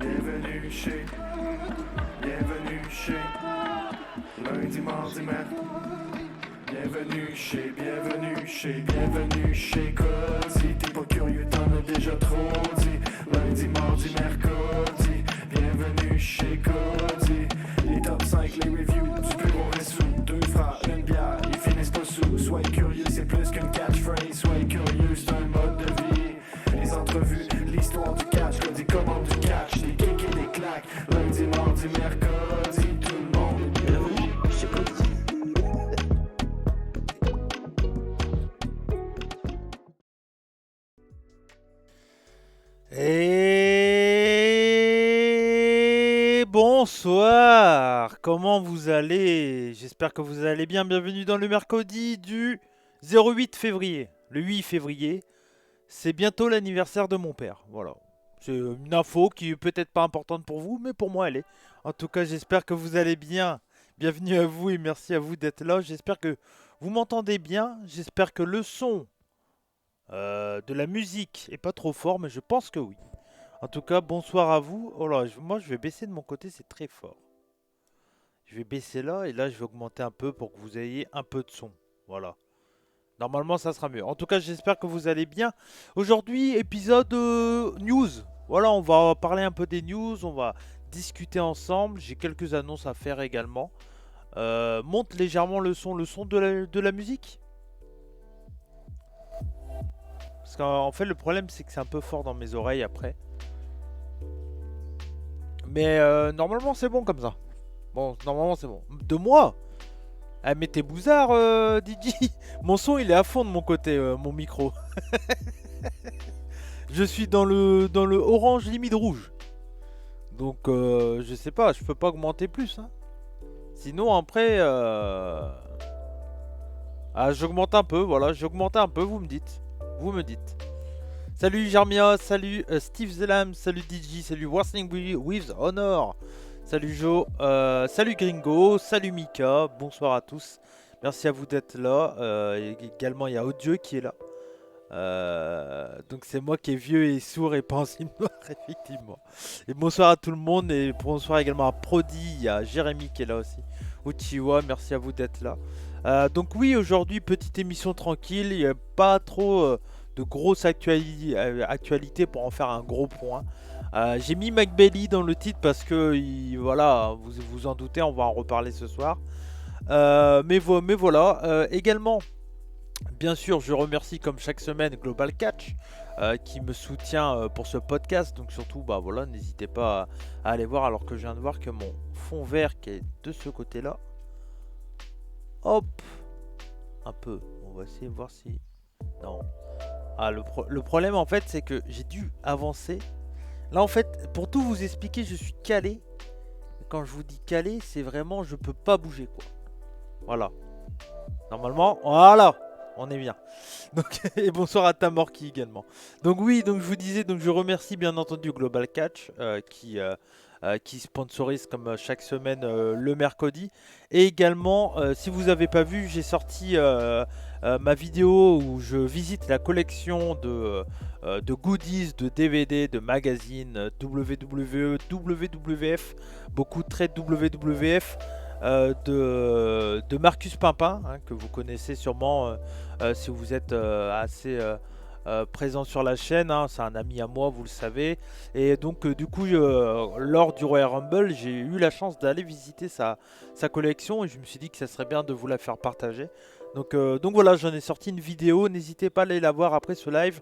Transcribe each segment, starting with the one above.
Bienvenue chez, bienvenue chez, lundi, mardi, mercredi. Bienvenue chez Cozy. T'es pas curieux, t'en as déjà trop dit. Lundi, mardi, mercredi. Bienvenue chez Cozy. Les top 5, les reviews du bureau ressoux. Deux frères, une bière, ils finissent pas sous. Soyez curieux, c'est plus qu'une catchphrase. Soyez curieux, c'est un mode de vie. Les entrevues, l'histoire du catch, comme des commandes du catch, des kicks et des claques. Lundi, mardi, mercredi, tout le monde est bienvenu chez Cozy. Et bonsoir, comment vous allez? J'espère que vous allez bien. Bienvenue dans le mercredi du 08 février. Le 8 février, c'est bientôt l'anniversaire de mon père. Voilà, c'est une info qui est peut-être pas importante pour vous, mais pour moi elle est. En tout cas, j'espère que vous allez bien. Bienvenue à vous et merci à vous d'être là. J'espère que vous m'entendez bien. J'espère que le son de la musique est pas trop fort, mais je pense que oui. En tout cas, bonsoir à vous. Oh là, moi je vais baisser de mon côté, c'est très fort. Je vais baisser là et là je vais augmenter un peu pour que vous ayez un peu de son. Voilà. Normalement ça sera mieux. En tout cas, j'espère que vous allez bien. Aujourd'hui, épisode news. Voilà, on va parler un peu des news, on va discuter ensemble. J'ai quelques annonces à faire également. Monte légèrement le son de la musique. Parce qu'en fait, le problème, c'est que c'est un peu fort dans mes oreilles après. Mais normalement, c'est bon comme ça. Bon, normalement, c'est bon. De moi? Ah, mais t'es bouzard, DJ. Mon son, il est à fond de mon côté, mon micro. Je suis dans le orange limite rouge. Donc, je sais pas, je peux pas augmenter plus. Hein. Sinon, après... Ah, j'augmente un peu, voilà. J'augmente un peu, vous me dites. Vous me dites. Salut Jarmia, salut Steve Zelam, salut DJ, salut Wrestling with Honor, salut Joe, salut Gringo, salut Mika, bonsoir à tous. Merci à vous d'être là. Également, il y a Audieux qui est là. Donc c'est moi qui est vieux et sourd et pas en signe noir, effectivement. Et bonsoir à tout le monde et bonsoir également à Prodi, il y a Jérémy qui est là aussi. Uchiwa, merci à vous d'être là. Donc oui, aujourd'hui, petite émission tranquille, il n'y a pas trop... de grosses actualités pour en faire un gros point. J'ai mis McBelly dans le titre parce que voilà, vous vous en doutez, on va en reparler ce soir. Mais voilà, également, bien sûr, je remercie comme chaque semaine Global Catch qui me soutient pour ce podcast. Donc surtout, bah voilà, n'hésitez pas à aller voir alors que je viens de voir que mon fond vert qui est de ce côté-là. Hop, un peu. On va essayer de voir si... Non. Ah, le problème en fait c'est que j'ai dû avancer. Là en fait pour tout vous expliquer je suis calé. Quand je vous dis calé c'est vraiment je peux pas bouger quoi. Voilà. Normalement voilà on est bien. Donc, et bonsoir à Tamorki également. Donc oui donc je vous disais donc je remercie bien entendu Global Catch qui sponsorise comme chaque semaine le mercredi. Et également, si vous n'avez pas vu, j'ai sorti ma vidéo où je visite la collection de goodies, de DVD, de magazines, WWE, WWF, beaucoup de trades WWF. De Marcus Pimpin, hein, que vous connaissez sûrement si vous êtes assez... présent sur la chaîne, hein, c'est un ami à moi, vous le savez. Et donc du coup, lors du Royal Rumble, j'ai eu la chance d'aller visiter sa collection et je me suis dit que ça serait bien de vous la faire partager. Donc voilà, j'en ai sorti une vidéo, n'hésitez pas à aller la voir après ce live.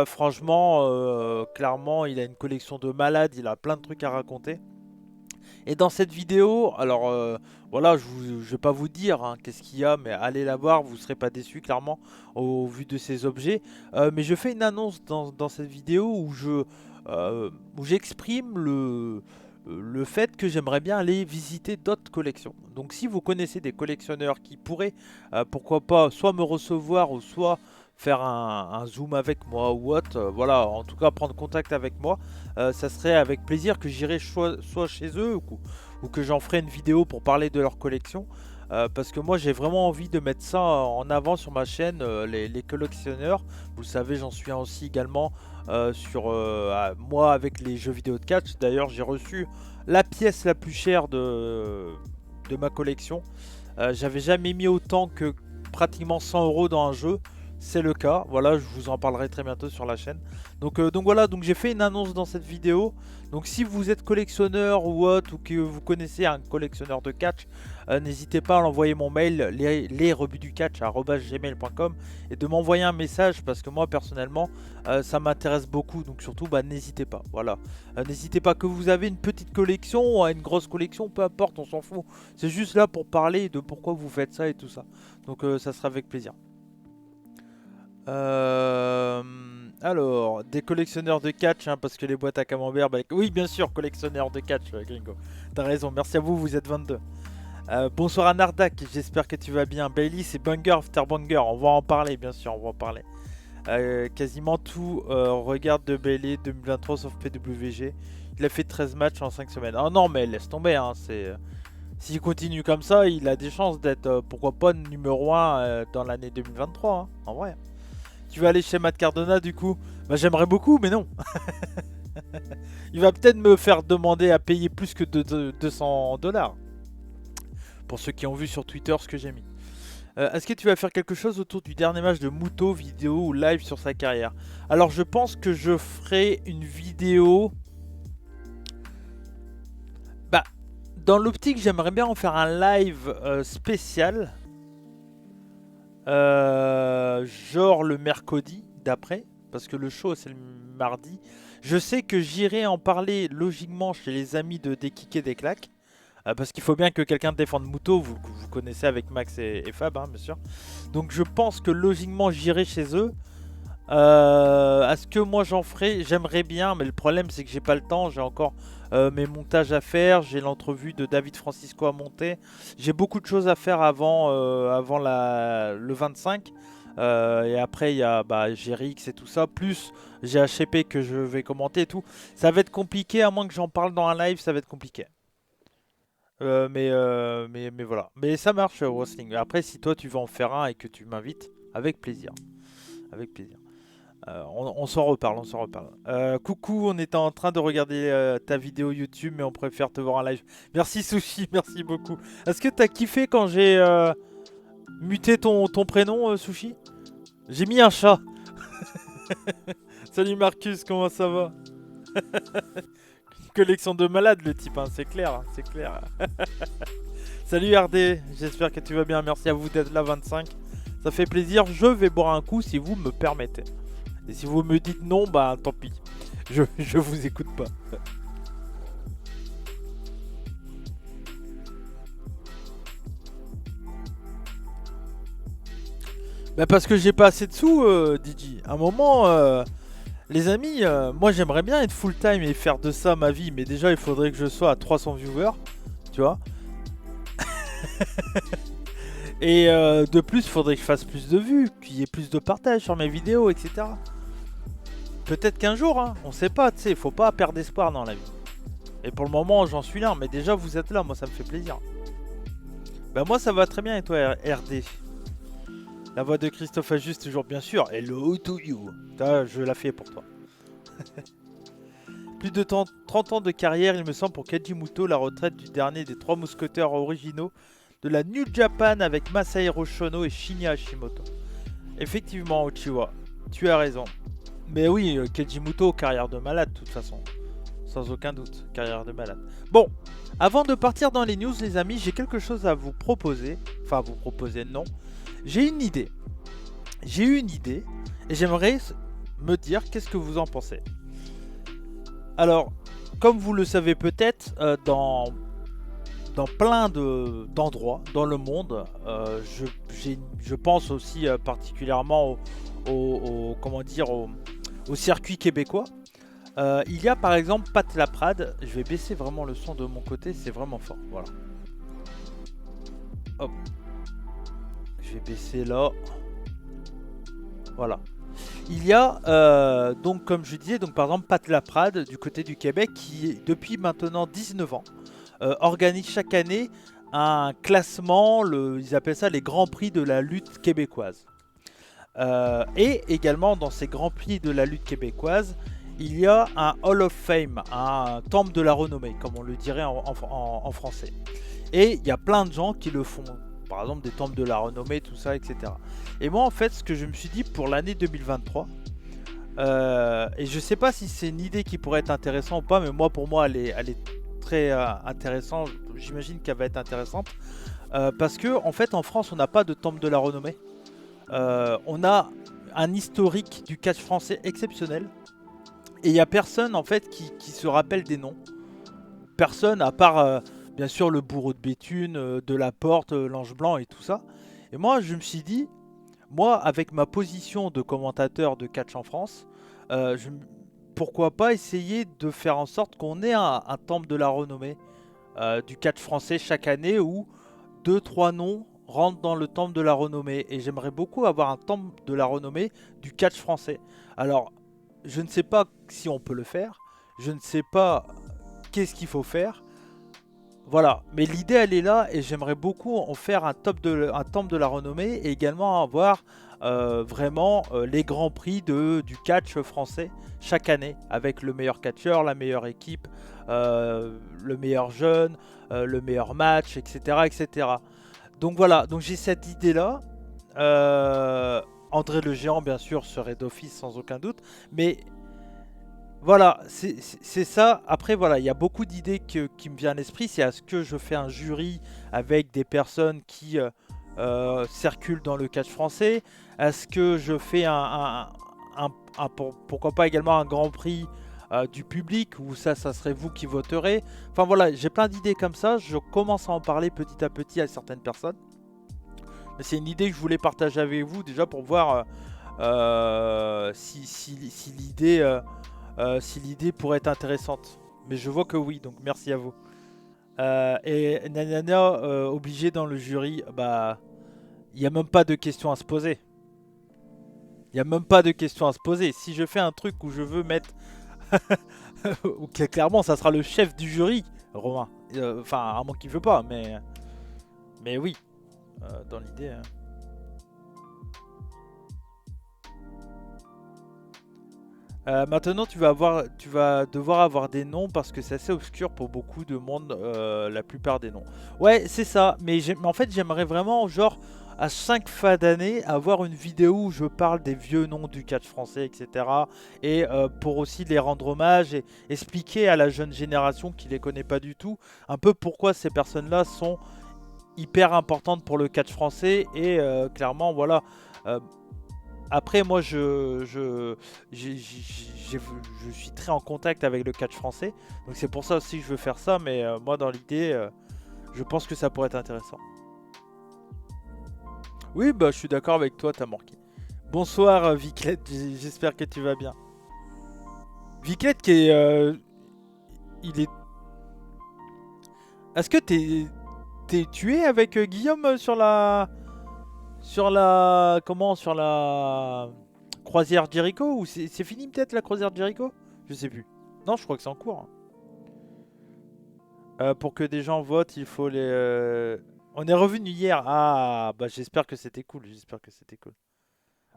Franchement, clairement, il a une collection de malades, il a plein de trucs à raconter. Et dans cette vidéo, alors voilà, je vais pas vous dire hein, qu'est-ce qu'il y a, mais allez la voir, vous ne serez pas déçus clairement au vu de ces objets. Mais je fais une annonce dans cette vidéo où j'exprime le fait que j'aimerais bien aller visiter d'autres collections. Donc si vous connaissez des collectionneurs qui pourraient, pourquoi pas, soit me recevoir ou soit faire un zoom avec moi ou autre, voilà, en tout cas prendre contact avec moi, ça serait avec plaisir que j'irai soit chez eux ou que j'en ferai une vidéo pour parler de leur collection. parce que moi j'ai vraiment envie de mettre ça en avant sur ma chaîne, les collectionneurs. Vous le savez, j'en suis un aussi également moi avec les jeux vidéo de catch. D'ailleurs, j'ai reçu la pièce la plus chère de ma collection. J'avais jamais mis autant que pratiquement 100 € dans un jeu. C'est le cas, voilà, je vous en parlerai très bientôt sur la chaîne. Donc voilà, donc j'ai fait une annonce dans cette vidéo. Donc si vous êtes collectionneur ou autre, ou que vous connaissez un collectionneur de catch, n'hésitez pas à l'envoyer mon mail, lesrebutsducatch@gmail.com, et de m'envoyer un message, parce que moi personnellement, ça m'intéresse beaucoup. Donc surtout, n'hésitez pas, voilà. N'hésitez pas, que vous avez une petite collection ou une grosse collection, peu importe, on s'en fout. C'est juste là pour parler de pourquoi vous faites ça et tout ça. Donc ça sera avec plaisir. Alors, des collectionneurs de catch, hein, parce que les boîtes à camembert, oui bien sûr, collectionneurs de catch, Gringo. T'as raison, merci à vous, vous êtes 22. Bonsoir à Nardak, j'espère que tu vas bien. Bailey, c'est banger after banger, on va en parler, bien sûr, on va en parler. Quasiment tout regarde de Bailey 2023 sauf PWG. Il a fait 13 matchs en 5 semaines. Oh non, mais laisse tomber, hein, s'il continue comme ça, il a des chances d'être, pourquoi pas, numéro 1 dans l'année 2023, hein, en vrai. Tu vas aller chez Matt Cardona du coup? J'aimerais beaucoup, mais non. Il va peut-être me faire demander à payer plus que 200 $. Pour ceux qui ont vu sur Twitter ce que j'ai mis. Est-ce que tu vas faire quelque chose autour du dernier match de Muto, vidéo ou live sur sa carrière? Alors je pense que je ferai une vidéo. Dans l'optique, j'aimerais bien en faire un live spécial. Genre le mercredi d'après, parce que le show c'est le mardi. Je sais que j'irai en parler logiquement chez les amis de Des Kicks et des Claques, parce qu'il faut bien que quelqu'un défende Muto, vous connaissez avec Max et Fab, hein, bien sûr. Donc je pense que logiquement j'irai chez eux. Est-ce que moi j'en ferai? J'aimerais bien, mais le problème c'est que j'ai pas le temps. J'ai encore mes montages à faire, j'ai l'entrevue de David Francisco à monter, j'ai beaucoup de choses à faire avant le 25, et après il y a GRX et tout ça, plus j'ai HCP que je vais commenter et tout. Ça va être compliqué, à moins que j'en parle dans un live, ça va être compliqué. Mais voilà, mais ça marche, Wrestling. Après, si toi tu veux en faire un et que tu m'invites, avec plaisir, avec plaisir. On s'en reparle, on s'en reparle. Coucou, on était en train de regarder ta vidéo YouTube, mais on préfère te voir en live. Merci Sushi, merci beaucoup. Est-ce que t'as kiffé quand j'ai muté ton prénom, Sushi? J'ai mis un chat. Salut Marcus, comment ça va? Une collection de malades le type, hein, c'est clair, hein, c'est clair. Salut RD, j'espère que tu vas bien. Merci à vous d'être là, 25. Ça fait plaisir, je vais boire un coup si vous me permettez. Et si vous me dites non, tant pis. Je vous écoute pas. Parce que j'ai pas assez de sous, DJ. À un moment, les amis, moi j'aimerais bien être full time et faire de ça ma vie. Mais déjà, il faudrait que je sois à 300 viewers. Tu vois. Et de plus, il faudrait que je fasse plus de vues, qu'il y ait plus de partage sur mes vidéos, etc. Peut-être qu'un jour, hein, on sait pas, tu sais, faut pas perdre espoir dans la vie. Et pour le moment, j'en suis là, mais déjà vous êtes là, moi ça me fait plaisir. Moi ça va très bien, et toi RD? La voix de Christophe Ajuste toujours, bien sûr. Hello to you. Je la fais pour toi. Plus de 30 ans de carrière, il me semble, pour Keiji Muto, la retraite du dernier des 3 mousquetaires originaux de la New Japan avec Masahiro Shono et Shinya Hashimoto. Effectivement, Uchiwa, tu as raison. Mais oui, Keiji Muto, carrière de malade, de toute façon. Sans aucun doute, carrière de malade. Bon, avant de partir dans les news, les amis, j'ai quelque chose à vous proposer. Enfin, vous proposer, non. J'ai une idée. J'ai eu une idée. Et j'aimerais me dire, qu'est-ce que vous en pensez? Alors, comme vous le savez peut-être, dans plein d'endroits dans le monde, je pense aussi particulièrement au circuit québécois. Il y a par exemple Pat Laprade. Je vais baisser vraiment le son de mon côté, c'est vraiment fort. Voilà. Hop. Je vais baisser là. Voilà. Il y a donc, comme je disais, donc par exemple Pat Laprade du côté du Québec qui depuis maintenant 19 ans organise chaque année un classement, ils appellent ça les grands prix de la lutte québécoise. Et également dans ces grands prix de la lutte québécoise, il y a un Hall of Fame, un temple de la renommée, comme on le dirait en français. Et il y a plein de gens qui le font, par exemple des temples de la renommée, tout ça, etc. Et moi en fait, ce que je me suis dit pour l'année 2023, et je sais pas si c'est une idée qui pourrait être intéressante ou pas, mais moi pour moi elle est très intéressante, j'imagine qu'elle va être intéressante, parce que en fait en France on n'a pas de temple de la renommée. On a un historique du catch français exceptionnel. Et il n'y a personne en fait qui se rappelle des noms. Personne à part bien sûr le bourreau de Béthune, de la Porte, l'Ange Blanc et tout ça. Et moi je me suis dit, moi avec ma position de commentateur de catch en France, pourquoi pas essayer de faire en sorte qu'on ait un temple de la renommée du catch français chaque année où 2-3 noms rentrent dans le temple de la renommée. Et j'aimerais beaucoup avoir un temple de la renommée du catch français. Alors, je ne sais pas si on peut le faire. Je ne sais pas qu'est-ce qu'il faut faire. Voilà. Mais l'idée, elle est là. Et j'aimerais beaucoup en faire un temple de la renommée. Et également avoir vraiment les grands prix du catch français chaque année. Avec le meilleur catcheur, la meilleure équipe, le meilleur jeune, le meilleur match, etc. etc. Donc voilà, donc j'ai cette idée-là. André le Géant, bien sûr, serait d'office sans aucun doute. Mais voilà, c'est ça. Après, voilà, il y a beaucoup d'idées qui me viennent à l'esprit. C'est est-ce que je fais un jury avec des personnes qui circulent dans le catch français? Est-ce que je fais pourquoi pas également un grand prix du public, ou ça serait vous qui voterez. Enfin voilà, j'ai plein d'idées comme ça, je commence à en parler petit à petit à certaines personnes. Mais c'est une idée que je voulais partager avec vous déjà pour voir si l'idée pourrait être intéressante. Mais je vois que oui, donc merci à vous. Et Nanana, obligé dans le jury, bah, il n'y a même pas de questions à se poser. Il n'y a même pas de questions à se poser. Si je fais un truc où je veux mettre ok, clairement, ça sera le chef du jury, Romain. Enfin, à moins qu'il veut pas, mais oui, dans l'idée. Maintenant, tu vas devoir avoir des noms parce que c'est assez obscur pour beaucoup de monde, la plupart des noms. Ouais, c'est ça. Mais en fait, j'aimerais vraiment, genre, à 5 fins d'année, avoir une vidéo où je parle des vieux noms du catch français, etc. Et pour aussi les rendre hommage et expliquer à la jeune génération qui les connaît pas du tout, un peu pourquoi ces personnes-là sont hyper importantes pour le catch français. Et clairement, voilà. Après, moi, je suis très en contact avec le catch français. Donc c'est pour ça aussi que je veux faire ça. Mais moi, dans l'idée, je pense que ça pourrait être intéressant. Oui, bah je suis d'accord avec toi, t'as manqué. Bonsoir, Viclette, j'espère que tu vas bien. Viclette qui est... il est... Est-ce que t'es tué avec Guillaume sur la... Comment? Sur la... Croisière Jericho? Ou c'est fini peut-être la croisière Jericho? Je sais plus. Non, je crois que c'est en cours. Pour que des gens votent, il faut les... On est revenu hier. Ah, bah j'espère que c'était cool. J'espère que c'était cool.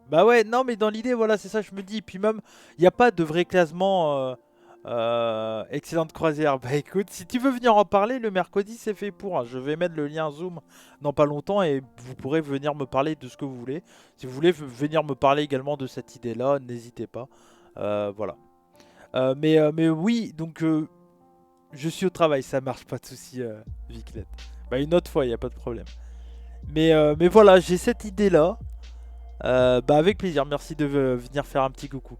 Bah ouais, non, mais dans l'idée, voilà, c'est ça, je me dis. Puis même, il n'y a pas de vrai classement excellente croisière. Bah écoute, si tu veux venir en parler, le mercredi, c'est fait pour. Hein. Je vais mettre le lien Zoom dans pas longtemps et vous pourrez venir me parler de ce que vous voulez. Si vous voulez venir me parler également de cette idée-là, n'hésitez pas. Voilà. Mais oui, donc je suis au travail, ça marche, pas de souci, Viclette. Bah une autre fois, il n'y a pas de problème. Mais voilà, j'ai cette idée-là. Bah avec plaisir, merci de venir faire un petit coucou.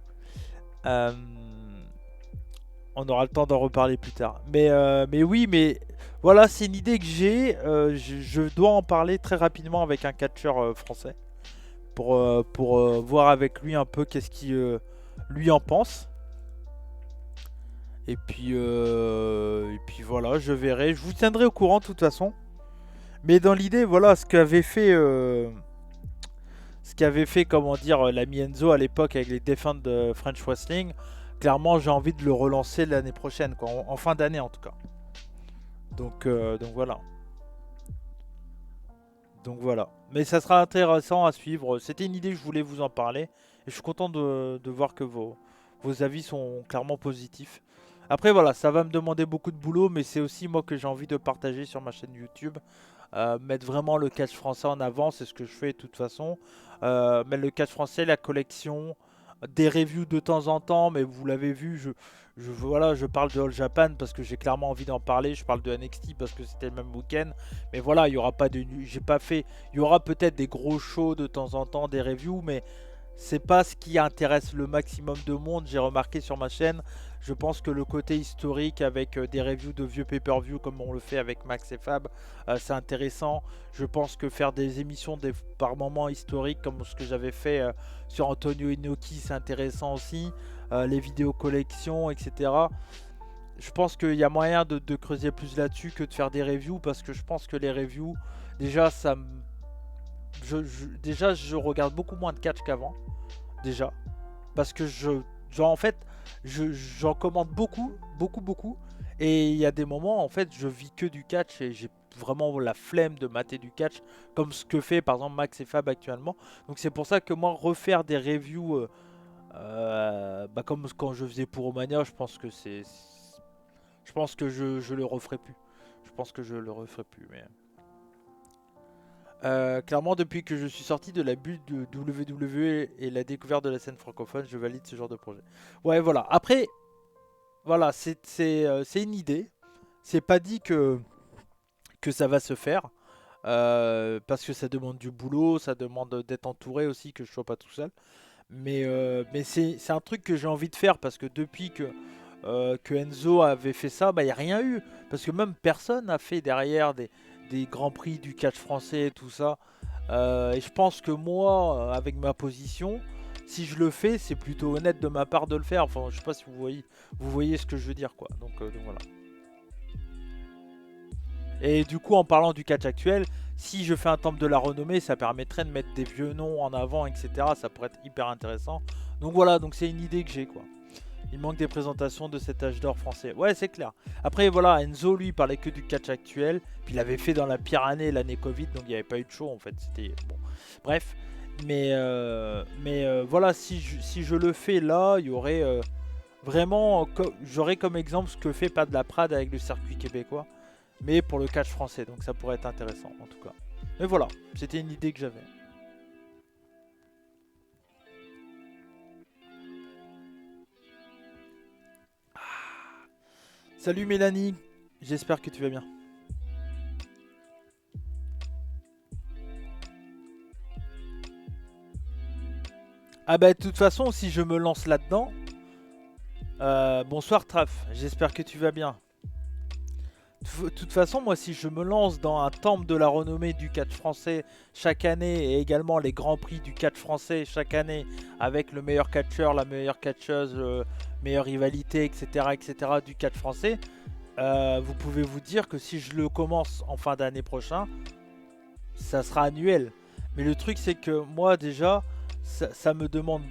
On aura le temps d'en reparler plus tard. Mais oui, mais voilà, c'est une idée que j'ai. Je dois en parler très rapidement avec un catcheur français. Pour voir avec lui un peu qu'est-ce qu'il lui en pense. Et puis voilà, je verrai. Je vous tiendrai au courant de toute façon. Mais dans l'idée, voilà, ce qu'avait fait, comment dire, l'ami Enzo à l'époque avec les défunts de French Wrestling, clairement, j'ai envie de le relancer l'année prochaine, quoi, en fin d'année en tout cas. Donc voilà. Donc voilà. Mais ça sera intéressant à suivre. C'était une idée, je voulais vous en parler. Et je suis content de voir que vos avis sont clairement positifs. Après voilà, ça va me demander beaucoup de boulot, mais c'est aussi moi que j'ai envie de partager sur ma chaîne YouTube. Mettre vraiment le catch français en avant, c'est ce que je fais de toute façon. Mettre le catch français, la collection, des reviews de temps en temps, mais vous l'avez vu, voilà, je parle de All Japan parce que j'ai clairement envie d'en parler. Je parle de NXT parce que c'était le même week-end. Mais voilà, il y aura pas de, j'ai pas fait, il y aura peut-être des gros shows de temps en temps, des reviews, mais c'est pas ce qui intéresse le maximum de monde. J'ai remarqué sur ma chaîne. Je pense que le côté historique avec des reviews de vieux pay-per-view comme on le fait avec Max et Fab, c'est intéressant. Je pense que faire des émissions par moments historiques comme ce que j'avais fait sur Antonio Inoki, c'est intéressant aussi. Les vidéos collections, etc. Je pense qu'il y a moyen de creuser plus là-dessus que de faire des reviews parce que je pense que les reviews, déjà, déjà, je regarde beaucoup moins de catch qu'avant. Déjà. Parce que genre, en fait, j'en commande beaucoup, beaucoup, beaucoup. Et il y a des moments, en fait, je vis que du catch et j'ai vraiment la flemme de mater du catch, comme ce que fait par exemple Max et Fab actuellement. Donc c'est pour ça que moi, refaire des reviews, comme quand je faisais pour Romania, je pense que je pense que je le referai plus. Je pense que je le referai plus, mais... clairement, depuis que je suis sorti de la bulle de WWE et la découverte de la scène francophone, je valide ce genre de projet. Ouais, voilà. Après, voilà, c'est une idée. C'est pas dit que ça va se faire. Parce que ça demande du boulot, ça demande d'être entouré aussi, que je sois pas tout seul. Mais c'est un truc que j'ai envie de faire parce que depuis que Enzo avait fait ça, bah, il n'y a rien eu. Parce que même personne n'a fait derrière des grands prix du catch français et tout ça. Et je pense que moi, avec ma position, si je le fais, c'est plutôt honnête de ma part de le faire. Enfin, je sais pas si vous voyez ce que je veux dire, quoi. Donc voilà. Et du coup, en parlant du catch actuel, si je fais un temple de la renommée, ça permettrait de mettre des vieux noms en avant, etc. Ça pourrait être hyper intéressant. Donc voilà, donc c'est une idée que j'ai, quoi. Il manque des présentations de cet âge d'or français. Ouais, c'est clair. Après, voilà, Enzo, lui, parlait que du catch actuel. Puis il avait fait dans la pire année, l'année Covid, donc il n'y avait pas eu de show, en fait. C'était bon. Bref. Mais voilà, si je le fais là, il y aurait vraiment... J'aurais comme exemple ce que fait Pat Laprade avec le circuit québécois. Mais pour le catch français, donc ça pourrait être intéressant, en tout cas. Mais voilà, c'était une idée que j'avais. Salut Mélanie, j'espère que tu vas bien. Ah bah de toute façon, si je me lance là-dedans... bonsoir Traf, j'espère que tu vas bien. De toute façon, moi si je me lance dans un temple de la renommée du catch français chaque année et également les grands prix du catch français chaque année avec le meilleur catcheur, la meilleure catcheuse, meilleure rivalité, etc., etc. du catch français, vous pouvez vous dire que si je le commence en fin d'année prochain, ça sera annuel. Mais le truc c'est que moi déjà, ça me demande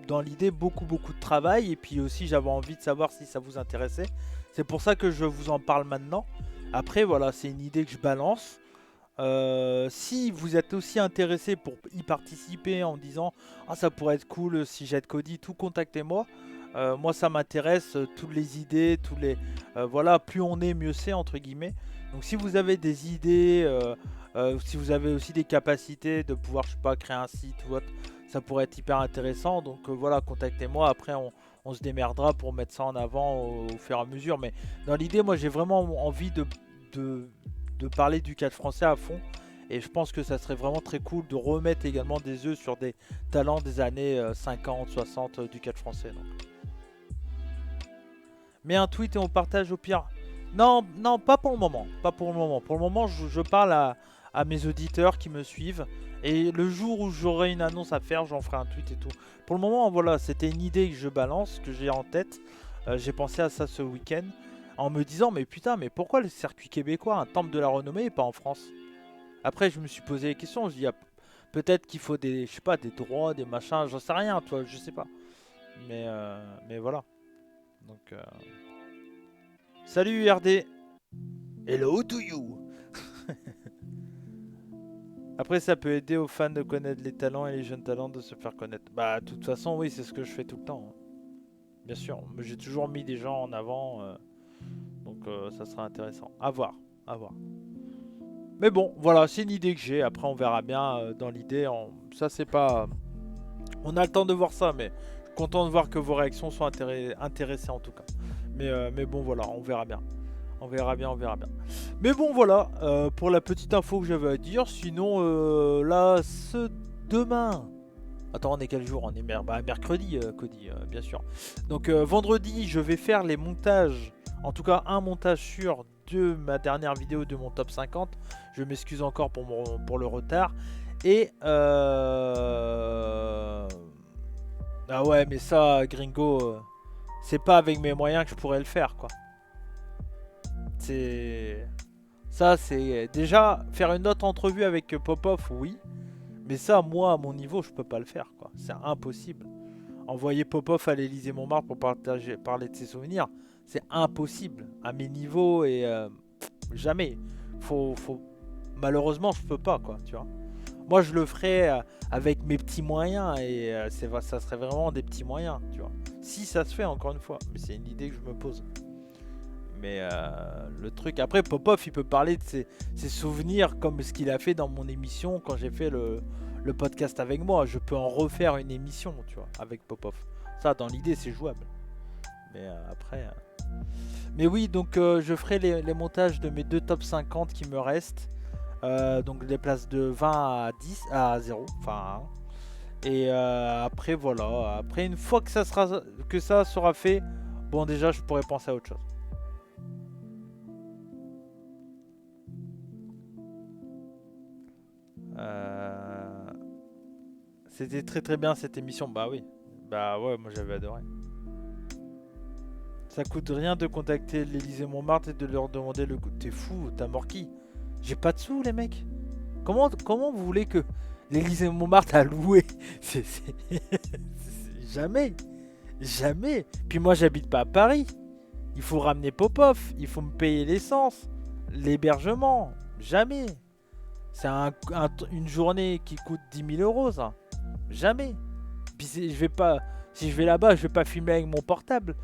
dans l'idée beaucoup de travail et puis aussi j'avais envie de savoir si ça vous intéressait. C'est pour ça que je vous en parle maintenant. Après voilà, c'est une idée que je balance. Si vous êtes aussi intéressé pour y participer en disant ah ça pourrait être cool si j'aide Cody, tout contactez-moi. Moi ça m'intéresse, toutes les idées, voilà, plus on est mieux c'est entre guillemets. Donc si vous avez des idées, si vous avez aussi des capacités de pouvoir je sais pas créer un site ou autre, ça pourrait être hyper intéressant. Donc voilà, contactez-moi. Après on se démerdera pour mettre ça en avant au fur et à mesure. Mais dans l'idée, moi j'ai vraiment envie de parler du catch français à fond. Et je pense que ça serait vraiment très cool de remettre également des œufs sur des talents des années 50, 60 du catch français. Donc. Mets un tweet et on partage au pire. Non, non, pas pour le moment. Pas pour le moment. Pour le moment, je parle à mes auditeurs qui me suivent. Et le jour où j'aurai une annonce à faire, j'en ferai un tweet et tout. Pour le moment, voilà, c'était une idée que je balance, que j'ai en tête. J'ai pensé à ça ce week-end. En me disant, mais putain, mais pourquoi le circuit québécois, un temple de la renommée et pas en France? Après, je me suis posé les questions. Je dis, peut-être qu'il faut des, je sais pas, des droits, des machins, j'en sais rien, toi, je sais pas. Mais voilà. Donc, salut RD. Hello to you. Après, ça peut aider aux fans de connaître les talents et les jeunes talents de se faire connaître. Bah, de toute façon, oui, c'est ce que je fais tout le temps, hein. Bien sûr, j'ai toujours mis des gens en avant, donc ça sera intéressant. À voir, à voir. Mais bon, voilà, c'est une idée que j'ai. Après, on verra bien dans l'idée. Ça, c'est pas. On a le temps de voir ça, mais je suis content de voir que vos réactions sont intéressées en tout cas. Mais bon, voilà, on verra bien. On verra bien, on verra bien. Mais bon, voilà, pour la petite info que j'avais à dire. Sinon, là, demain. Attends, on est quel jour? On est mercredi, Cody, bien sûr. Donc, vendredi, je vais faire les montages. En tout cas, un montage sur de ma dernière vidéo de mon top 50. Je m'excuse encore pour le retard. Et ah ouais, mais ça, Gringo, c'est pas avec mes moyens que je pourrais le faire, quoi. C'est ça, c'est déjà faire une autre entrevue avec Popov, oui. Mais ça, moi, à mon niveau, je peux pas le faire, quoi. C'est impossible. Envoyer Popov à l'Élysée-Montmartre pour parler de ses souvenirs, c'est impossible à mes niveaux et jamais. Malheureusement, je peux pas, quoi, tu vois. Moi, je le ferais avec mes petits moyens et ça serait vraiment des petits moyens, tu vois. Si ça se fait, encore une fois, mais c'est une idée que je me pose. Mais le truc, après, Popov, il peut parler de ses souvenirs comme ce qu'il a fait dans mon émission quand j'ai fait le podcast avec moi. Je peux en refaire une émission, tu vois, avec Popov. Ça, dans l'idée, c'est jouable. Mais après... Mais oui, donc je ferai les montages de mes deux top 50 qui me restent. Donc les places de 20 à 10 à 0, enfin 1. Et après voilà, après une fois que ça sera fait, bon déjà je pourrais penser à autre chose. C'était très très bien cette émission, bah oui, bah ouais, moi j'avais adoré. Ça coûte rien de contacter l'Élysée-Montmartre et de leur demander le goût. T'es fou, t'as mort qui? J'ai pas de sous les mecs. Comment vous voulez que l'Élysée-Montmartre a loué? Jamais. Jamais. Puis moi j'habite pas à Paris. Il faut ramener Popov. Il faut me payer l'essence. L'hébergement. Jamais. C'est une journée qui coûte 10 000 euros ça. Jamais. Puis si je vais là-bas, je vais pas filmer avec mon portable.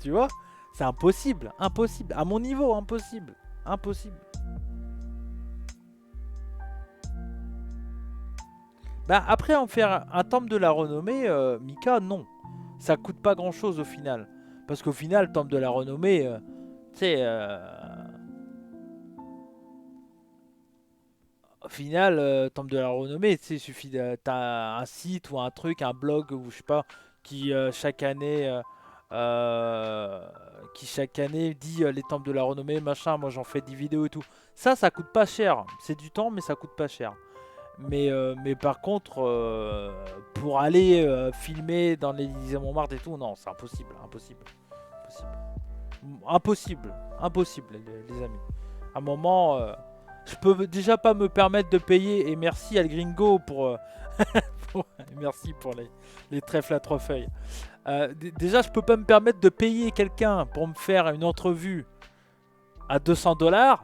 Tu vois? C'est impossible. Impossible. À mon niveau, impossible. Impossible. Bah après en faire un temple de la renommée, Mika, non. Ça coûte pas grand chose au final. Parce qu'au final, temple de la renommée, tu sais, au final, temple de la renommée, tu sais, il suffit t'as un site ou un truc, un blog ou je sais pas, qui chaque année, dit les temples de la renommée, machin. Moi j'en fais des vidéos et tout. Ça coûte pas cher. C'est du temps, mais ça coûte pas cher. Mais par contre, pour aller filmer dans l'Élysée-Montmartre et tout, non, c'est impossible, impossible, impossible, impossible, les amis. À un moment, je peux déjà pas me permettre de payer, et merci à le Gringo merci pour les trèfles à 3 feuilles. Déjà, je peux pas me permettre de payer quelqu'un pour me faire une entrevue à 200 $.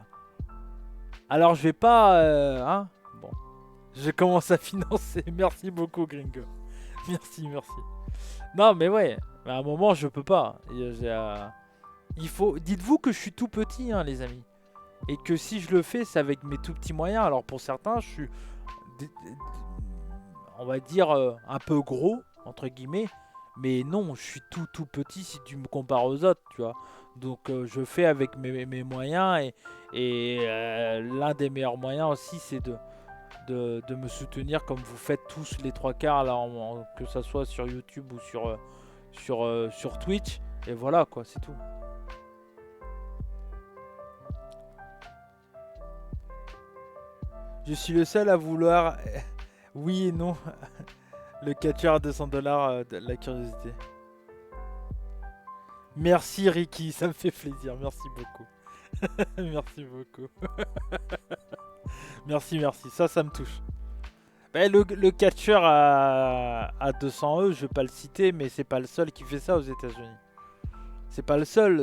Alors je vais pas, hein. Je commence à financer. Merci beaucoup, Gringo. Merci. Non, mais ouais. À un moment, je peux pas. Il faut. Dites-vous que je suis tout petit, hein, les amis. Et que si je le fais, c'est avec mes tout petits moyens. Alors pour certains, je suis, on va dire, un peu gros, entre guillemets. Mais non, je suis tout petit si tu me compares aux autres, tu vois. Donc je fais avec mes moyens. Et l'un des meilleurs moyens aussi, c'est de me soutenir comme vous faites tous les 3/4 là, que ça soit sur YouTube ou sur Twitch. Et voilà quoi, c'est tout. Je suis le seul à vouloir oui et non le catcheur à 200 $, de la curiosité. Merci Ricky, ça me fait plaisir, merci beaucoup. Merci beaucoup. Merci, ça me touche. Bah, le catcheur à 200 €, je vais pas le citer, mais c'est pas le seul qui fait ça aux États-Unis. C'est pas le seul.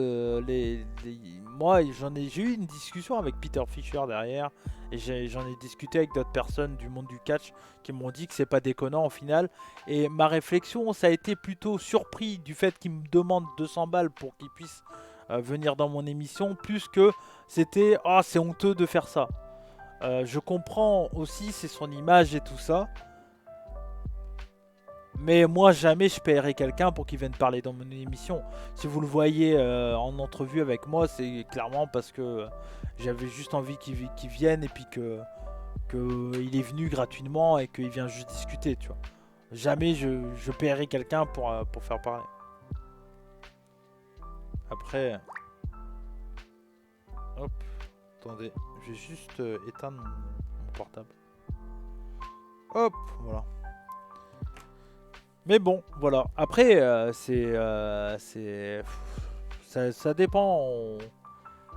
Moi, j'ai eu une discussion avec Peter Fischer derrière. Et j'en ai discuté avec d'autres personnes du monde du catch qui m'ont dit que c'est pas déconnant au final. Et ma réflexion, ça a été plutôt surpris du fait qu'ils me demandent 200 balles pour qu'ils puissent venir dans mon émission. Plus que c'était, ah, c'est honteux de faire ça. Je comprends aussi, c'est son image et tout ça. Mais moi, jamais je paierai quelqu'un pour qu'il vienne parler dans mon émission. Si vous le voyez en entrevue avec moi, c'est clairement parce que j'avais juste envie qu'il vienne et puis qu'il est venu gratuitement et qu'il vient juste discuter, tu vois. Jamais je paierai quelqu'un pour faire parler. Après... Hop, attendez, je vais juste éteindre mon portable. Hop, voilà. Mais bon, voilà. Après, ça dépend.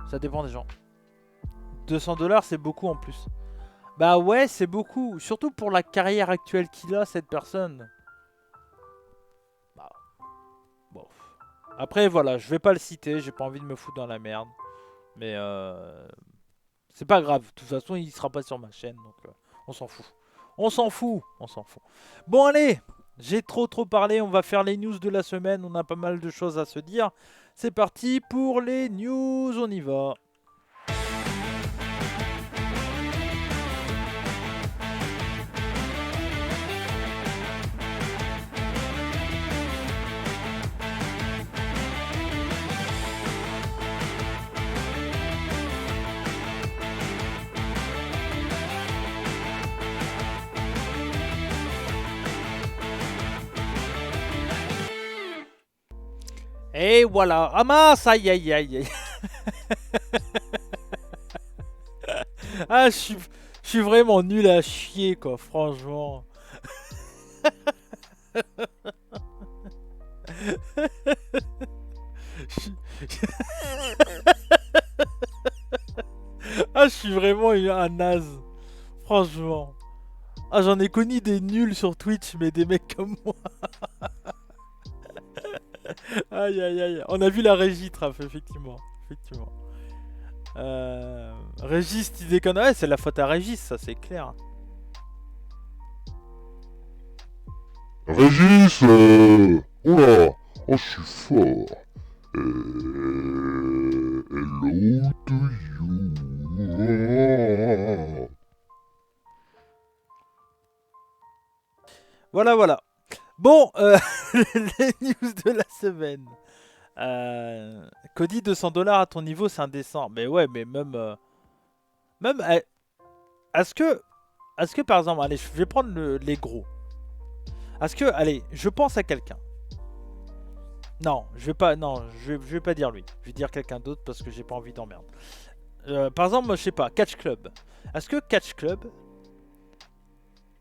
Ça dépend des gens. 200 $, c'est beaucoup en plus. Bah ouais, c'est beaucoup. Surtout pour la carrière actuelle qu'il a, cette personne. Bah, bon. Après, voilà, je vais pas le citer. J'ai pas envie de me foutre dans la merde. Mais c'est pas grave. De toute façon, il sera pas sur ma chaîne. Donc, on s'en fout. On s'en fout. On s'en fout. Bon, allez. J'ai trop parlé, on va faire les news de la semaine, on a pas mal de choses à se dire. C'est parti pour les news, on y va. Et voilà. Ah mince, aïe aïe aïe aïe. Ah, je suis vraiment nul à chier, quoi, franchement. Ah, je suis vraiment un naze. Franchement. Ah, j'en ai connu des nuls sur Twitch, mais des mecs comme moi. Aïe aïe aïe. On a vu la régie, Traf, effectivement. Effectivement. Régis, tu déconnes. Ouais, c'est la faute à Régis, ça, c'est clair. Régis, oula, oh je suis fort. Hello to you. Voilà, voilà. Bon, les news de la semaine. Cody, 200 $ à ton niveau, c'est indécent. Mais ouais, mais même, est-ce que par exemple, allez, je vais prendre les gros. Est-ce que, allez, je pense à quelqu'un. Non, je vais pas dire lui. Je vais dire quelqu'un d'autre parce que j'ai pas envie d'emmerde. Par exemple, moi, je sais pas, Catch Club. Est-ce que Catch Club,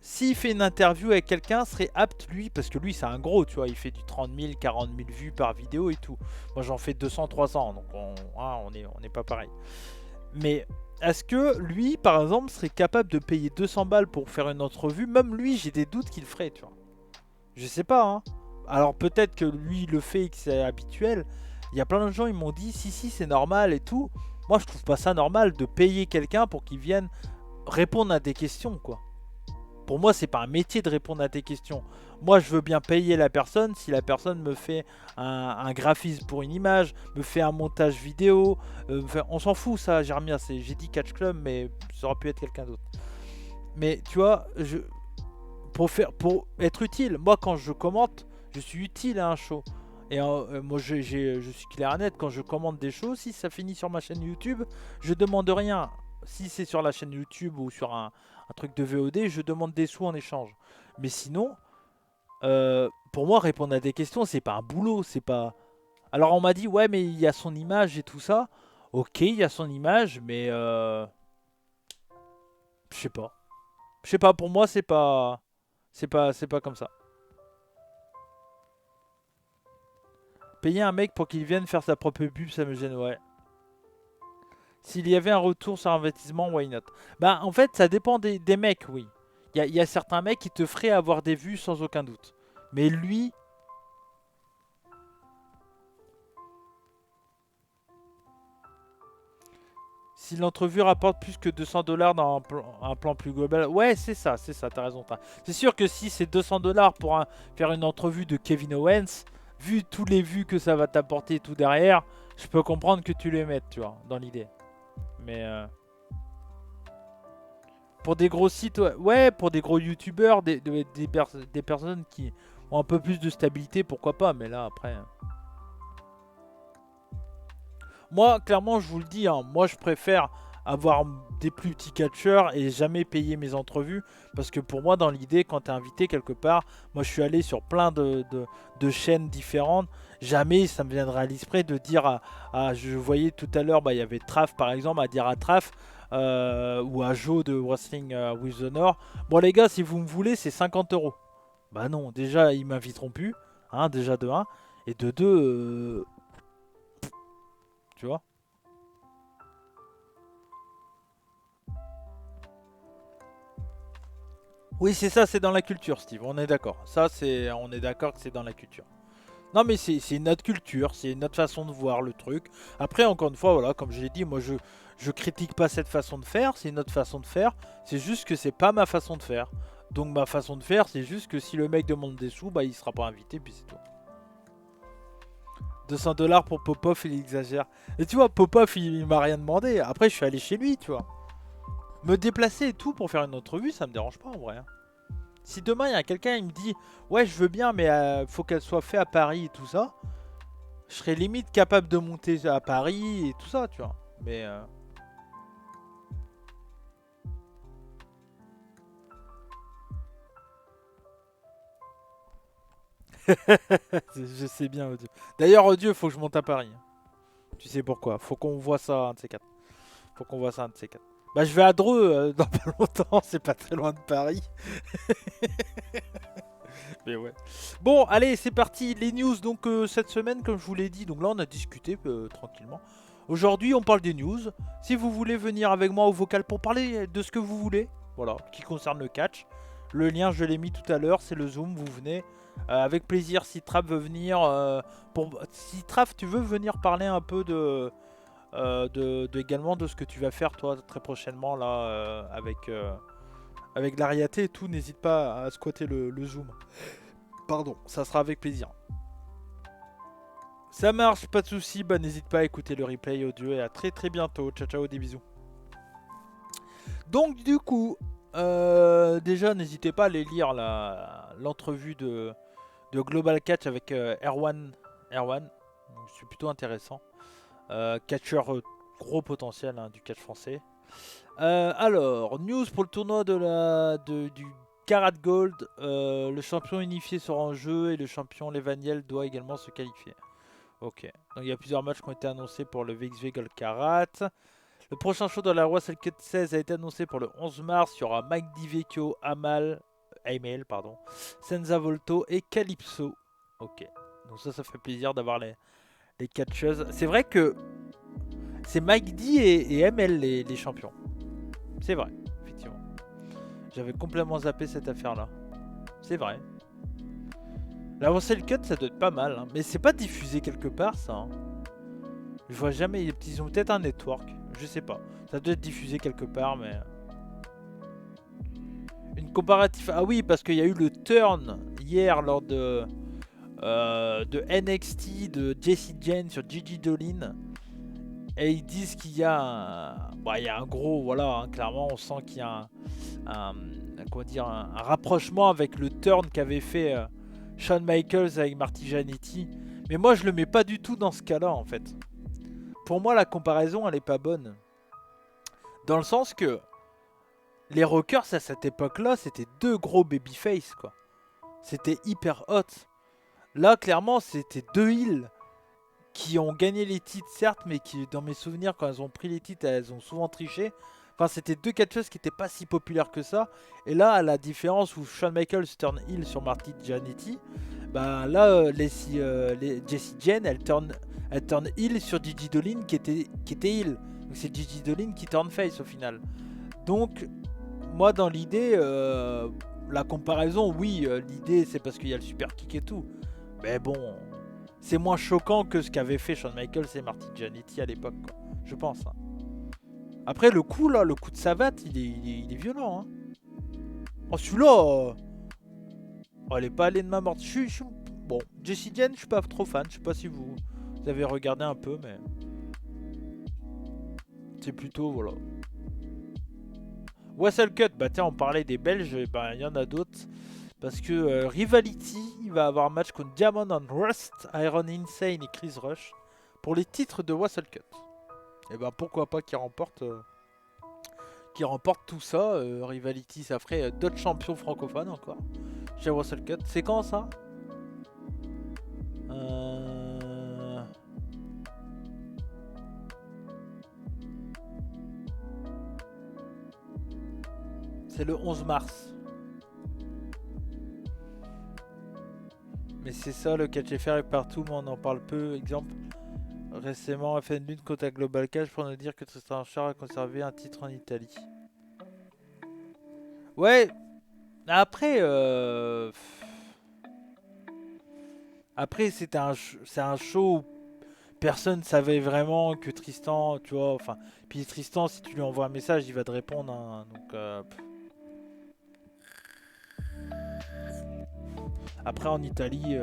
s'il fait une interview avec quelqu'un, serait apte lui, parce que lui c'est un gros, tu vois, il fait du 30 000, 40 000 vues par vidéo et tout. Moi j'en fais 200, 300, donc on est pas pareil. Mais est-ce que lui, par exemple, serait capable de payer 200 balles pour faire une entrevue? Même lui, j'ai des doutes qu'il le ferait, tu vois. Je sais pas, hein. Alors peut-être que lui il le fait et que c'est habituel. Il y a plein de gens, ils m'ont dit, si, c'est normal et tout. Moi je trouve pas ça normal de payer quelqu'un pour qu'il vienne répondre à des questions, quoi. Pour moi, c'est pas un métier de répondre à tes questions. Moi, je veux bien payer la personne si la personne me fait un graphisme pour une image, me fait un montage vidéo. On s'en fout, ça, Jermia. J'ai dit Catch Club, mais ça aurait pu être quelqu'un d'autre. Mais tu vois, pour être utile, moi, quand je commente, je suis utile à un show. Et moi, je suis clair et net. Quand je commande des shows, si ça finit sur ma chaîne YouTube, je demande rien. Si c'est sur la chaîne YouTube ou sur un truc de VOD, je demande des sous en échange. Mais sinon, pour moi, répondre à des questions, c'est pas un boulot, c'est pas... Alors on m'a dit, ouais, mais il y a son image et tout ça. Ok, il y a son image, mais... Je sais pas. Je sais pas, pour moi, c'est pas comme ça. Payer un mec pour qu'il vienne faire sa propre pub, ça me gêne, ouais. S'il y avait un retour sur investissement, why not? Bah en fait ça dépend des mecs, oui. Il y a certains mecs qui te feraient avoir des vues sans aucun doute. Mais lui... Si l'entrevue rapporte plus que 200$ dans un plan plus global. Ouais, c'est ça, t'as raison. C'est sûr que si c'est 200$ pour faire une entrevue de Kevin Owens, vu tous les vues que ça va t'apporter tout derrière, je peux comprendre que tu les mettes, tu vois, dans l'idée. Mais pour des gros sites, ouais, pour des gros youtubeurs, des personnes qui ont un peu plus de stabilité, pourquoi pas, mais là après. Moi, clairement, je vous le dis, hein, moi je préfère avoir des plus petits catcheurs et jamais payer mes entrevues. Parce que pour moi, dans l'idée, quand tu es invité quelque part, moi je suis allé sur plein de chaînes différentes. Jamais ça me viendrait à l'esprit de dire je voyais tout à l'heure, il y avait Traf par exemple, à dire à Traf ou à Joe de Wrestling with Honor. Bon les gars, si vous me voulez, c'est 50€. Bah non, déjà ils m'inviteront plus, hein, déjà de 1. Et de 2, tu vois. Oui, c'est ça, c'est dans la culture, Steve. On est d'accord. On est d'accord que c'est dans la culture. Non, mais c'est une autre culture, c'est une autre façon de voir le truc. Après, encore une fois, voilà, comme je l'ai dit, moi je critique pas cette façon de faire, c'est une autre façon de faire. C'est juste que c'est pas ma façon de faire. Donc ma façon de faire, c'est juste que si le mec demande des sous, il sera pas invité, puis c'est tout. 200$ pour Popov, il exagère. Et tu vois, Popov, il m'a rien demandé. Après, je suis allé chez lui, tu vois. Me déplacer et tout pour faire une entrevue, ça me dérange pas en vrai. Si demain il y a quelqu'un il me dit ouais je veux bien mais faut qu'elle soit faite à Paris et tout ça, je serais limite capable de monter à Paris et tout ça, tu vois. Mais je sais bien Odieux. D'ailleurs Odieux, faut que je monte à Paris. Tu sais pourquoi? Faut qu'on voit ça un de ces quatre. Faut qu'on voit ça un de ces quatre. Bah je vais à Dreux dans pas longtemps, c'est pas très loin de Paris. Mais ouais. Bon, allez, c'est parti. Les news, donc cette semaine, comme je vous l'ai dit, donc là on a discuté tranquillement. Aujourd'hui, on parle des news. Si vous voulez venir avec moi au vocal pour parler de ce que vous voulez, voilà, qui concerne le catch, le lien je l'ai mis tout à l'heure, c'est le Zoom, vous venez. Avec plaisir, si Trap veut venir, si Trap tu veux venir parler un peu également de ce que tu vas faire toi très prochainement là avec l'Ariaté et tout, n'hésite pas à squatter le Zoom. Pardon, ça sera avec plaisir. Ça marche, pas de soucis, n'hésite pas à écouter le replay audio et à très très bientôt. Ciao ciao, des bisous. Donc du coup, déjà n'hésitez pas à aller lire l'entrevue de Global Catch avec Erwan. C'est plutôt intéressant. Catcheur gros potentiel du catch français. Alors, news pour le tournoi du Karat Gold. Le champion unifié sera en jeu et le champion Levaniel doit également se qualifier. Ok, donc il y a plusieurs matchs qui ont été annoncés pour le VXV Gold Karat. Le prochain show de la Wrestle 16 a été annoncé pour le 11 mars. Il y aura Mike DiVecchio, Amel, Senza Volto et Calypso. Ok, donc ça fait plaisir d'avoir les catcheuses. C'est vrai que c'est Mike D et ML les champions. C'est vrai, effectivement. J'avais complètement zappé cette affaire-là. C'est vrai. La Wrestle Cut, ça doit être pas mal. Hein. Mais c'est pas diffusé quelque part, ça. Hein. Je vois jamais. Ils ont peut-être un network. Je sais pas. Ça doit être diffusé quelque part, mais... Une comparative... Ah oui, parce qu'il y a eu le turn hier lors de NXT de Jessie Jane sur Gigi Dolin. Et ils disent qu'il y a un gros, voilà, hein, clairement on sent qu'il y a un rapprochement avec le turn qu'avait fait Shawn Michaels avec Marty Jannetty. Mais moi je le mets pas du tout dans ce cas-là en fait. Pour moi la comparaison elle est pas bonne. Dans le sens que les Rockers à cette époque-là c'était deux gros babyface quoi. C'était hyper hot. Là clairement c'était deux heels qui ont gagné les titres certes, mais qui dans mes souvenirs quand elles ont pris les titres elles ont souvent triché. Enfin c'était deux catcheuses qui n'étaient pas si populaires que ça. Et là à la différence où Shawn Michaels turn heel sur Marty Jannetty, là Jessie Jane elle turn heel sur Gigi Dolin qui était heel. Donc c'est Gigi Dolin qui turn face au final. Donc moi dans l'idée la comparaison oui l'idée c'est parce qu'il y a le super kick et tout. Mais bon, c'est moins choquant que ce qu'avaient fait Shawn Michaels et Marty Jannetty à l'époque, je pense. Hein. Après, le coup là, le coup de savate, il est violent. Hein. Oh, celui-là. Oh, elle est pas allée de ma morte. Bon, Jessie Jane, je suis pas trop fan. Je sais pas si vous avez regardé un peu, mais. C'est plutôt, voilà. Wrestle Cut, bah tiens, on parlait des Belges, bah il y en a d'autres. Parce que Rivality, il va avoir un match contre Diamond and Rust, Iron Insane et Chris Rush pour les titres de Wrestle Cut. Et bah pourquoi pas qu'il remporte tout ça. Rivality, ça ferait d'autres champions francophones encore. Chez Wrestle Cut. C'est quand ça C'est le 11 mars. Mais c'est ça le catch FR est partout, mais on en parle peu. Exemple, récemment, FN Lune contre Global Cash pour nous dire que Tristan Archer a conservé un titre en Italie. Ouais, après, c'est un show où personne savait vraiment que Tristan, tu vois, enfin, puis Tristan, si tu lui envoies un message, il va te répondre, hein, donc. Après en Italie,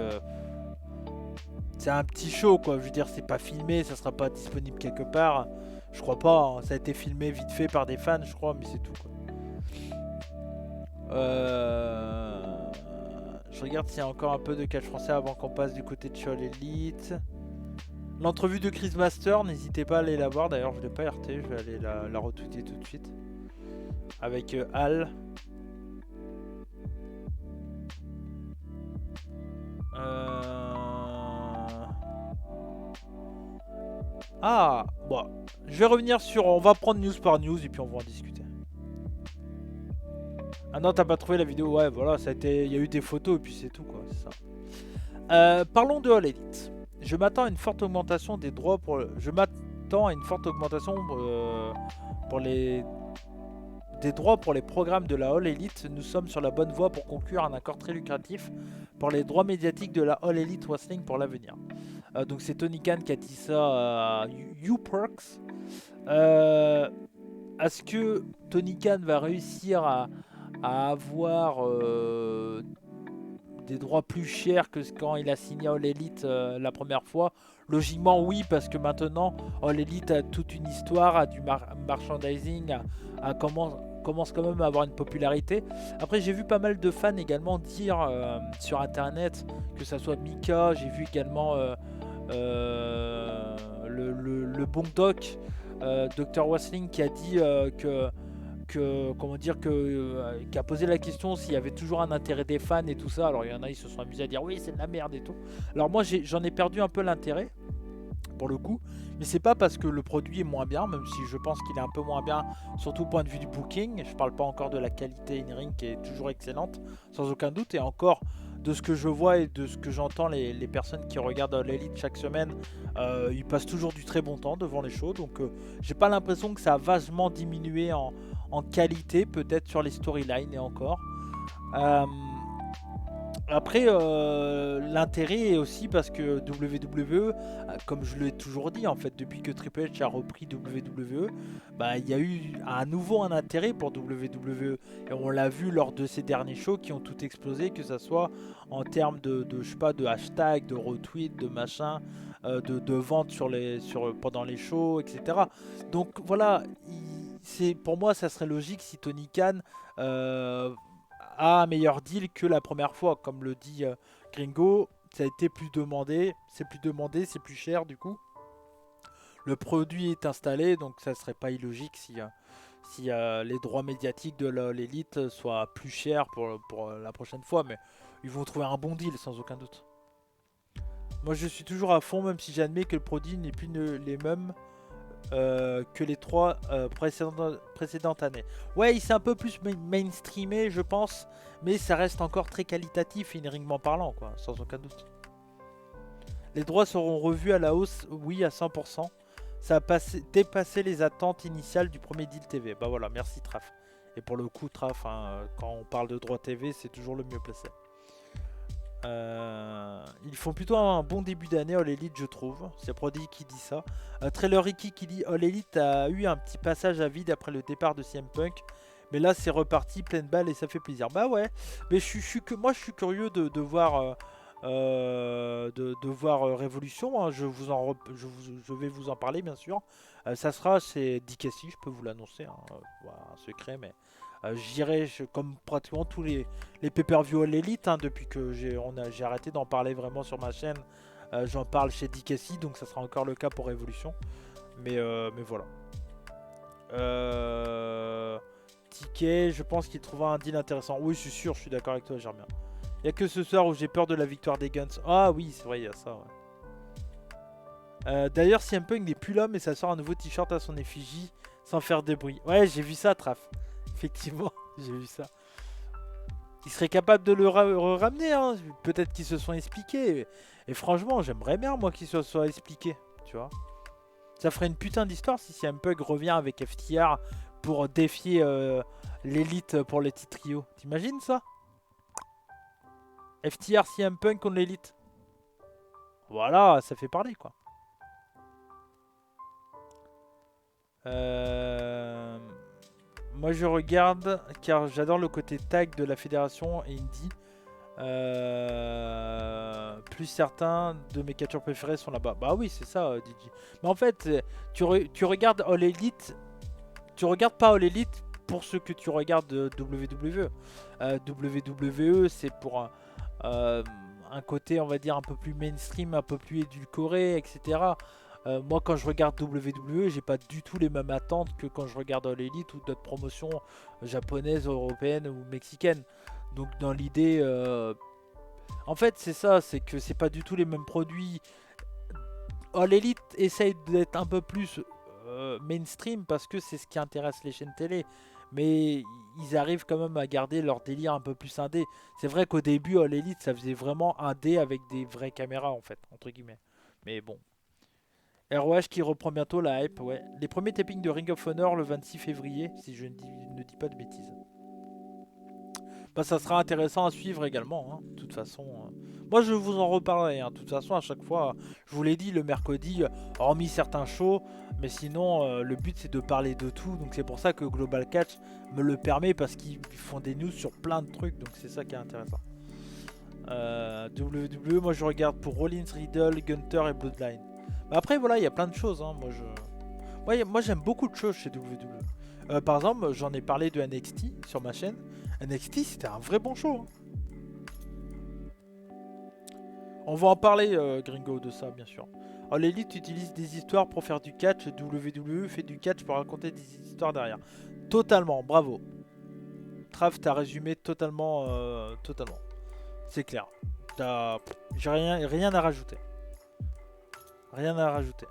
c'est un petit show quoi. Je veux dire, c'est pas filmé, ça sera pas disponible quelque part. Je crois pas. Hein. Ça a été filmé vite fait par des fans, je crois, mais c'est tout quoi. Je regarde s'il y a encore un peu de catch français avant qu'on passe du côté de Show Elite. L'entrevue de Chris Master, n'hésitez pas à aller la voir. D'ailleurs, je l'ai pas RT, je vais aller la retweeter tout de suite. Avec Al. Ah, bon, je vais revenir sur... On va prendre news par news et puis on va en discuter. Ah non, t'as pas trouvé la vidéo? Ouais, voilà, ça a été... Il y a eu des photos et puis c'est tout, quoi, c'est ça. Parlons de All Elite. Je m'attends à une forte augmentation des droits pour... Je m'attends à une forte augmentation pour les... des droits pour les programmes de la All Elite. Nous sommes sur la bonne voie pour conclure un accord très lucratif pour les droits médiatiques de la All Elite Wrestling pour l'avenir. Donc c'est Tony Khan qui a dit ça à YouPerks. Est-ce que Tony Khan va réussir à avoir des droits plus chers que quand il a signé All Elite la première fois? Logiquement oui, parce que maintenant All Elite a toute une histoire, a du merchandising, commence quand même à avoir une popularité. Après j'ai vu pas mal de fans également dire sur internet, que ça soit Mika, j'ai vu également le bon doc Dr Wrestling qui a dit qui a posé la question s'il y avait toujours un intérêt des fans et tout ça. Alors il y en a, ils se sont amusés à dire oui c'est de la merde et tout. Alors moi j'en ai perdu un peu l'intérêt pour le coup, mais c'est pas parce que le produit est moins bien, même si je pense qu'il est un peu moins bien, surtout au point de vue du booking. Je parle pas encore de la qualité in-ring qui est toujours excellente, sans aucun doute, et encore de ce que je vois et de ce que j'entends, les personnes qui regardent l'Elite chaque semaine, ils passent toujours du très bon temps devant les shows, donc j'ai pas l'impression que ça a vachement diminué en qualité, peut-être sur les storylines et encore. Après, l'intérêt est aussi parce que WWE, comme je l'ai toujours dit, en fait, depuis que Triple H a repris WWE, bah, il y a eu à nouveau un intérêt pour WWE. Et on l'a vu lors de ces derniers shows qui ont tout explosé, que ce soit en termes je sais pas, de hashtag, de retweet, de machin, de vente pendant les shows, etc. Donc voilà, pour moi, ça serait logique si Tony Khan a un meilleur deal que la première fois, comme le dit Gringo. Ça a été plus demandé, c'est plus cher du coup. Le produit est installé, donc ça serait pas illogique si les droits médiatiques de l'élite soient plus chers pour la prochaine fois, mais ils vont trouver un bon deal sans aucun doute. Moi je suis toujours à fond, même si j'admets que le produit n'est plus les mêmes que les 3 précédentes années. Ouais, il s'est un peu plus mainstreamé, je pense, mais ça reste encore très qualitatif, in-ringment parlant, quoi, sans aucun doute. Les droits seront revus à la hausse, oui, à 100%. Ça a dépassé les attentes initiales du premier deal TV. Bah voilà, merci Traf. Et pour le coup, Traf, hein, quand on parle de droits TV, c'est toujours le mieux placé. Ils font plutôt un bon début d'année, All Elite, je trouve. C'est Prodigy qui dit ça. Trailer Ricky qui dit All Elite a eu un petit passage à vide après le départ de CM Punk. Mais là, c'est reparti, pleine balle et ça fait plaisir. Bah ouais, mais moi, je suis curieux de voir, de voir Révolution. Hein. Je vais vous en parler, bien sûr. Ça sera chez DKC, je peux vous l'annoncer. Hein. Voilà, un secret, mais j'irai comme pratiquement tous les pay-per-view All Elite, hein, depuis que j'ai arrêté d'en parler vraiment sur ma chaîne. J'en parle chez DKC, donc ça sera encore le cas pour Révolution. Mais voilà. Ticket, je pense qu'il trouvera un deal intéressant. Oui, je suis sûr, je suis d'accord avec toi, Germain. Il n'y a que ce soir où j'ai peur de la victoire des Guns. Ah oui, c'est vrai, il y a ça, ouais. D'ailleurs, CM Punk n'est plus là, mais ça sort un nouveau t-shirt à son effigie sans faire de bruit. Ouais, j'ai vu ça, Traf. Effectivement, j'ai vu ça. Ils seraient capables de le ramener, hein. Peut-être qu'ils se sont expliqués. Et franchement, j'aimerais bien, moi, qu'ils se soient expliqués. Tu vois. Ça ferait une putain d'histoire si CM Punk revient avec FTR pour défier l'élite pour les titres trio. T'imagines ça? FTR CM Punk contre l'élite. Voilà, ça fait parler, quoi. Moi je regarde car j'adore le côté tag de la fédération et indie. Plus certains de mes catcheurs préférés sont là-bas. Bah oui, c'est ça, DJ. Mais en fait, tu regardes All Elite. Tu regardes pas All Elite pour ce que tu regardes de WWE. WWE, c'est pour un côté, on va dire, un peu plus mainstream, un peu plus édulcoré, etc. Moi, quand je regarde WWE, j'ai pas du tout les mêmes attentes que quand je regarde All Elite ou d'autres promotions japonaises, européennes ou mexicaines. Donc, dans l'idée, en fait, c'est ça, c'est que c'est pas du tout les mêmes produits. All Elite essaye d'être un peu plus mainstream parce que c'est ce qui intéresse les chaînes télé. Mais ils arrivent quand même à garder leur délire un peu plus indé. C'est vrai qu'au début, All Elite, ça faisait vraiment indé avec des vraies caméras, en fait, entre guillemets. Mais bon. ROH qui reprend bientôt la hype, ouais. Les premiers tapings de Ring of Honor le 26 février, si je ne dis pas de bêtises. Bah, ça sera intéressant à suivre également, hein, de toute façon. Moi, je vous en reparlerai, hein, de toute façon, à chaque fois. Je vous l'ai dit, le mercredi, hormis certains shows, mais sinon, le but, c'est de parler de tout. Donc, c'est pour ça que Global Catch me le permet, parce qu'ils font des news sur plein de trucs. Donc, c'est ça qui est intéressant. WWE, moi, je regarde pour Rollins, Riddle, Gunter et Bloodline. Mais après, voilà, il y a plein de choses. Hein. Moi, j'aime beaucoup de choses chez WWE. Par exemple, j'en ai parlé de NXT sur ma chaîne. NXT, c'était un vrai bon show. Hein. On va en parler, Gringo, de ça, bien sûr. Alors, l'élite utilise des histoires pour faire du catch. WWE fait du catch pour raconter des histoires derrière. Totalement, bravo. Trav, t'as résumé totalement. Totalement. C'est clair. J'ai rien à rajouter. Rien à rajouter.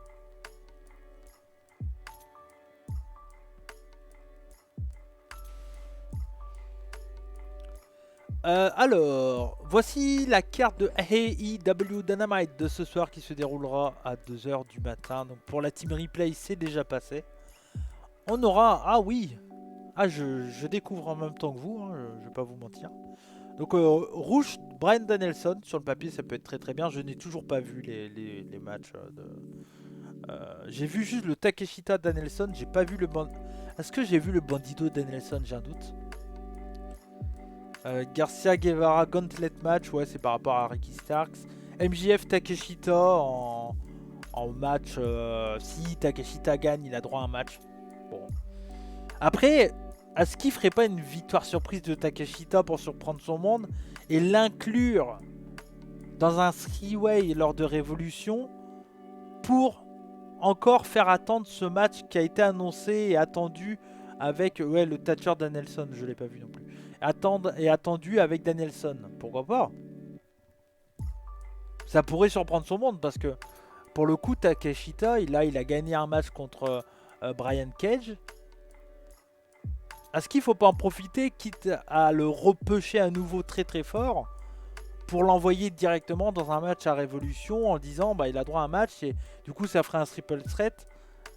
Alors, voici la carte de AEW Dynamite de ce soir qui se déroulera à 2h du matin. Donc pour la team replay, c'est déjà passé. On aura... Ah oui. Ah, je découvre en même temps que vous, hein, je vais pas vous mentir. Donc rouge, Bryan Danielson, sur le papier ça peut être très très bien. Je n'ai toujours pas vu les matchs j'ai vu juste le Takeshita Danielson, j'ai pas vu le Est-ce que j'ai vu le Bandido Danielson? J'ai un doute. Garcia Guevara Gauntlet match, ouais, c'est par rapport à Ricky Starks. MJF Takeshita en match. Si Takeshita gagne, il a droit à un match. Bon. Après, est-ce qu'il ferait pas une victoire surprise de Takeshita pour surprendre son monde et l'inclure dans un three-way lors de Révolution pour encore faire attendre ce match qui a été annoncé et attendu avec le Thatcher Danielson, je l'ai pas vu non plus. Attendu avec Danielson. Pourquoi pas? Ça pourrait surprendre son monde parce que pour le coup Takeshita, il a gagné un match contre Brian Cage. Est-ce qu'il faut pas en profiter, quitte à le repêcher à nouveau très très fort, pour l'envoyer directement dans un match à Révolution en disant bah il a droit à un match et du coup ça ferait un triple threat.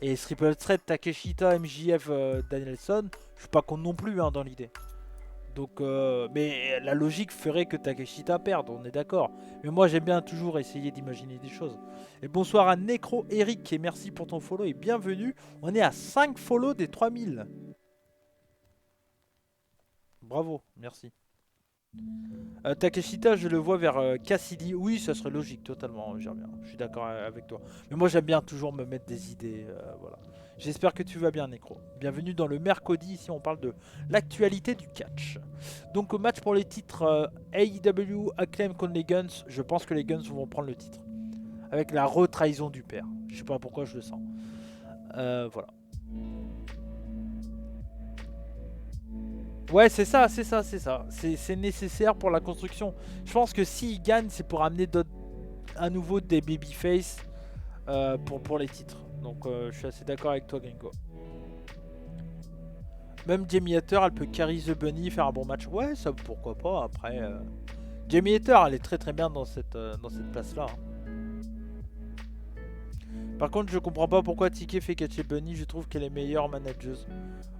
Et triple threat Takeshita, MJF, Danielson, je suis pas contre non plus hein, dans l'idée. Donc, mais la logique ferait que Takeshita perde, on est d'accord. Mais moi j'aime bien toujours essayer d'imaginer des choses. Et bonsoir à Necro Eric et merci pour ton follow et bienvenue. On est à 5 follow des 3000. Bravo, merci. Takeshita, je le vois vers Cassidy. Oui, ça serait logique, totalement, Germain. Je suis d'accord avec toi. Mais moi, j'aime bien toujours me mettre des idées. Voilà. J'espère que tu vas bien, Necro. Bienvenue dans le mercredi. Ici, on parle de l'actualité du catch. Donc, au match pour les titres AEW Acclaim contre les Guns, je pense que les Guns vont prendre le titre. Avec la retrahison du père. Je sais pas pourquoi je le sens. Voilà. Ouais, c'est ça, c'est ça, c'est ça. C'est nécessaire pour la construction. Je pense que s'ils gagnent, c'est pour amener à nouveau des babyface pour les titres. Donc je suis assez d'accord avec toi, Gringo. Même Jamie Hatter, elle peut carry The Bunny, faire un bon match. Ouais, ça pourquoi pas. Après, Jamie Hatter, elle est très très bien dans cette place-là. Par contre, je comprends pas pourquoi Tiki fait catcher Bunny. Je trouve qu'elle est meilleure manageuse.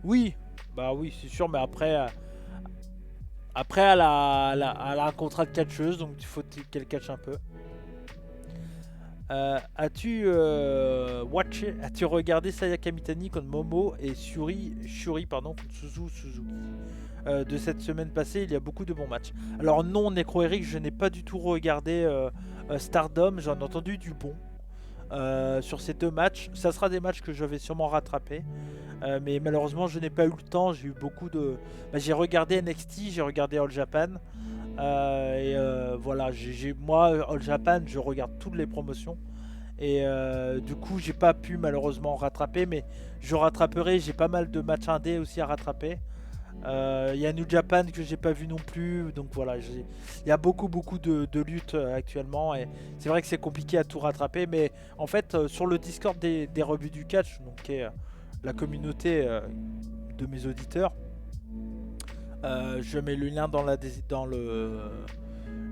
Oui, bah oui, c'est sûr, mais après elle a un contrat de catcheuse, donc il faut qu'elle catche un peu. As-tu regardé Sayaka Mitani contre Momo et Shuri contre Suzuki de cette semaine passée? Il y a beaucoup de bons matchs. Alors non, Necro Eric, je n'ai pas du tout regardé Stardom, j'en ai entendu du bon. Sur ces deux matchs, ça sera des matchs que je vais sûrement rattraper, mais malheureusement je n'ai pas eu le temps. J'ai eu beaucoup de... j'ai regardé NXT, j'ai regardé All Japan, voilà, moi All Japan je regarde toutes les promotions et du coup j'ai pas pu malheureusement rattraper, mais je rattraperai. J'ai pas mal de matchs indés aussi à rattraper. Il y a New Japan que j'ai pas vu non plus, donc voilà, il y a beaucoup de luttes actuellement et c'est vrai que c'est compliqué à tout rattraper, mais en fait sur le Discord des revues du catch, donc qui est la communauté de mes auditeurs, je mets le lien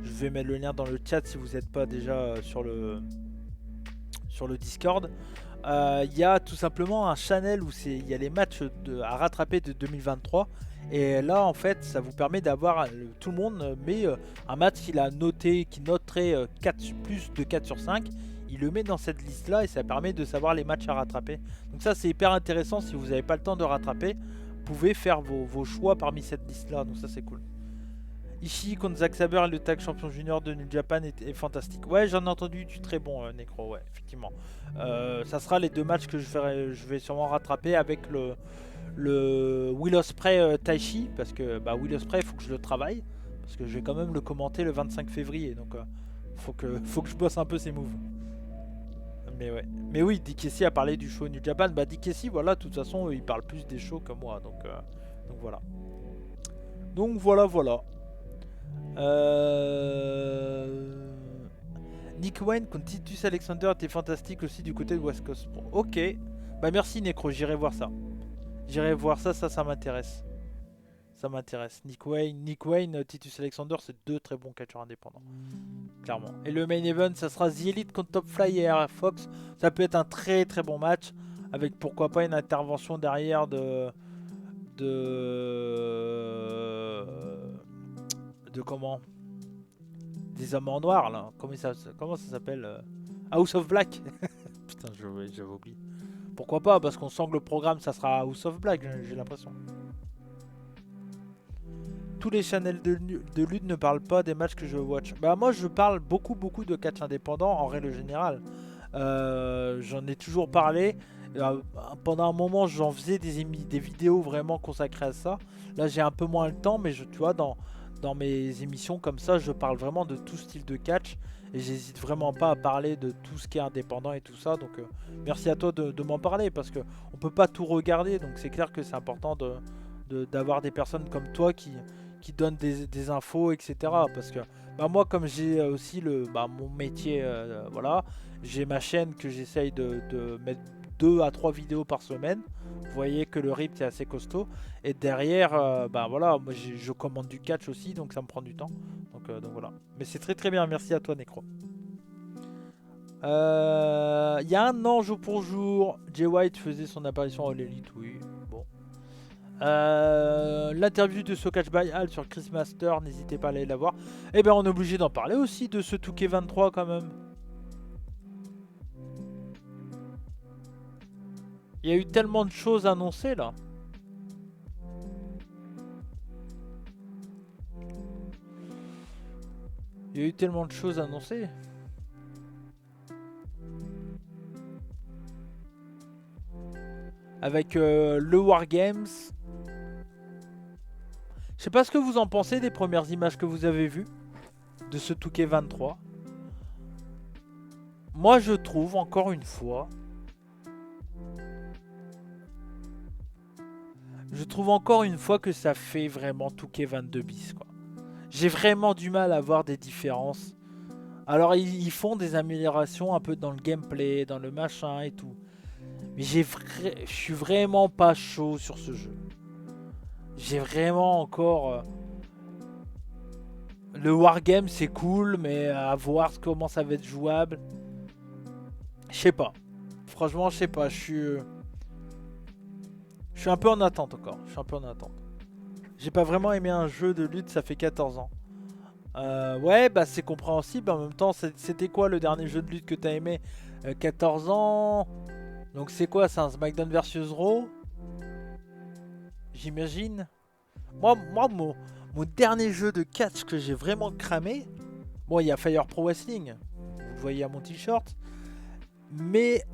je vais mettre le lien dans le chat si vous n'êtes pas déjà sur le Discord. Il y a tout simplement un channel où il y a les matchs à rattraper de 2023. Et là, en fait, ça vous permet d'avoir... Tout le monde met un match qu'il a noté, qui noterait plus de 4 sur 5. Il le met dans cette liste-là et ça permet de savoir les matchs à rattraper. Donc ça, c'est hyper intéressant. Si vous n'avez pas le temps de rattraper, vous pouvez faire vos choix parmi cette liste-là. Donc ça, c'est cool. Ishii contre Zack Sabre, le tag champion junior de New Japan est fantastique. Ouais, j'en ai entendu du très bon, Necro, ouais, effectivement. Ça sera les deux matchs que je vais sûrement rattraper avec le Will Ospreay Taichi, parce que Will Ospreay, il faut que je le travaille, parce que je vais quand même le commenter le 25 février, donc faut que je bosse un peu ses moves. Mais ouais. Mais oui, Dick Kessie a parlé du show New Japan. Dick Kessie, voilà, de toute façon, il parle plus des shows que moi, donc voilà. Donc voilà. Nick Wayne contre Titus Alexander était fantastique aussi du côté de West Coast Pro. Ok, merci Necro, j'irai voir ça. Ça m'intéresse. Ça m'intéresse. Nick Wayne, Titus Alexander, c'est deux très bons catcheurs indépendants. Clairement. Et le main event, ça sera The Elite contre Top Fly et RF Fox. Ça peut être un très très bon match. Avec pourquoi pas une intervention derrière de comment, des hommes en noir là. Comment ça s'appelle, House of Black. Putain, j'avais oublié. Pourquoi pas, parce qu'on sent que le programme ça sera House of Black, j'ai l'impression. Tous les channels de lutte ne parlent pas des matchs que je watch. Moi je parle beaucoup de catch indépendant en règle générale. J'en ai toujours parlé. Pendant un moment j'en faisais des vidéos vraiment consacrées à ça. Là j'ai un peu moins le temps, mais tu vois, dans mes émissions comme ça, je parle vraiment de tout style de catch. Et j'hésite vraiment pas à parler de tout ce qui est indépendant et tout ça. Donc merci à toi de m'en parler, parce qu'on peut pas tout regarder. Donc c'est clair que c'est important d'avoir des personnes comme toi qui donnent des infos, etc. Parce que moi, comme j'ai aussi mon métier, voilà, j'ai ma chaîne que j'essaye de mettre 2 à 3 vidéos par semaine. Vous voyez que le rythme est assez costaud. Et derrière, voilà, moi je commande du catch aussi, donc ça me prend du temps. Donc voilà. Mais c'est très très bien, merci à toi Necro. Il y a un an, jour pour jour, Jay White faisait son apparition à l'élite, oui. Bon. L'interview de Sokach by Al sur Chris Master, n'hésitez pas à aller la voir. Et bien on est obligé d'en parler aussi de ce Touquet 23 quand même. Il y a eu tellement de choses annoncées là. Il y a eu tellement de choses annoncées. Avec le Wargames. Je sais pas ce que vous en pensez des premières images que vous avez vues de ce Touquet 23. Moi je trouve encore une fois. Je trouve encore une fois que ça fait vraiment Touquet 22 bis quoi. J'ai vraiment du mal à voir des différences. Alors ils font des améliorations un peu dans le gameplay, dans le machin et tout. Mais je suis vraiment pas chaud sur ce jeu. J'ai vraiment encore... Le Wargame c'est cool, mais à voir comment ça va être jouable. Je sais pas. Franchement, je sais pas. Je suis un peu en attente encore. Je suis un peu en attente. J'ai pas vraiment aimé un jeu de lutte, ça fait 14 ans. Ouais, bah c'est compréhensible. En même temps, c'était quoi le dernier jeu de lutte que t'as aimé 14 ans. Donc c'est quoi, c'est un SmackDown vs Raw? J'imagine. Moi mon dernier jeu de catch que j'ai vraiment cramé, bon, il y a Fire Pro Wrestling, vous le voyez à mon t-shirt, mais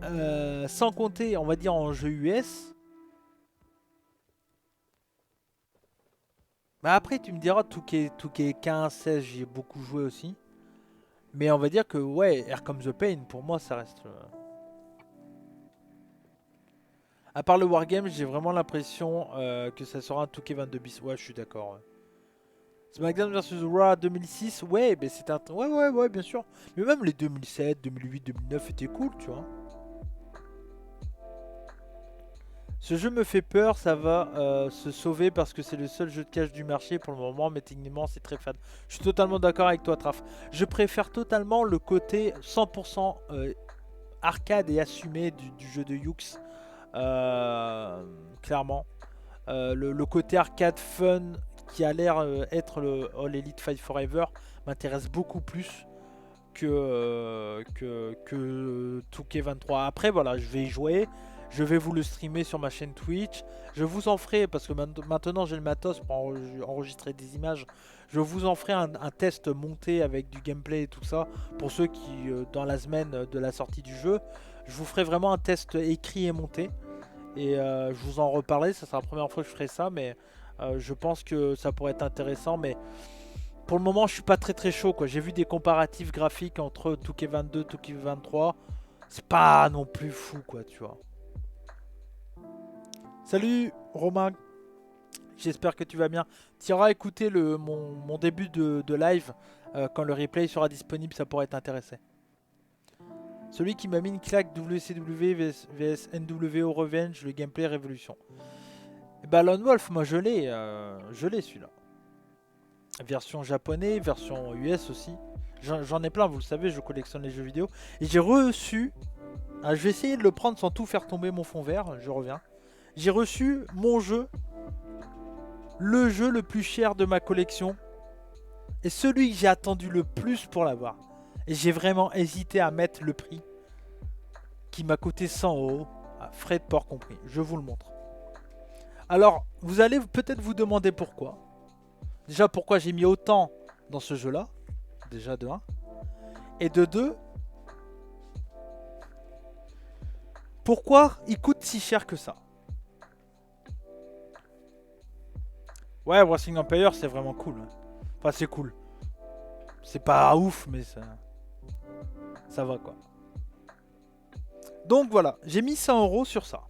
sans compter, on va dire en jeu US. Bah après, tu me diras, Touquet 15, 16, j'y ai beaucoup joué aussi. Mais on va dire que, ouais, Here Comes the Pain, pour moi, ça reste... À part le Wargame, j'ai vraiment l'impression que ça sera un Touquet 22 bis. Ouais, je suis d'accord. Ouais. SmackDown vs Raw 2006, ouais, mais c'est un... Ouais, bien sûr. Mais même les 2007, 2008, 2009 étaient cool, tu vois. Ce jeu me fait peur, ça va se sauver parce que c'est le seul jeu de cash du marché pour le moment, mais techniquement c'est très fade. Je suis totalement d'accord avec toi, Traf. Je préfère totalement le côté 100% arcade et assumé du jeu de Yux. Clairement. Le côté arcade fun qui a l'air être le All Elite Fight Forever m'intéresse beaucoup plus que Touquet 23. Après voilà, je vais y jouer. Je vais vous le streamer sur ma chaîne Twitch. Je vous en ferai, parce que maintenant j'ai le matos pour enregistrer des images. Je vous en ferai un test monté avec du gameplay et tout ça. Pour ceux qui, dans la semaine de la sortie du jeu, je vous ferai vraiment un test écrit et monté. Et je vous en reparlerai, ça sera la première fois que je ferai ça. Mais je pense que ça pourrait être intéressant. Mais pour le moment, je suis pas très chaud, quoi. J'ai vu des comparatifs graphiques entre Touquet 22 et Touquet 23. C'est pas non plus fou, quoi, tu vois. Salut Romain, j'espère que tu vas bien. Tu auras écouté mon début de live, quand le replay sera disponible, ça pourrait t'intéresser. Celui qui m'a mis une claque WCW vs NWO Revenge, le gameplay Révolution. Et bah Lone Wolf, moi je l'ai celui-là. Version japonais, version US aussi. J'en ai plein, vous le savez, je collectionne les jeux vidéo. Et j'ai reçu, je vais essayer de le prendre sans tout faire tomber mon fond vert, je reviens. J'ai reçu mon jeu, le jeu le plus cher de ma collection et celui que j'ai attendu le plus pour l'avoir. Et j'ai vraiment hésité à mettre le prix qui m'a coûté 100 €, frais de port compris. Je vous le montre. Alors, vous allez peut-être vous demander pourquoi. Déjà, pourquoi j'ai mis autant dans ce jeu-là. Déjà de 1. Et de 2, pourquoi il coûte si cher que ça. Ouais, Wrestling Empire, c'est vraiment cool. Enfin, c'est cool. C'est pas ouf, mais ça va, quoi. Donc, voilà. J'ai mis 100 € sur ça.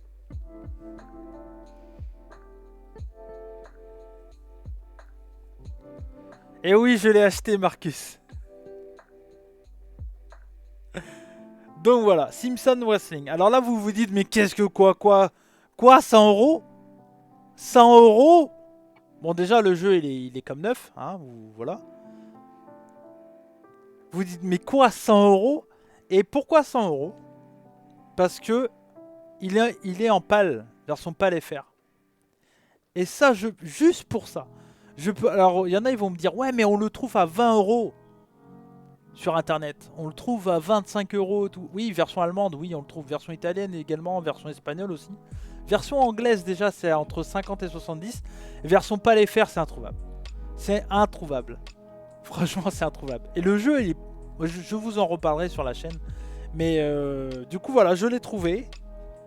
Et oui, je l'ai acheté, Marcus. Donc, voilà. Simpson Wrestling. Alors là, vous vous dites, mais qu'est-ce que quoi 100 €? 100 €? Bon, déjà, le jeu, il est comme neuf. Hein, voilà. Vous dites, mais quoi, 100 €? Et pourquoi 100 €? Parce que il est en PAL, version PAL FR. Et ça, juste pour ça. Je peux. Alors, il y en a, ils vont me dire, ouais, mais on le trouve à 20 € sur internet. On le trouve à 25 €. Tout. Oui, version allemande, oui, on le trouve. Version italienne également, version espagnole aussi. Version anglaise, déjà, c'est entre 50 et 70. Version pas les faire, c'est introuvable. C'est introuvable. Franchement, c'est introuvable. Et le jeu, je vous en reparlerai sur la chaîne. Mais du coup, voilà, je l'ai trouvé.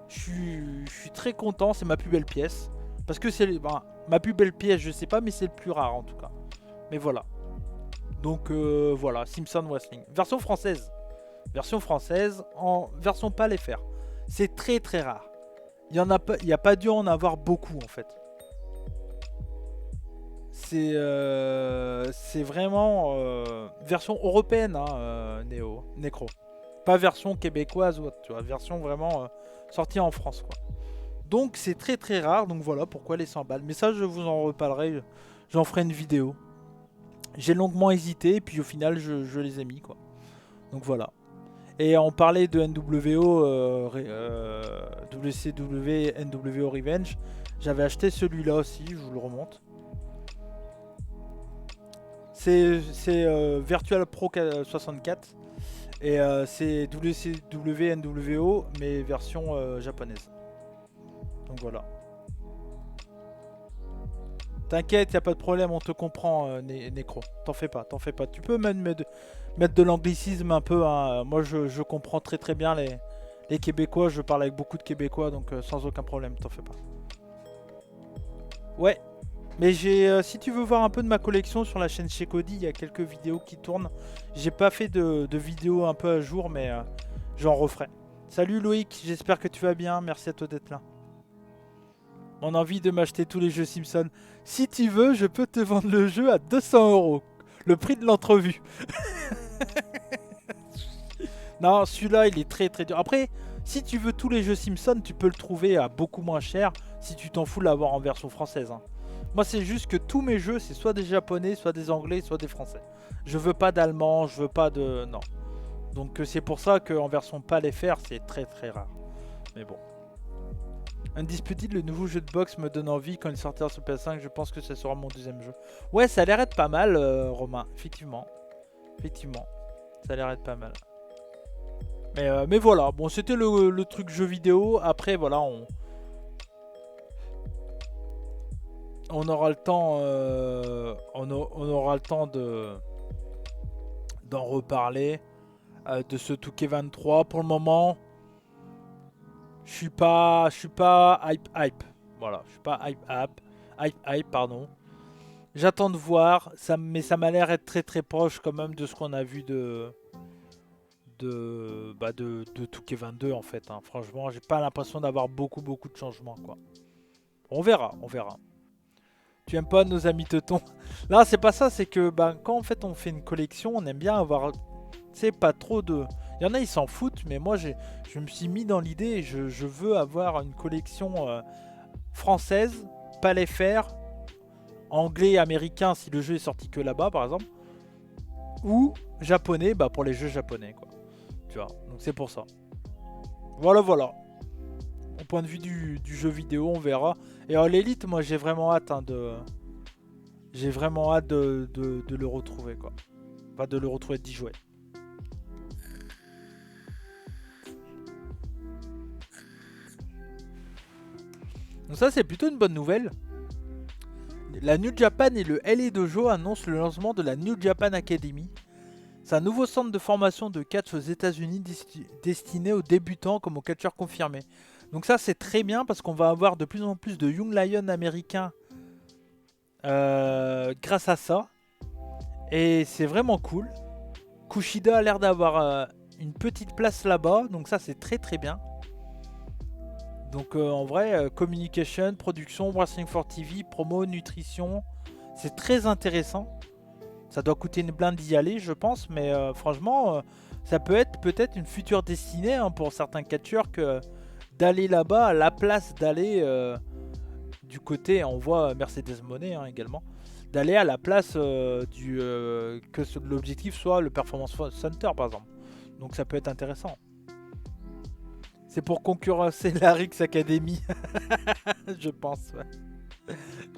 Je suis très content, c'est ma plus belle pièce. Parce que c'est ma plus belle pièce, je sais pas, mais c'est le plus rare en tout cas. Mais voilà. Donc voilà, Simpson Wrestling. Version française. Version française, en version pas les faire. C'est très très rare. Il n'y a pas dû en avoir beaucoup en fait. C'est vraiment version européenne, hein, Necro. Pas version québécoise ou autre, tu vois. Version vraiment sortie en France, quoi. Donc c'est très très rare, donc voilà pourquoi les 100 balles. Mais ça, je vous en reparlerai, j'en ferai une vidéo. J'ai longuement hésité, et puis au final, je les ai mis, quoi. Donc voilà. Et on parlait de NWO, WCW, NWO Revenge. J'avais acheté celui-là aussi, je vous le remonte. C'est Virtual Pro 64. Et c'est WCW, NWO, mais version japonaise. Donc voilà. T'inquiète, y a pas de problème, on te comprend, Necro. T'en fais pas, t'en fais pas. Tu peux même mettre de l'anglicisme un peu. Hein. Moi, je comprends très très bien les Québécois. Je parle avec beaucoup de Québécois, donc sans aucun problème, t'en fais pas. Ouais. Mais si tu veux voir un peu de ma collection sur la chaîne chez Cody, il y a quelques vidéos qui tournent. J'ai pas fait de vidéos un peu à jour, mais j'en referai. Salut Loïc, j'espère que tu vas bien. Merci à toi d'être là. Mon envie de m'acheter tous les jeux Simpson. Si tu veux, je peux te vendre le jeu à 200 €. Le prix de l'entrevue. Non, celui-là, il est très très dur. Après, si tu veux tous les jeux Simpson, tu peux le trouver à beaucoup moins cher si tu t'en fous de l'avoir en version française. Hein. Moi, c'est juste que tous mes jeux, c'est soit des japonais, soit des anglais, soit des français. Je veux pas d'allemand, je veux pas de... Non. Donc c'est pour ça qu'en version pas les faire, c'est très très rare. Mais bon. Undisputed, le nouveau jeu de boxe me donne envie. Quand il sortira sur PS5, je pense que ce sera mon deuxième jeu. Ouais, ça a l'air d'être pas mal, Romain. Effectivement. Effectivement. Ça a l'air d'être pas mal. Mais voilà. Bon, c'était le truc jeu vidéo. Après, voilà, on aura le temps... on aura le temps d'en reparler. De ce Touquet 23. Pour le moment... Je suis pas hype. Voilà, je suis pas hype, pardon. J'attends de voir, mais ça m'a l'air être très très proche quand même de ce qu'on a vu de Touquet 22 en fait. Hein. Franchement, j'ai pas l'impression d'avoir beaucoup de changements quoi. On verra. Tu aimes pas nos amis teutons? Là, c'est pas ça, c'est que quand en fait on fait une collection, on aime bien avoir, tu sais, pas trop de... Il y en a, ils s'en foutent, mais moi, je me suis mis dans l'idée, je veux avoir une collection française, pas les faire, anglais, américain, si le jeu est sorti que là-bas, par exemple, ou japonais, pour les jeux japonais, quoi. Tu vois, donc c'est pour ça. Voilà. Au point de vue du jeu vidéo, on verra. Et l'élite, moi, j'ai vraiment hâte j'ai vraiment hâte de le retrouver, quoi. Enfin, de le retrouver, d'y jouer. Donc ça, c'est plutôt une bonne nouvelle. La New Japan et le LA Dojo annoncent le lancement de la New Japan Academy. C'est un nouveau centre de formation de catch aux États-Unis destiné aux débutants comme aux catcheurs confirmés. Donc ça, c'est très bien parce qu'on va avoir de plus en plus de Young Lions américains grâce à ça. Et c'est vraiment cool. Kushida a l'air d'avoir une petite place là-bas. Donc ça, c'est très très bien. Donc en vrai, communication, production, Wrestling for TV, promo, nutrition, c'est très intéressant. Ça doit coûter une blinde d'y aller, je pense, mais franchement, ça peut être peut-être une future destinée pour certains catcheurs que d'aller là-bas à la place d'aller du côté, on voit Mercedes Moné également, d'aller à la place que l'objectif soit le Performance Center par exemple. Donc ça peut être intéressant. C'est pour concurrencer la Rix Academy, je pense. Ouais.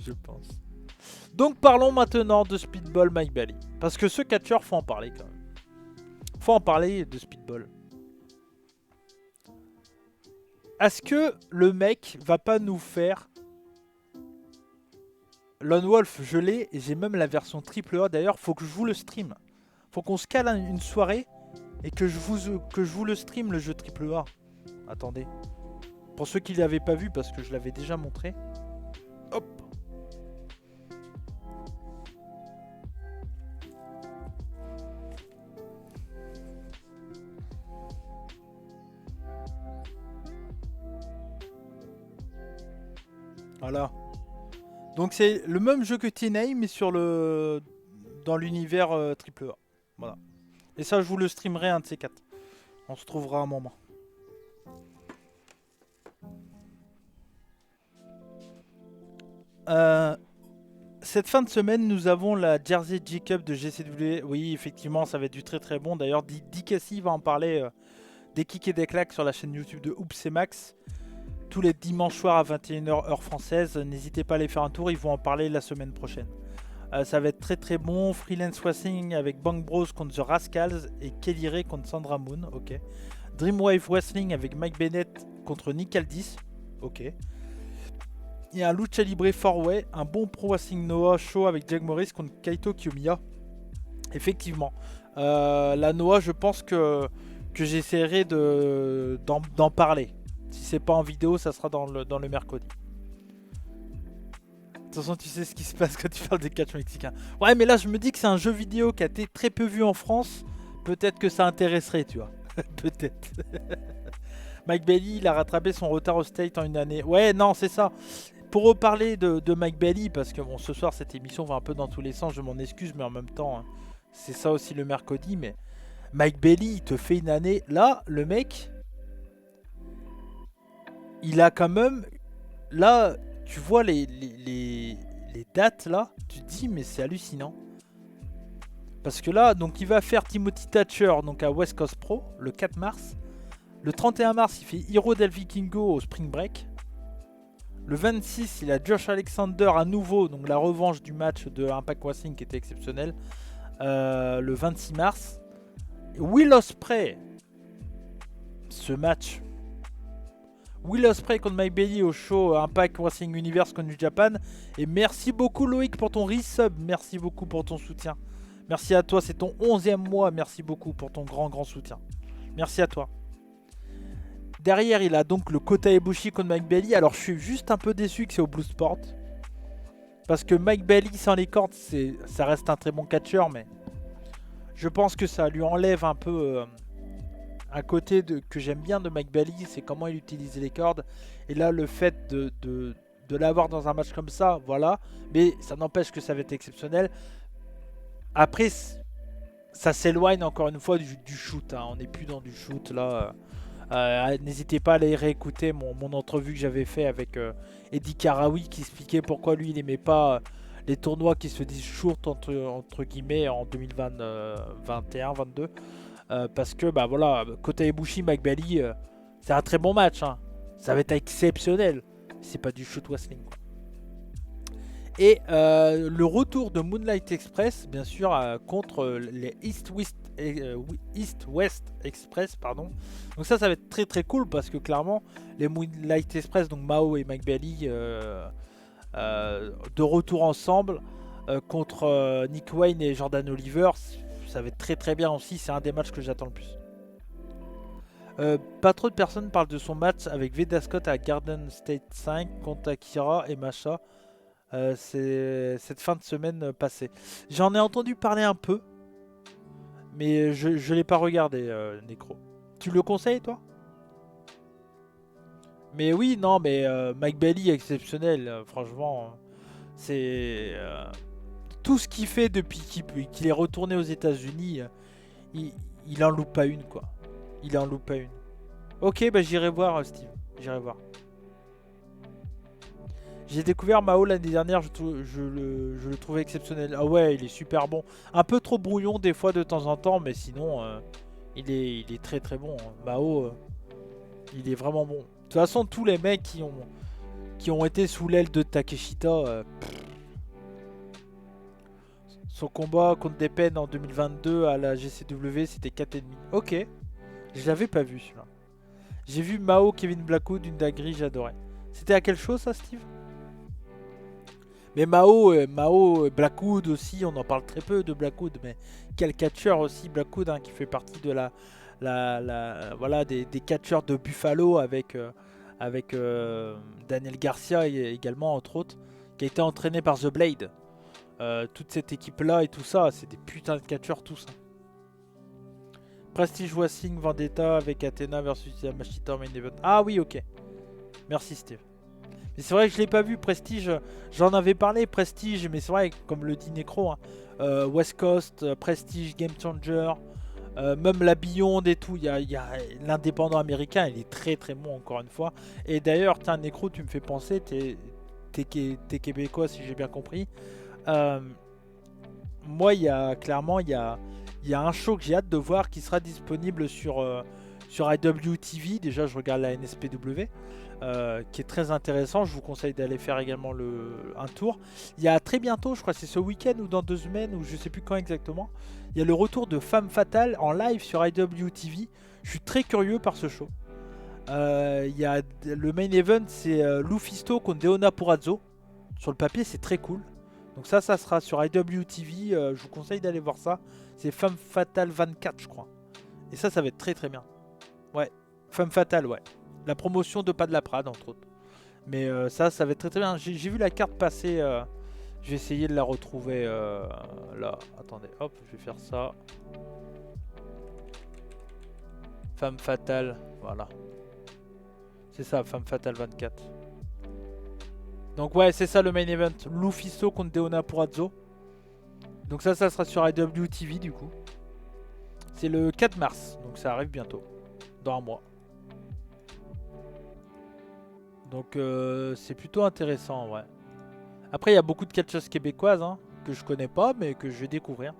Je pense. Donc parlons maintenant de Speedball Mike Bailey. Parce que ce catcheur, faut en parler quand même. Faut en parler de Speedball. Est-ce que le mec va pas nous faire... Lone Wolf, je l'ai et j'ai même la version AAA. D'ailleurs, faut que je vous le stream. Faut qu'on se cale une soirée et que je vous le stream, le jeu AAA. Attendez. Pour ceux qui ne l'avaient pas vu, parce que je l'avais déjà montré. Hop. Voilà. Donc c'est le même jeu que TNA, mais sur le... dans l'univers AAA. Voilà. Et ça, je vous le streamerai un de ces quatre. On se trouvera un moment. Cette fin de semaine, nous avons la Jersey G-Cup de GCW. Oui, effectivement, ça va être du très très bon. D'ailleurs, Dick Cassie va en parler des kicks et des claques sur la chaîne YouTube de Oops et Max. Tous les dimanches soirs à 21h heure française. N'hésitez pas à aller faire un tour, ils vont en parler la semaine prochaine. Ça va être très très bon. Freelance Wrestling avec Bang Bros contre The Rascals et Kelly Ray contre Sandra Moon. Ok. Dreamwave Wrestling avec Mike Bennett contre Nick Aldis. Ok. Il y a un Lucha Libre 4-Way, un bon Pro Wrestling Noah show avec Jack Morris contre Kaito Kiyomiya. Effectivement. La Noah, je pense que j'essaierai d'en parler. Si c'est pas en vidéo, ça sera dans le mercredi. De toute façon, tu sais ce qui se passe quand tu parles des catch mexicains. Ouais, mais là, je me dis que c'est un jeu vidéo qui a été très peu vu en France. Peut-être que ça intéresserait, tu vois. Peut-être. Mike Bailey, il a rattrapé son retard au State en une année. Ouais, non, c'est ça. Pour reparler de Mike Bailey, parce que bon, ce soir, cette émission va un peu dans tous les sens, je m'en excuse, mais en même temps, hein, c'est ça aussi le mercredi. Mais Mike Bailey, il te fait une année. Là, le mec, il a quand même... Là, tu vois les dates, là, tu te dis, mais c'est hallucinant. Parce que là, donc il va faire Timothy Thatcher donc à West Coast Pro, le 4 mars. Le 31 mars, il fait Hiro del Vikingo au Spring Break. Le 26, il a Josh Alexander à nouveau, donc la revanche du match de Impact Wrestling qui était exceptionnel. Le 26 mars. Will Ospreay, ce match. Will Ospreay contre Mike Bailey au show Impact Wrestling Universe contre New Japan. Et merci beaucoup Loïc pour ton resub, merci beaucoup pour ton soutien. Merci à toi, c'est ton 11e mois, merci beaucoup pour ton grand soutien. Merci à toi. Derrière, il a donc le Kota Ibushi contre Mike Bailey. Alors, je suis juste un peu déçu que c'est au Blue Sport. Parce que Mike Bailey sans les cordes, ça reste un très bon catcheur. Mais je pense que ça lui enlève un peu un côté que j'aime bien de Mike Bailey. C'est comment il utilise les cordes. Et là, le fait de l'avoir dans un match comme ça, voilà. Mais ça n'empêche que ça va être exceptionnel. Après, ça s'éloigne encore une fois du shoot. Hein. On n'est plus dans du shoot là. N'hésitez pas à aller réécouter mon entrevue que j'avais fait avec Eddie Karawi qui expliquait pourquoi lui il n'aimait pas les tournois qui se disent short entre guillemets en 2021-22 parce que bah voilà, Kota Ibushi, Mike Bailey, c'est un très bon match, hein. Ça va être exceptionnel, c'est pas du shoot wrestling quoi. Et le retour de Moonlight Express bien sûr contre les East West Express, pardon. Donc ça va être très très cool parce que clairement les Moonlight Express, donc Mao et Mike Bailey de retour ensemble contre Nick Wayne et Jordan Oliver, ça va être très très bien aussi. C'est un des matchs que j'attends le plus. Pas trop de personnes parlent de son match avec Veda Scott à Garden State 5 contre Akira et Masha. C'est cette fin de semaine passée. J'en ai entendu parler un peu. Mais je ne l'ai pas regardé, Necro. Tu le conseilles, toi? Mais oui, non, mais Mike Bailey est exceptionnel. Franchement, c'est... tout ce qu'il fait depuis qu'il est retourné aux États-Unis, il en loupe pas une, quoi. Il en loupe pas une. Ok, bah j'irai voir, Steve. J'irai voir. J'ai découvert Mao l'année dernière, je le trouvais exceptionnel. Ah ouais, il est super bon. Un peu trop brouillon des fois de temps en temps, mais sinon, il est très très bon. Mao, il est vraiment bon. De toute façon, tous les mecs qui ont été sous l'aile de Takeshita. Son combat contre Depen en 2022 à la GCW, c'était 4,5. Ok, je l'avais pas vu celui-là. J'ai vu Mao, Kevin Blackwood, une dinguerie, j'adorais. C'était à quelle chose ça, Steve? Mais Mao, Blackwood aussi, on en parle très peu de Blackwood, mais quel catcheur aussi Blackwood, hein, qui fait partie de voilà, des catcheurs de Buffalo avec Daniel Garcia également, entre autres, qui a été entraîné par The Blade. Toute cette équipe-là et tout ça, c'est des putains de catcheurs tous. Hein. Prestige Wrestling Vendetta avec Athena versus Yamashita Main Event. Ah oui, ok. Merci Steve. Mais c'est vrai que je l'ai pas vu, Prestige. J'en avais parlé, Prestige, mais c'est vrai, comme le dit Necro, hein, West Coast, Prestige, Game Changer, même la Beyond et tout. Il y a l'indépendant américain, il est très très bon encore une fois. Et d'ailleurs, tiens, Necro, tu me fais penser, t'es québécois si j'ai bien compris. Moi, il y a un show que j'ai hâte de voir qui sera disponible sur IWTV. Déjà, je regarde la NSPW, qui est très intéressant. Je vous conseille d'aller faire également un tour. Il y a très bientôt, je crois que c'est ce week-end ou dans 2 semaines, ou je sais plus quand exactement, il y a le retour de Femme Fatale en live sur IWTV. Je suis très curieux par ce show. Il y a le main event, c'est Lufisto contre Deonna Purrazzo. Sur le papier, c'est très cool. Donc ça sera sur IWTV, je vous conseille d'aller voir ça. C'est Femme Fatale 24, je crois. Et ça va être très très bien. Ouais, Femme Fatale, ouais. La promotion de Pas de la Prade, entre autres. Mais ça va être très très bien. J'ai vu la carte passer, je vais essayer de la retrouver là. Attendez, hop, je vais faire ça. Femme Fatale, voilà. C'est ça, Femme Fatale 24. Donc ouais, c'est ça le main event. Lufisto contre Deonna Purrazzo. Donc ça sera sur IWTV du coup. C'est le 4 mars, donc ça arrive bientôt. Dans un mois. Donc c'est plutôt intéressant, ouais. Après, il y a beaucoup de catcheuses québécoises, hein, que je connais pas, mais que je vais découvrir.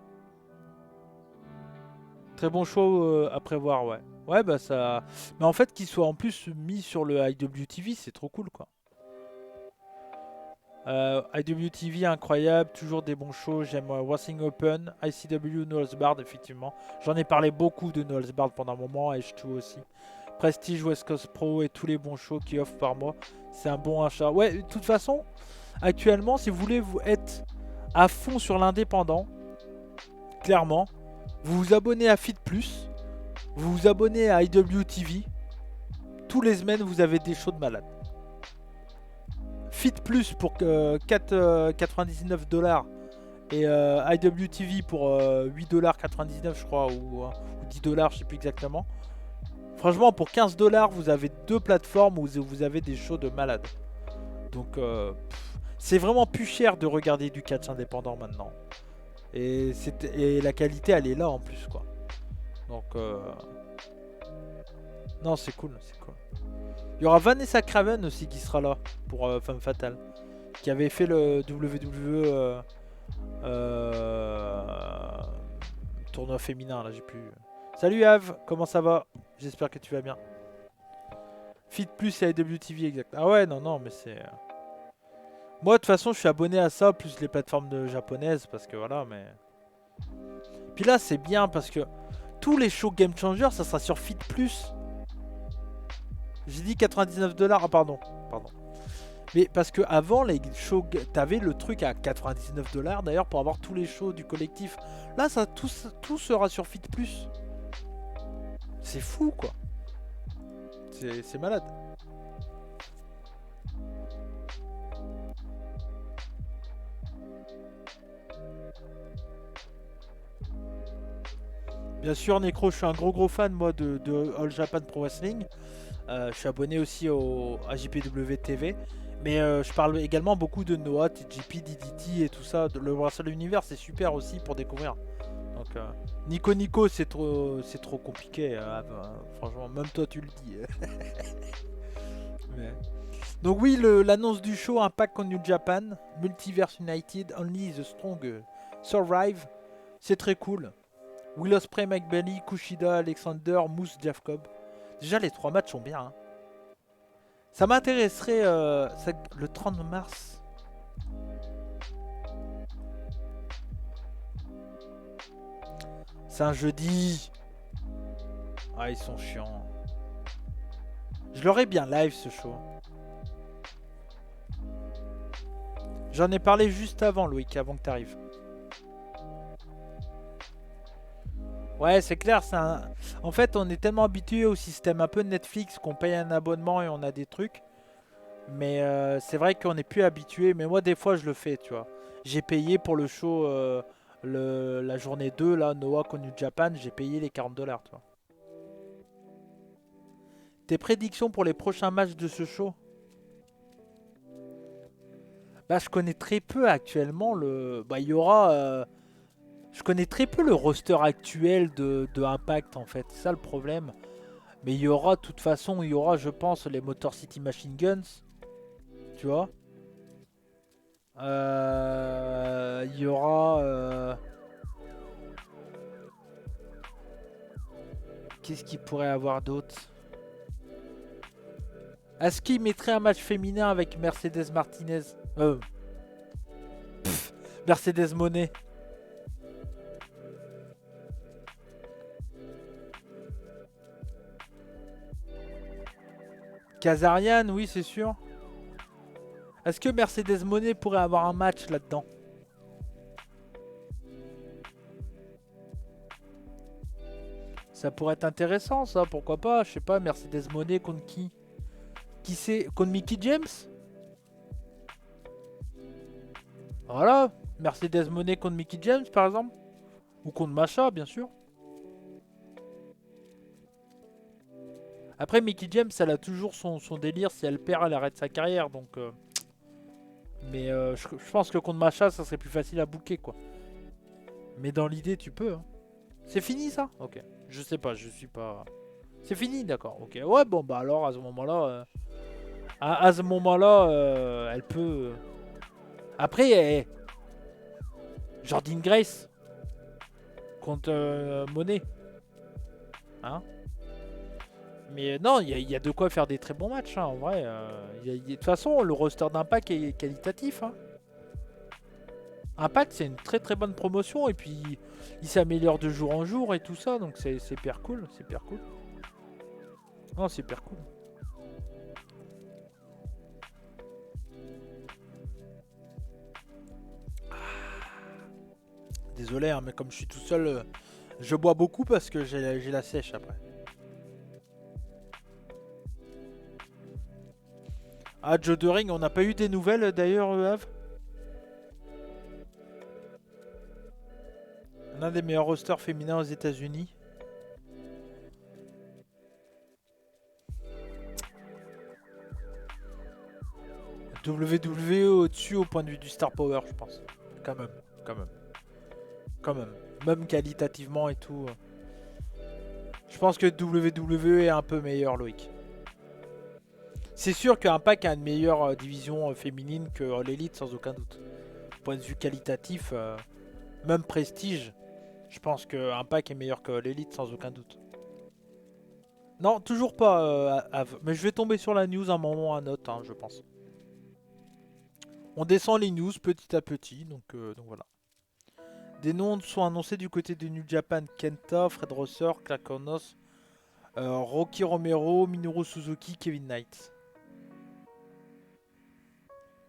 Très bon show à prévoir, ouais. Ouais, bah ça... Mais en fait, qu'il soit en plus mis sur le IWTV, c'est trop cool, quoi. IWTV incroyable, toujours des bons shows. J'aime Wrestling Open, ICW, Noel's Bard, effectivement. J'en ai parlé beaucoup de Noel's Bard pendant un moment, H2 aussi. Prestige, West Coast Pro et tous les bons shows qui offrent par mois. C'est un bon achat. Ouais, de toute façon, actuellement, si vous voulez vous être à fond sur l'indépendant, clairement, vous vous abonnez à Fit Plus, vous vous abonnez à IWTV. Tous les semaines, vous avez des shows de malade. Fit Plus pour 4,99$ et IWTV pour 8,99$ je crois, ou 10$, je sais plus exactement. Franchement, pour 15$, vous avez 2 plateformes où vous avez des shows de malade. Donc c'est vraiment plus cher de regarder du catch indépendant maintenant. Et la qualité, elle est là en plus, quoi. Donc non, c'est cool, c'est cool. Il y aura Vanessa Craven aussi qui sera là pour Femme Fatale, qui avait fait le WWE tournoi féminin, là j'ai plus. Salut Ave, comment ça va? J'espère que tu vas bien. Fit Plus et IWTV, exact. Ah ouais, non, mais c'est... Moi de toute façon je suis abonné à ça, plus les plateformes japonaises, parce que voilà, mais... Puis là c'est bien parce que tous les shows Game Changer, ça sera sur Fit Plus. J'ai dit 99$, ah pardon. Mais parce que avant les shows, t'avais le truc à 99$ d'ailleurs pour avoir tous les shows du collectif. Là ça tout sera sur Fit Plus. C'est fou quoi. C'est malade. Bien sûr Necro, je suis un gros fan moi de All Japan Pro Wrestling. Je suis abonné aussi à JPW TV. Mais je parle également beaucoup de Noah, TGP, DDT et tout ça. Le Wrestle Univers c'est super aussi pour découvrir. Donc Nico c'est trop compliqué. Franchement, même toi tu le dis. Mais... Donc oui, l'annonce du show Impact on New Japan, Multiverse United, Only the Strong Survive. C'est très cool. Will Ospreay, Mike Bailey, Kushida, Alexander, Moose, Jeff Cobb. Déjà les 3 matchs sont bien. Hein. Ça m'intéresserait le 30 mars. C'est un jeudi. Ah, ils sont chiants. Je l'aurais bien live ce show. J'en ai parlé juste avant, Loïc, avant que tu arrives. Ouais, c'est clair. En fait, on est tellement habitué au système un peu Netflix qu'on paye un abonnement et on a des trucs. Mais c'est vrai qu'on n'est plus habitué. Mais moi, des fois, je le fais, tu vois. J'ai payé pour le show, la journée 2, là, Noah New Japan. J'ai payé les 40$, tu vois. Tes prédictions pour les prochains matchs de ce show? Bah, je connais très peu actuellement le. Bah, il y aura. Je connais très peu le roster actuel de Impact en fait. C'est ça le problème. Mais il y aura, de toute façon, il y aura, je pense, les Motor City Machine Guns. Tu vois. Il y aura. Qu'est-ce qu'il pourrait avoir d'autre? Est-ce qu'il mettrait un match féminin avec Mercedes Martinez? Mercedes Monet. Kazarian, oui, c'est sûr. Est-ce que Mercedes Monet pourrait avoir un match là-dedans? Ça pourrait être intéressant, ça, pourquoi pas? Je sais pas, Mercedes Monet contre qui? Qui c'est? Contre Mickey James? Voilà, Mercedes Monet contre Mickey James, par exemple. Ou contre Masha, bien sûr. Après, Mickey James, elle a toujours son délire. Si elle perd, elle arrête sa carrière. Donc, mais je pense que contre Masha, ça serait plus facile à booker, quoi. Mais dans l'idée, tu peux. Hein. C'est fini, ça? Ok. Je sais pas, je suis pas... C'est fini, d'accord. Ok. Ouais, bon, bah alors, à ce moment-là... à ce moment-là, elle peut... Après, Jordynne Grace contre Monet. Hein? Mais non, il y a de quoi faire des très bons matchs, hein, en vrai. De toute façon, le roster d'Impact est qualitatif. Hein. Impact, c'est une très très bonne promotion. Et puis, il s'améliore de jour en jour et tout ça. Donc, c'est hyper cool. C'est hyper cool. Non, c'est hyper cool. Désolé, hein, mais comme je suis tout seul, je bois beaucoup parce que j'ai la sèche après. Ah, Joe Doering, on n'a pas eu des nouvelles d'ailleurs, Ave? L'un des meilleurs rosters féminins aux États-Unis. WWE au-dessus au point de vue du Star Power, je pense. Quand même, quand même. Quand même. Même qualitativement et tout. Je pense que WWE est un peu meilleur, Loïc. C'est sûr qu'Impact a une meilleure division féminine que l'Elite, sans aucun doute. Point de vue qualitatif, même prestige, je pense que Impact est meilleur que l'Elite, sans aucun doute. Non, toujours pas, mais je vais tomber sur la news un moment ou un autre, hein, je pense. On descend les news petit à petit, donc voilà. Des noms sont annoncés du côté de New Japan. Kenta, Fred Rosser, Clark Connors, Rocky Romero, Minoru Suzuki, Kevin Knight.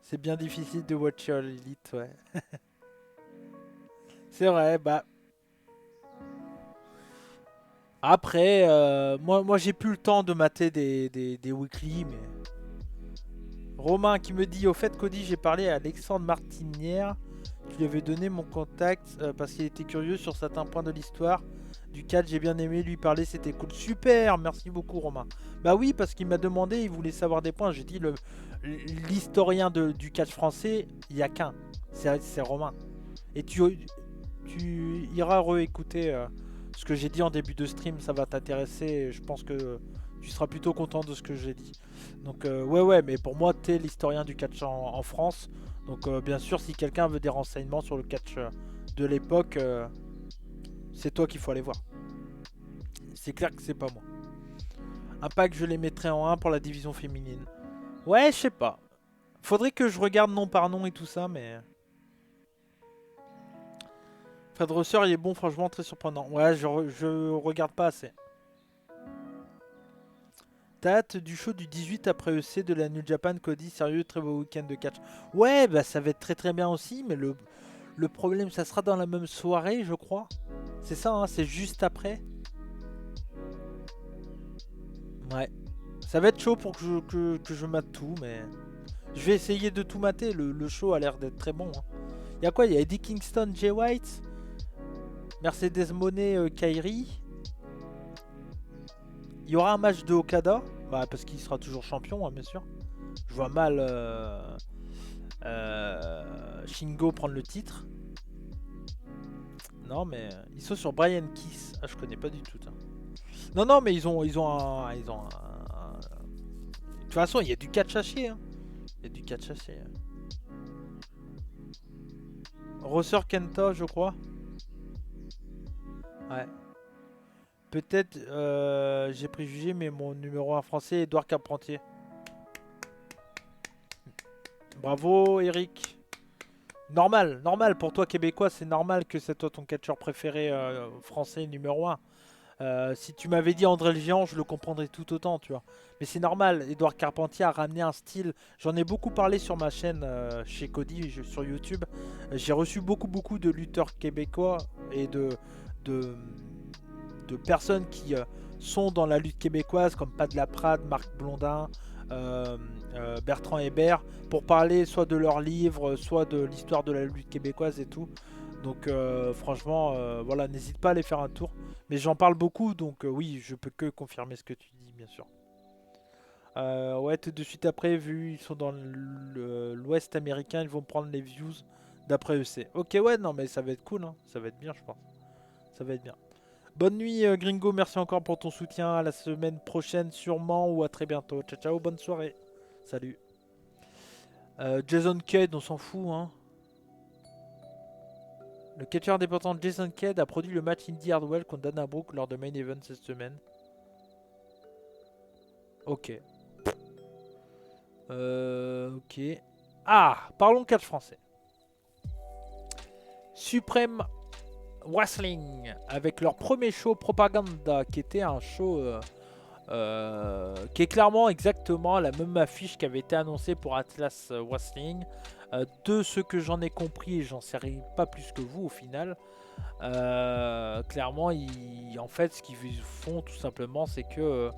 C'est bien difficile de watcher l'Elite, ouais. C'est vrai, bah... Après, moi j'ai plus le temps de mater des weekly, mais... Romain qui me dit, au fait Cody, j'ai parlé à Alexandre Martinière. Tu lui avais donné mon contact parce qu'il était curieux sur certains points de l'histoire. Du catch, j'ai bien aimé lui parler, c'était cool. Super, merci beaucoup Romain. Bah oui, parce qu'il m'a demandé, il voulait savoir des points. J'ai dit, l'historien du catch français, il n'y a qu'un. C'est Romain. Et tu iras réécouter ce que j'ai dit en début de stream, ça va t'intéresser. Je pense que tu seras plutôt content de ce que j'ai dit. Donc ouais, mais pour moi, t'es l'historien du catch en France. Donc bien sûr, si quelqu'un veut des renseignements sur le catch de l'époque, c'est toi qu'il faut aller voir. C'est clair que c'est pas moi. Impact, je les mettrai en 1 pour la division féminine. Ouais, je sais pas. Faudrait que je regarde nom par nom et tout ça, mais... Fred Rosser, il est bon, franchement, très surprenant. Ouais, je regarde pas assez. T'as hâte du show du 18 après EC de la New Japan, Cody, sérieux, très beau week-end de catch. Ouais, bah ça va être très très bien aussi, mais le problème, ça sera dans la même soirée, je crois. C'est ça, hein, c'est juste après. Ouais. Ça va être chaud pour que je mate tout, mais... Je vais essayer de tout mater, le show a l'air d'être très bon. Hein. Y'a quoi? Y'a Eddie Kingston, Jay White, Mercedes Moné, Kairi. Il y aura un match de Okada, bah, parce qu'il sera toujours champion, hein, bien sûr. Je vois mal Shingo prendre le titre. Non, mais ils sont sur Brian Kiss. Ah, je connais pas du tout. Hein. Non, non, mais ils ont un. De toute façon, il y a du catch à chier. Hein. Il y a du catch à chier. Rosser Kenta, je crois. Ouais. Peut-être j'ai préjugé, mais mon numéro 1 français est Edouard Carpentier. Bravo, Eric. Normal, normal. Pour toi, Québécois, c'est normal que c'est toi ton catcheur préféré français numéro 1. Si tu m'avais dit André le Géant, je le comprendrais tout autant, tu vois. Mais c'est normal, Edouard Carpentier a ramené un style. J'en ai beaucoup parlé sur ma chaîne chez Cody, sur YouTube. J'ai reçu beaucoup de lutteurs québécois et de, de personnes qui sont dans la lutte québécoise, comme Pat Laprade, Marc Blondin, Bertrand Hébert, pour parler soit de leurs livres, soit de l'histoire de la lutte québécoise et tout. Donc franchement, voilà, n'hésite pas à aller faire un tour. Mais j'en parle beaucoup, donc oui, je peux que confirmer ce que tu dis, bien sûr. Ouais, tout de suite après, vu ils sont dans l'Ouest américain, ils vont prendre les views d'après EC. Ok, ouais, non, mais ça va être cool, hein. Ça va être bien, je pense. Ça va être bien. Bonne nuit, Gringo, merci encore pour ton soutien. À la semaine prochaine, sûrement, ou à très bientôt. Ciao, ciao, bonne soirée. Salut. Jason Kidd, on s'en fout, hein. Le catcheur indépendant Jason Kidd a produit le match Indy Hardwell contre Dana Brooke lors de Main Event cette semaine. Ok. Ok. Ah, parlons catch français. Supreme Wrestling avec leur premier show Propaganda qui était un show qui est clairement exactement la même affiche qui avait été annoncée pour Atlas Wrestling. De ce que j'en ai compris, et j'en sais pas plus que vous au final, clairement, en fait, ce qu'ils font tout simplement, c'est que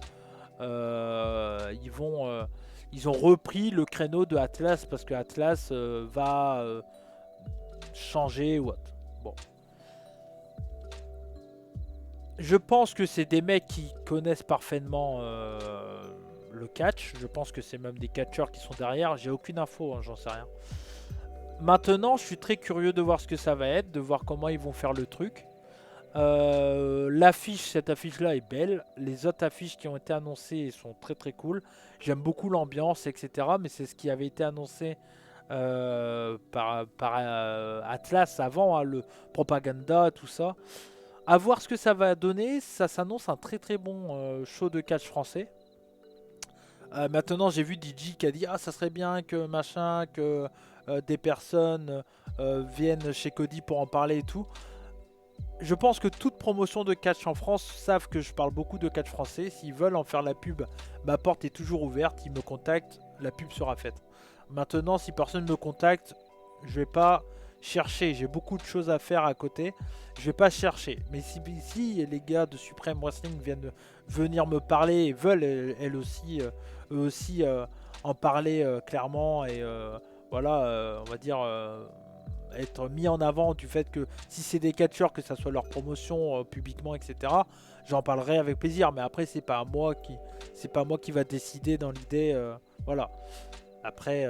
ils ont repris le créneau de Atlas parce que Atlas va changer ou autre. Bon. Je pense que c'est des mecs qui connaissent parfaitement le catch. Je pense que c'est même des catcheurs qui sont derrière. J'ai aucune info, hein, j'en sais rien. Maintenant, je suis très curieux de voir ce que ça va être, de voir comment ils vont faire le truc. L'affiche, cette affiche-là est belle. Les autres affiches qui ont été annoncées sont très très cool. J'aime beaucoup l'ambiance, etc. Mais c'est ce qui avait été annoncé par Atlas avant, hein, le Propaganda, tout ça. À voir ce que ça va donner. Ça s'annonce un très très bon show de catch français. Maintenant, j'ai vu DJ qui a dit ah ça serait bien que machin, que des personnes viennent chez Cody pour en parler et tout. Je pense que toute promotion de catch en France savent que je parle beaucoup de catch français. S'ils veulent en faire la pub, ma porte est toujours ouverte. Ils me contactent, la pub sera faite. Maintenant, si personne me contacte, je vais pas chercher. J'ai beaucoup de choses à faire à côté. Je vais pas chercher. Mais si les gars de Supreme Wrestling viennent venir me parler et veulent eux aussi en parler clairement et voilà, on va dire être mis en avant du fait que si c'est des catcheurs, que ça soit leur promotion publiquement, etc. J'en parlerai avec plaisir. Mais après, c'est pas moi qui va décider dans l'idée. Voilà. Après,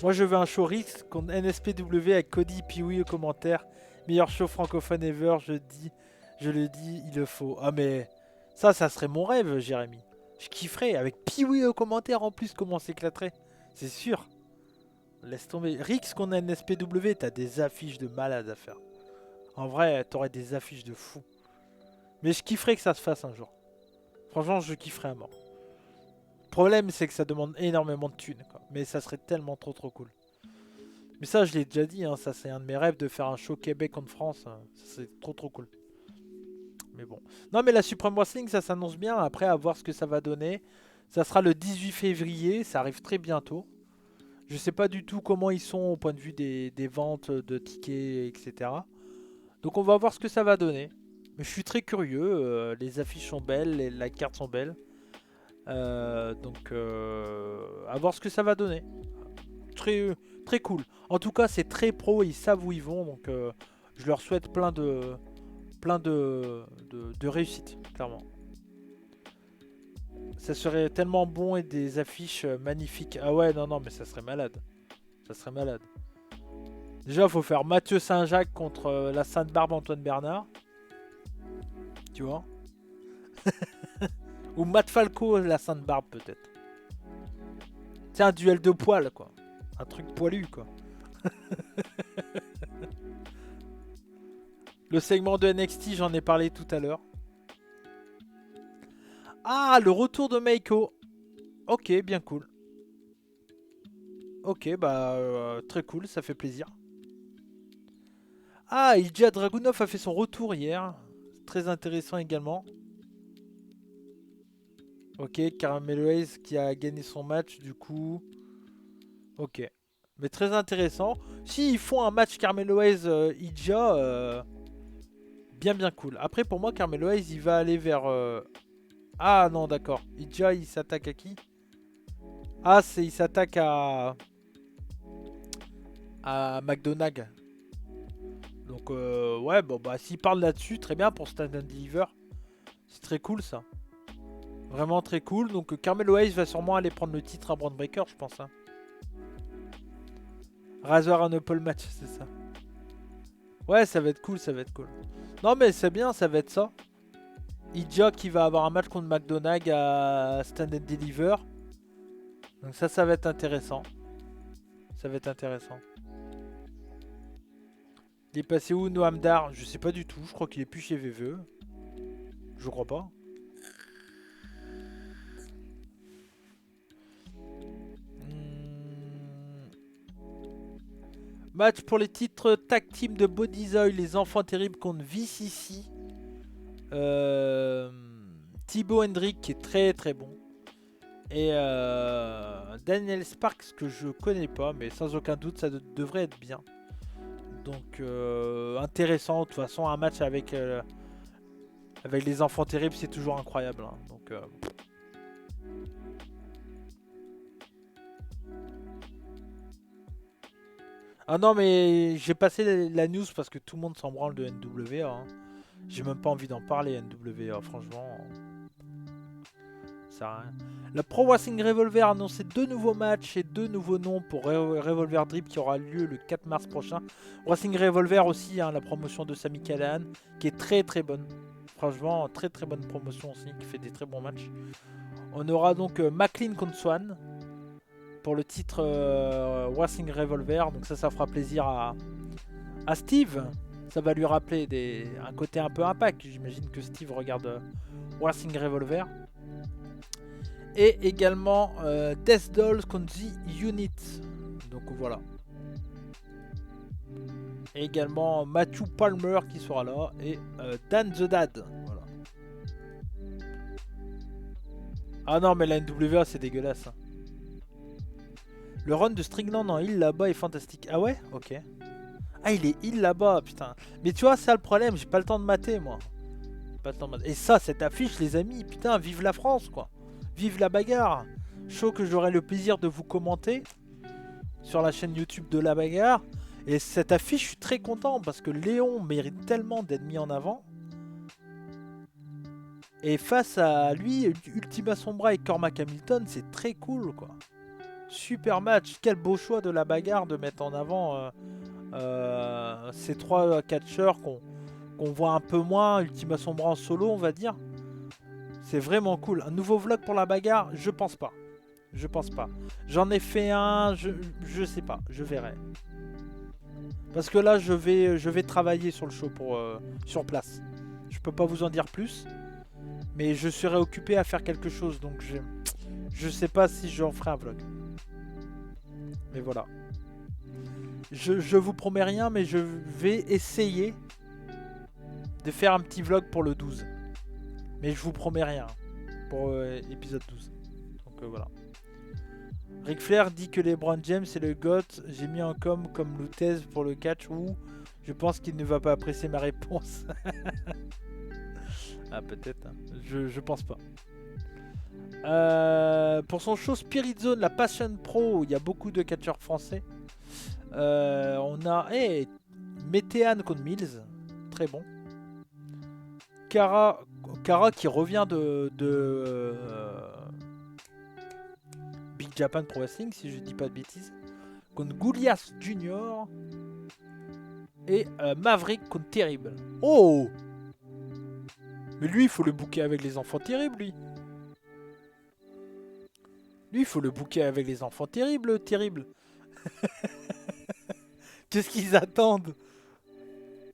moi je veux un show Rix contre NSPW avec Cody Pee-Wee au commentaire. Meilleur show francophone ever, je le dis, il le faut. Ah mais ça serait mon rêve, Jérémy. Je kifferais avec Pee-Wee au commentaire en plus, comment on s'éclaterait. C'est sûr. Laisse tomber. Rix contre NSPW, t'as des affiches de malade à faire. En vrai, t'aurais des affiches de fou. Mais je kifferais que ça se fasse un jour. Franchement, je kifferais à mort. Le problème, c'est que ça demande énormément de thunes, quoi. Mais ça serait tellement trop cool. Mais ça, je l'ai déjà dit, hein, ça c'est un de mes rêves de faire un show Québec contre France. Hein. Ça c'est trop cool. Mais bon. Non, mais la Supreme Wrestling, ça s'annonce bien. Après, à voir ce que ça va donner. Ça sera le 18 février, ça arrive très bientôt. Je sais pas du tout comment ils sont au point de vue des ventes de tickets, etc. Donc on va voir ce que ça va donner. Mais je suis très curieux. Les affiches sont belles, la carte sont belles. Donc à voir ce que ça va donner. Très cool. En tout cas, c'est très pro, ils savent où ils vont. Donc je leur souhaite plein de réussite, clairement. Ça serait tellement bon et des affiches magnifiques. Ah ouais, non, mais ça serait malade. Ça serait malade. Déjà, il faut faire Mathieu Saint-Jacques contre la Sainte-Barbe Antoine Bernard. Tu vois. Ou Matt Falco, la Sainte-Barbe, peut-être. C'est un duel de poils, quoi. Un truc poilu, quoi. Le segment de NXT, j'en ai parlé tout à l'heure. Ah, le retour de Meiko. Ok, bien cool. Ok, bah très cool, ça fait plaisir. Ah, Ilja Dragunov a fait son retour hier. Très intéressant également. Ok, Carmelo Hayes qui a gagné son match du coup. Ok. Mais très intéressant. S'ils font un match Carmelo Hayes Ilja, bien cool. Après pour moi Carmelo Hayes il va aller vers... Ah non d'accord. Ilja il s'attaque à qui? Ah il s'attaque à McDonagh. Donc ouais bon bah s'il parle là-dessus très bien pour Stand and Deliver. C'est très cool ça. Vraiment très cool. Donc Carmelo Hayes va sûrement aller prendre le titre à Braun Breaker je pense. Hein. Razor and Apple match c'est ça. Ouais ça va être cool, ça va être cool. Non mais c'est bien, ça va être ça. Ilja qui va avoir un match contre McDonagh à Stand and Deliver. Donc ça va être intéressant. Ça va être intéressant. Il est passé où Noam Dar? Je sais pas du tout, je crois qu'il est plus chez VVE. Je crois pas. Match pour les titres tag team de Bodyzoy, les enfants terribles contre VCC. Thibaut Hendrick qui est très bon. Et Daniel Sparks que je connais pas, mais sans aucun doute ça devrait être bien. Donc intéressant, de toute façon un match avec les enfants terribles c'est toujours incroyable. Hein. Donc ah non mais j'ai passé la news parce que tout le monde s'en branle de NWA. Hein. J'ai même pas envie d'en parler NWA franchement. Ça sert à rien. La Pro Wrestling Revolver a annoncé 2 nouveaux matchs et 2 nouveaux noms pour Revolver Drip qui aura lieu le 4 mars prochain. Wrestling Revolver aussi, hein, la promotion de Sami Callihan qui est très bonne. Franchement, très bonne promotion aussi, qui fait des très bons matchs. On aura donc McLean contre Swan pour le titre Wrestling Revolver. Donc ça fera plaisir à Steve. Ça va lui rappeler un côté un peu Impact. J'imagine que Steve regarde Wrestling Revolver. Et également Death Dolls contre The Unit. Donc voilà. Et également Matthew Palmer qui sera là. Et Dan the Dad. Voilà. Ah non mais la NWA c'est dégueulasse. Hein. Le run de Strickland en heal là-bas est fantastique. Ah ouais? Ok. Ah il est heal là-bas putain. Mais tu vois ça le problème. J'ai pas le temps de mater moi. Pas le temps de mater. Et ça cette affiche les amis. Putain vive la France quoi. Vive la bagarre. Show que j'aurai le plaisir de vous commenter sur la chaîne YouTube de la bagarre. Et cette affiche, je suis très content parce que Léon mérite tellement d'être mis en avant. Et face à lui, Ultima Sombra et Cormac Hamilton, c'est très cool quoi. Super match. Quel beau choix de la bagarre de mettre en avant ces 3 catcheurs qu'on voit un peu moins. Ultima Sombra en solo, on va dire. C'est vraiment cool. Un nouveau vlog pour la bagarre, je pense pas. Je pense pas. J'en ai fait un, je sais pas, je verrai. Parce que là, je vais travailler sur le show sur place. Je peux pas vous en dire plus. Mais je serai occupé à faire quelque chose. Donc Je sais pas si j'en ferai un vlog. Mais voilà. Je vous promets rien, mais je vais essayer de faire un petit vlog pour le 12. Mais je vous promets rien pour épisode 12. Donc voilà. Ric Flair dit que LeBron James est le GOAT. J'ai mis en comme Lutez pour le catch ou je pense qu'il ne va pas apprécier ma réponse. Ah peut-être. Hein. Je pense pas. Pour son show Spirit Zone, la Passion Pro, il y a beaucoup de catcheurs français. On a Météane contre Mills, très bon. Kara qui revient de Big Japan Pro Wrestling, si je dis pas de bêtises, contre Goulias Junior et Maverick contre Terrible. Oh! Mais lui, il faut le booker avec les enfants terribles, lui. Lui, il faut le booker avec les enfants terribles, terrible. Qu'est-ce qu'ils attendent?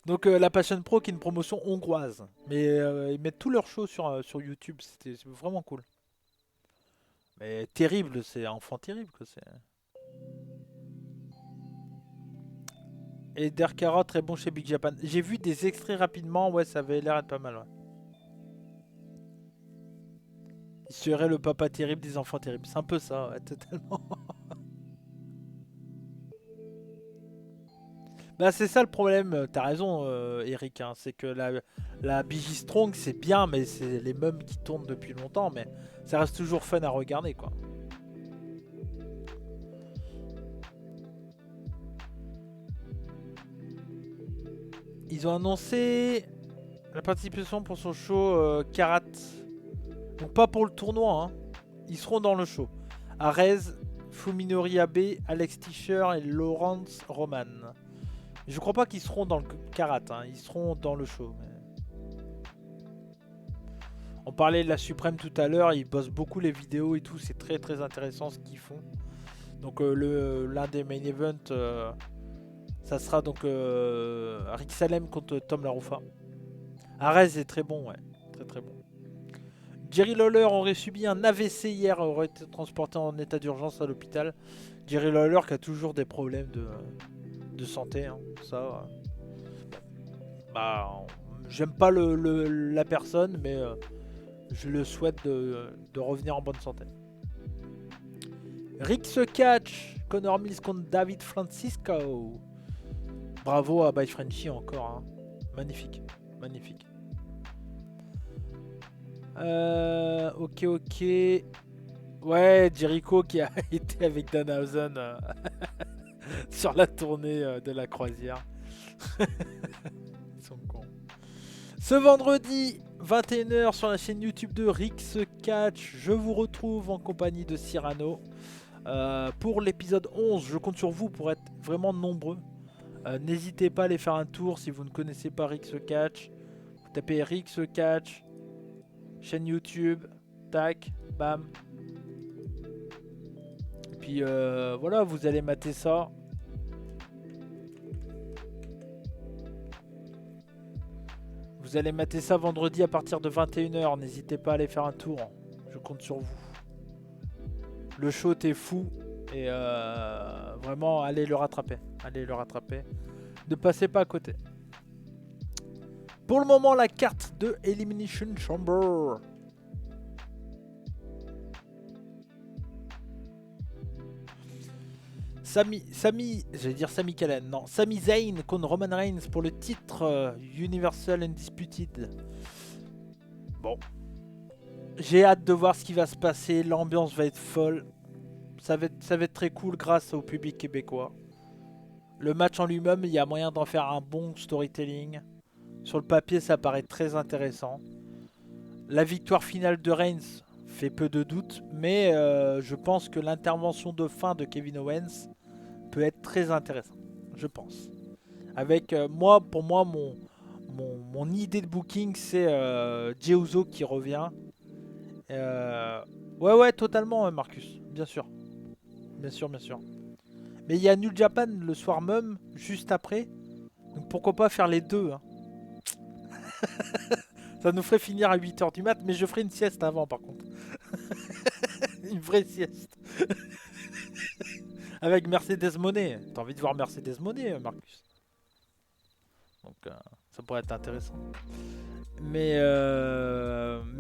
Donc la Passion Pro qui est une promotion hongroise. Mais ils mettent tous leurs shows sur YouTube. C'est vraiment cool. Mais terrible, c'est enfant terrible. Quoi, et Derkara, très bon chez Big Japan. J'ai vu des extraits rapidement. Ouais, ça avait l'air d'être pas mal. Ouais. Il serait le papa terrible des enfants terribles. C'est un peu ça, ouais, totalement. Bah c'est ça le problème, t'as raison Eric, hein. C'est que la BJ Strong c'est bien, mais c'est les mêmes qui tournent depuis longtemps, mais ça reste toujours fun à regarder quoi. Ils ont annoncé la participation pour son show Karat. Donc pas pour le tournoi, hein. Ils seront dans le show. Arez, Fuminori Abe, Alex Tischer et Lawrence Roman. Je crois pas qu'ils seront dans le Karat, hein. Ils seront dans le show. Mais... On parlait de la Suprême tout à l'heure, ils bossent beaucoup les vidéos et tout, c'est très très intéressant ce qu'ils font. Donc l'un des main events, ça sera donc Rick Salem contre Tom Laroufa. Arez est très bon, ouais, très très bon. Jerry Lawler aurait subi un AVC hier, aurait été transporté en état d'urgence à l'hôpital. Jerry Lawler qui a toujours des problèmes de santé, hein. Ça, bah, j'aime pas la personne, mais je le souhaite de revenir en bonne santé. Rick se catch, Connor Mills contre David Francisco. Bravo à By Frenchy encore, hein. Magnifique, magnifique. Ok. Ouais, Jericho qui a été avec Danhausen sur la tournée de la croisière. Ils sont cons. Ce vendredi, 21h sur la chaîne YouTube de Rix Catch, je vous retrouve en compagnie de Cyrano. Pour l'épisode 11, je compte sur vous pour être vraiment nombreux. N'hésitez pas à aller faire un tour si vous ne connaissez pas Rix Catch. Vous tapez Rix Catch, chaîne YouTube, tac, bam. Et puis voilà, vous allez mater ça. Vous allez mater ça vendredi à partir de 21h. N'hésitez pas à aller faire un tour. Je compte sur vous. Le show est fou. Et vraiment, allez le rattraper. Allez le rattraper. Ne passez pas à côté. Pour le moment, la carte de Elimination Chamber. J'allais dire Sami Callihan, non, Sami Zayn contre Roman Reigns pour le titre Universal Undisputed. Bon, j'ai hâte de voir ce qui va se passer, l'ambiance va être folle, ça va être très cool grâce au public québécois. Le match en lui-même, il y a moyen d'en faire un bon storytelling. Sur le papier, ça paraît très intéressant. La victoire finale de Reigns fait peu de doute, mais je pense que l'intervention de fin de Kevin Owens peut être très intéressant, je pense. Avec pour moi, mon idée de booking, c'est Jey Uso qui revient. Ouais, totalement, Marcus, bien sûr. Bien sûr. Mais il y a New Japan le soir même, juste après. Donc pourquoi pas faire les deux, hein. Ça nous ferait finir à 8h du mat, mais je ferai une sieste avant par contre. vraie sieste. Avec Mercedes Moné. T'as envie de voir Mercedes Moné, Marcus? Donc ça pourrait être intéressant. Mais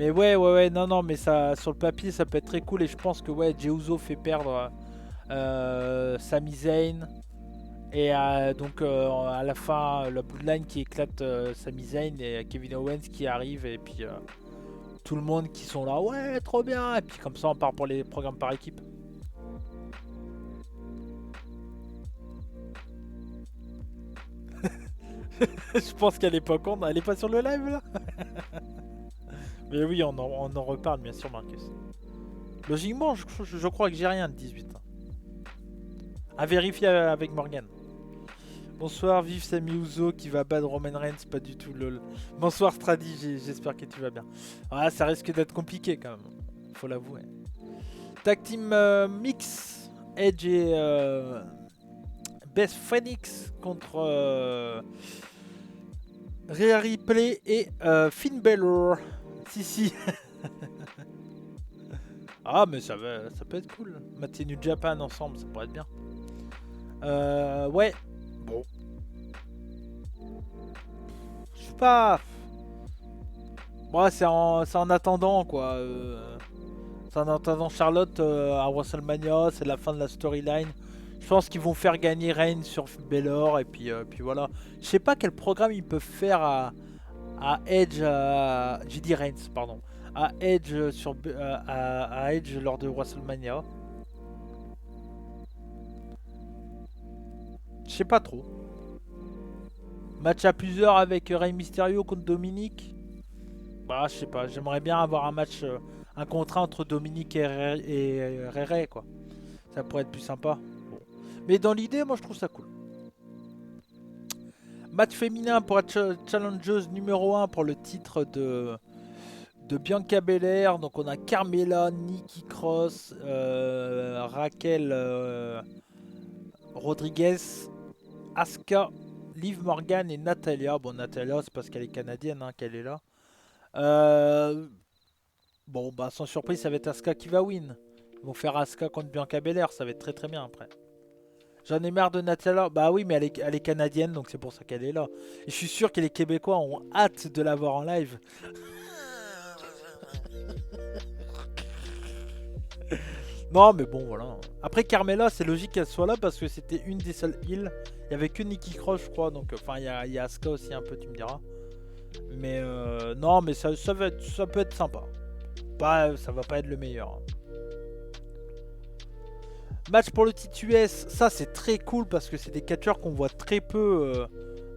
ouais, non, mais ça, sur le papier, ça peut être très cool. Et je pense que ouais, Jey Uso fait perdre Sami Zayn. Et donc à la fin, la Bloodline qui éclate Sami Zayn et Kevin Owens qui arrive. Et puis tout le monde qui sont là, ouais, trop bien. Et puis comme ça, on part pour les programmes par équipe. Je pense qu'elle est pas con, elle est pas sur le live là. Mais oui, on en reparle bien sûr, Marcus. Logiquement, je crois que j'ai rien de 18. À vérifier avec Morgan. Bonsoir, vive Sami Uso qui va battre Roman Reigns, pas du tout lol. Bonsoir Stradi, j'espère que tu vas bien. Ah, ça risque d'être compliqué quand même, faut l'avouer. Tag Team Mix, Edge et Beth Phoenix contre Rhea Ripley et Finn Balor. Si. Ah, mais ça peut être cool. Match New Japan ensemble, ça pourrait être bien. Ouais. Bon. Je sais pas. Moi, c'est en attendant, quoi. C'est en attendant Charlotte à WrestleMania. C'est la fin de la storyline. Je pense qu'ils vont faire gagner Reigns sur Balor. Et puis voilà. Je sais pas quel programme ils peuvent faire à Edge. J'ai dit Reigns, pardon. À Edge, à Edge lors de WrestleMania. Je sais pas trop. Match à plusieurs avec Rey Mysterio contre Dominique. Bah, je sais pas. J'aimerais bien avoir un match, un contrat entre Dominique et Rey, quoi. Ça pourrait être plus sympa. Bon. Mais dans l'idée, moi, je trouve ça cool. Match féminin pour la challengeuse numéro 1 pour le titre de Bianca Belair. Donc, on a Carmella, Nikki Cross, Raquel Rodriguez, Asuka, Liv Morgan et Natalia. Bon, Natalia, c'est parce qu'elle est canadienne qu'elle est là. Bon, bah sans surprise, ça va être Asuka qui va win. Ils vont faire Asuka contre Bianca Belair, ça va être très très bien après. J'en ai marre de Natalia. Bah oui, mais elle est canadienne, donc c'est pour ça qu'elle est là. Et je suis sûr que les Québécois ont hâte de la voir en live. Non, mais bon, voilà. Après, Carmella, c'est logique qu'elle soit là parce que c'était une des seules heals. Il n'y avait que Nikki Cross, je crois. Donc, enfin, il y a Asuka aussi un peu, tu me diras. Mais non, mais ça peut être sympa. Ça va pas être le meilleur. Match pour le titre US, ça c'est très cool parce que c'est des catcheurs qu'on voit très peu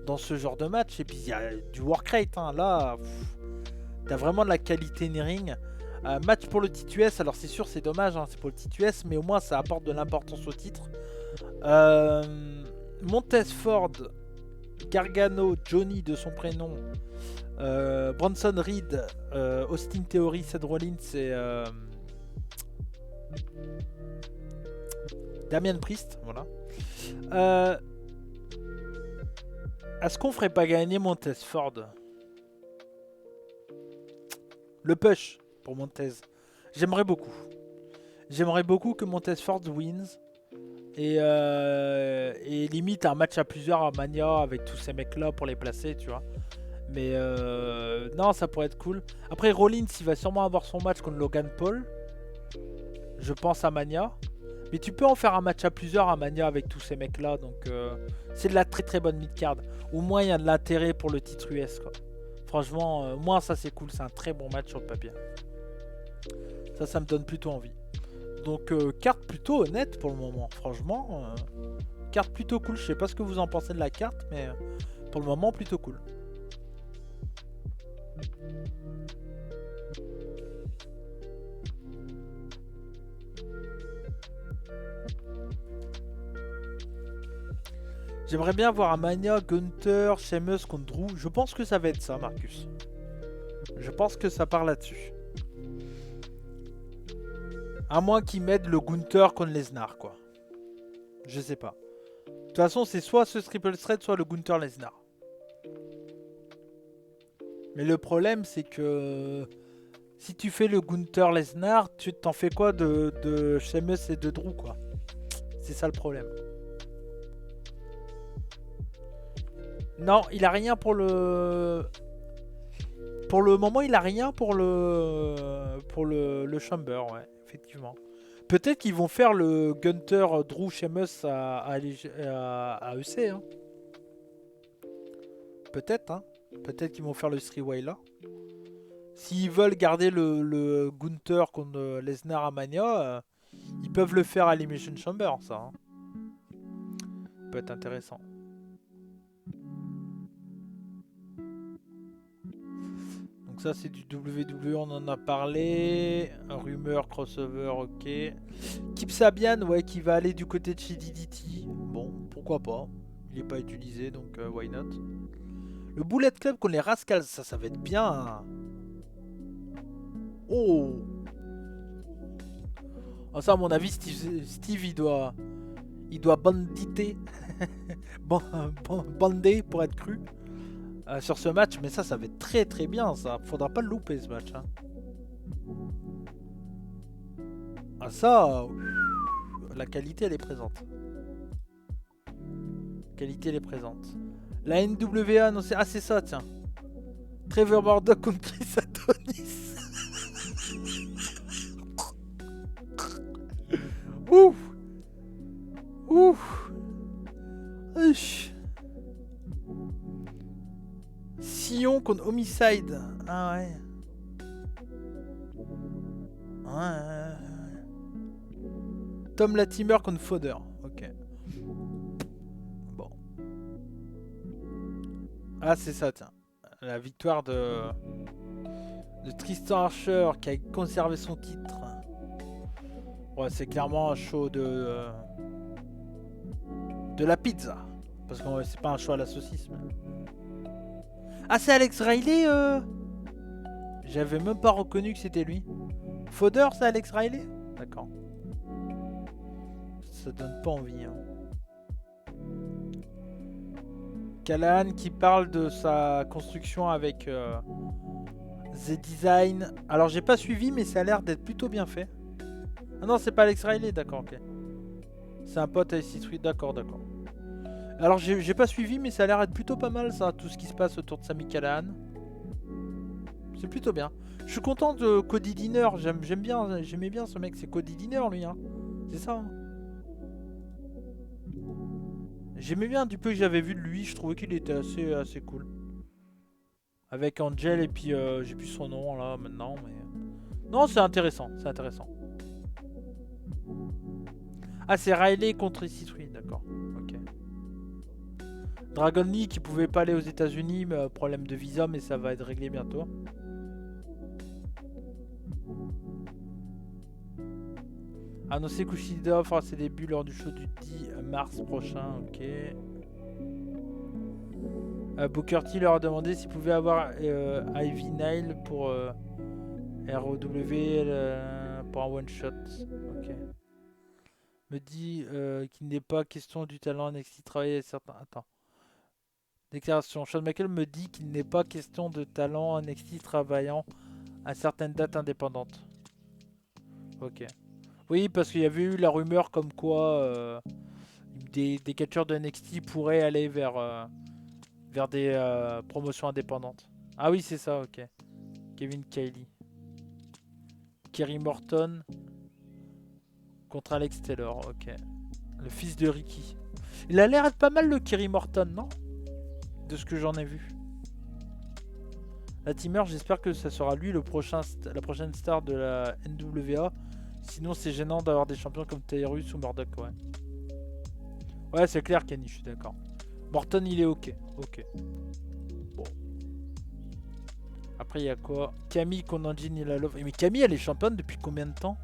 dans ce genre de match. Et puis il y a du work rate, là, t'as vraiment de la qualité in-ring. Match pour le titre US, alors c'est sûr c'est dommage, c'est pour le titre US, mais au moins ça apporte de l'importance au titre. Montez Ford, Gargano, Johnny de son prénom, Bronson Reed, Austin Theory, Seth Rollins et Damien Priest, voilà. Est-ce qu'on ferait pas gagner Montez Ford? Le push pour Montez. J'aimerais beaucoup. J'aimerais beaucoup que Montez Ford wins. Et limite un match à plusieurs à Mania avec tous ces mecs là pour les placer, tu vois. Mais non, ça pourrait être cool. Après, Rollins, il va sûrement avoir son match contre Logan Paul. Je pense à Mania. Mais tu peux en faire un match à plusieurs à Mania avec tous ces mecs là. Donc c'est de la très très bonne mid-card. Au moins il y a de l'intérêt pour le titre US, quoi. Franchement, moi ça c'est cool. C'est un très bon match sur le papier. Ça me donne plutôt envie. Donc carte plutôt honnête pour le moment. Franchement, carte plutôt cool. Je sais pas ce que vous en pensez de la carte, mais pour le moment plutôt cool. J'aimerais bien voir un Mania, Gunther, Sheamus contre Drew. Je pense que ça va être ça, Marcus. Je pense que ça part là-dessus. À moins qu'ils mettent le Gunther contre Lesnar, quoi. Je sais pas. De toute façon, c'est soit ce triple threat, soit le Gunther Lesnar. Mais le problème, c'est que Si tu fais le Gunther Lesnar, tu t'en fais quoi de Sheamus et de Drew, quoi. C'est ça le problème. Non, il a rien pour le... Pour le moment, il a rien pour le Chamber, ouais, effectivement. Peut-être qu'ils vont faire le Gunther Drew Sheamus à EC, hein. Peut-être, hein. Peut-être qu'ils vont faire le three-way là. S'ils veulent garder le Gunther contre Lesnar à Mania, ils peuvent le faire à Elimination Chamber, ça. Hein. Peut être intéressant. Donc ça c'est du WWE, on en a parlé. Rumeur, crossover, ok. Kip Sabian, ouais, qui va aller du côté de chez DDT. Bon, pourquoi pas. Il n'est pas utilisé, donc why not. Le Bullet Club contre les Rascals, ça va être bien. Hein. Oh, oh, ça à mon avis, Steve il doit banditer. Bander pour être cru. Sur ce match, mais ça va être très très bien, ça. Faudra pas le louper ce match. Hein. Ah ça, la qualité elle est présente. La qualité elle est présente. La NWA, non c'est... Ah c'est ça, tiens. Trevor Murdoch contre Chris Adonis. Ouf. Ouf. Uch. Sion contre Homicide. Ah ouais. Ouais. Tom Latimer contre Fodder. Ok. Bon. Ah c'est ça, tiens. La victoire de Tristan Archer qui a conservé son titre. Ouais, c'est clairement un show de la pizza. Parce que c'est pas un show à la saucisse. Mais... Ah, c'est Alex Riley J'avais même pas reconnu que c'était lui. Fodder, c'est Alex Riley? D'accord. Ça donne pas envie. Hein. Callahan qui parle de sa construction avec The Design. Alors, j'ai pas suivi, mais ça a l'air d'être plutôt bien fait. Ah non, c'est pas Alex Riley, d'accord, ok. C'est un pote à IC3, d'accord. Alors j'ai pas suivi, mais ça a l'air d'être plutôt pas mal ça, tout ce qui se passe autour de Sami Callihan. C'est plutôt bien. Je suis content de Cody Deaner, j'aimais bien ce mec, c'est Cody Deaner lui, hein. C'est ça. Hein. J'aimais bien du peu que j'avais vu de lui, je trouvais qu'il était assez cool. Avec Angel et puis j'ai plus son nom là maintenant, mais... Non, c'est intéressant, Ah, c'est Riley contre IC3, d'accord. Ok. Dragon Lee qui pouvait pas aller aux États-Unis, mais problème de visa, mais ça va être réglé bientôt. Annoncé Kushida fera ses débuts lors du show du 10 mars prochain, ok. Booker T leur a demandé s'il pouvait avoir Ivy Nile pour ROW pour un one shot. Ok. Me dit qu'il n'est pas question du talent NXT travailler certains. Attends. Déclaration. Shawn Michaels me dit qu'il n'est pas question de talent NXT travaillant à certaines dates indépendantes. Ok. Oui, parce qu'il y avait eu la rumeur comme quoi des catcheurs de NXT pourraient aller vers des promotions indépendantes. Ah oui, c'est ça, ok. Kevin Kiley. Kerry Morton contre Alex Taylor, ok. Le fils de Ricky. Il a l'air d'être pas mal le Kerry Morton, non? De ce que j'en ai vu. La Teamer, j'espère que ça sera lui la prochaine star de la NWA. Sinon, c'est gênant d'avoir des champions comme Tyrus ou Murdoch, ouais. Ouais, c'est clair, Kenny, je suis d'accord. Morton, il est ok. Ok. Bon. Après, il y a quoi? Camille contre Angie la Love. Mais Camille, elle est championne depuis combien de temps?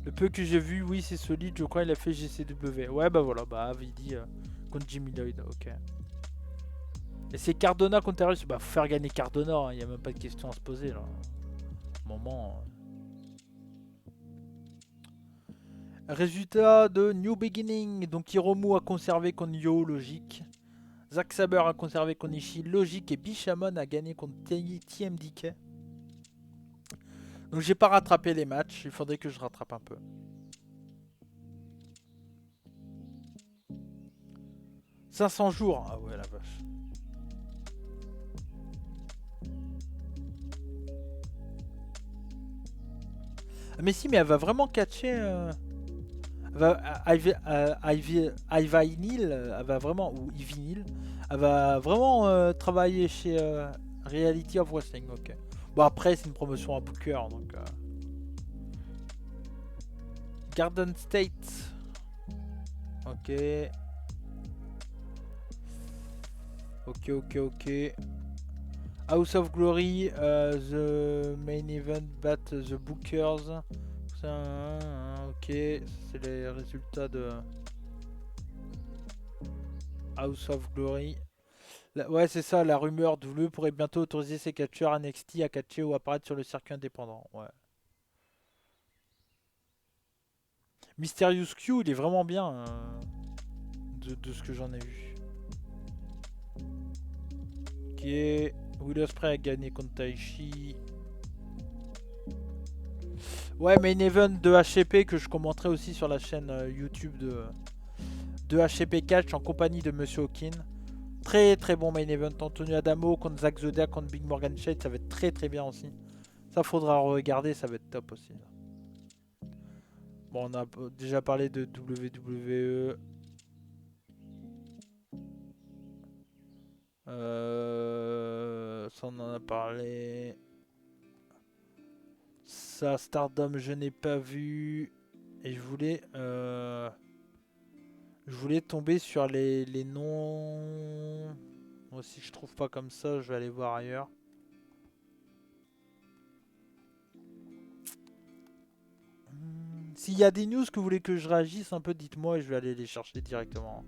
Le peu que j'ai vu, oui, c'est solide. Je crois qu'il a fait GCW. Ouais, bah voilà. Bah, Avidi contre Jimmy Lloyd. Ok. Et c'est Cardona contre Tyrus. Bah, faut faire gagner Cardona. Il n'y a même pas de question à se poser là. Moment. Résultat de New Beginning. Donc Hiromu a conservé contre Yo, logique. Zack Sabre a conservé Konishi. Logic et Bishamon a gagné contre TMDK. Donc j'ai pas rattrapé les matchs. Il faudrait que je rattrape un peu. « 500 jours ». Ah ouais, la vache. Mais si, mais elle va vraiment catcher... Ivy Neal, elle va vraiment... Ou Ivy Neal, elle va vraiment travailler chez Reality of Wrestling, ok. Bon, après, c'est une promotion à Booker, donc... Garden State. Ok. Ok. House of Glory, the main event bat the Bookers. Ok, c'est les résultats de House of Glory. Ouais, c'est ça, la rumeur WWE pourrait bientôt autoriser ses catcheurs NXT à catcher ou apparaître sur le circuit indépendant. Ouais. Mysterious Q, il est vraiment bien de ce que j'en ai vu. Ok, Will Ospreay a gagné contre Taichi. Ouais, main event de HCP que je commenterai aussi sur la chaîne YouTube de HCP Catch en compagnie de Monsieur Hawkin. Très très bon main event. Antonio Adamo contre Zack Zodiac contre Big Morgan Shade, ça va être très très bien aussi. Ça faudra regarder, ça va être top aussi. Bon, on a déjà parlé de WWE. Ça on en a parlé. Ça, Stardom, je n'ai pas vu. Et je voulais tomber sur les noms. Moi, si je trouve pas comme ça, je vais aller voir ailleurs. S'il y a des news que vous voulez que je réagisse un peu, dites-moi et je vais aller les chercher directement.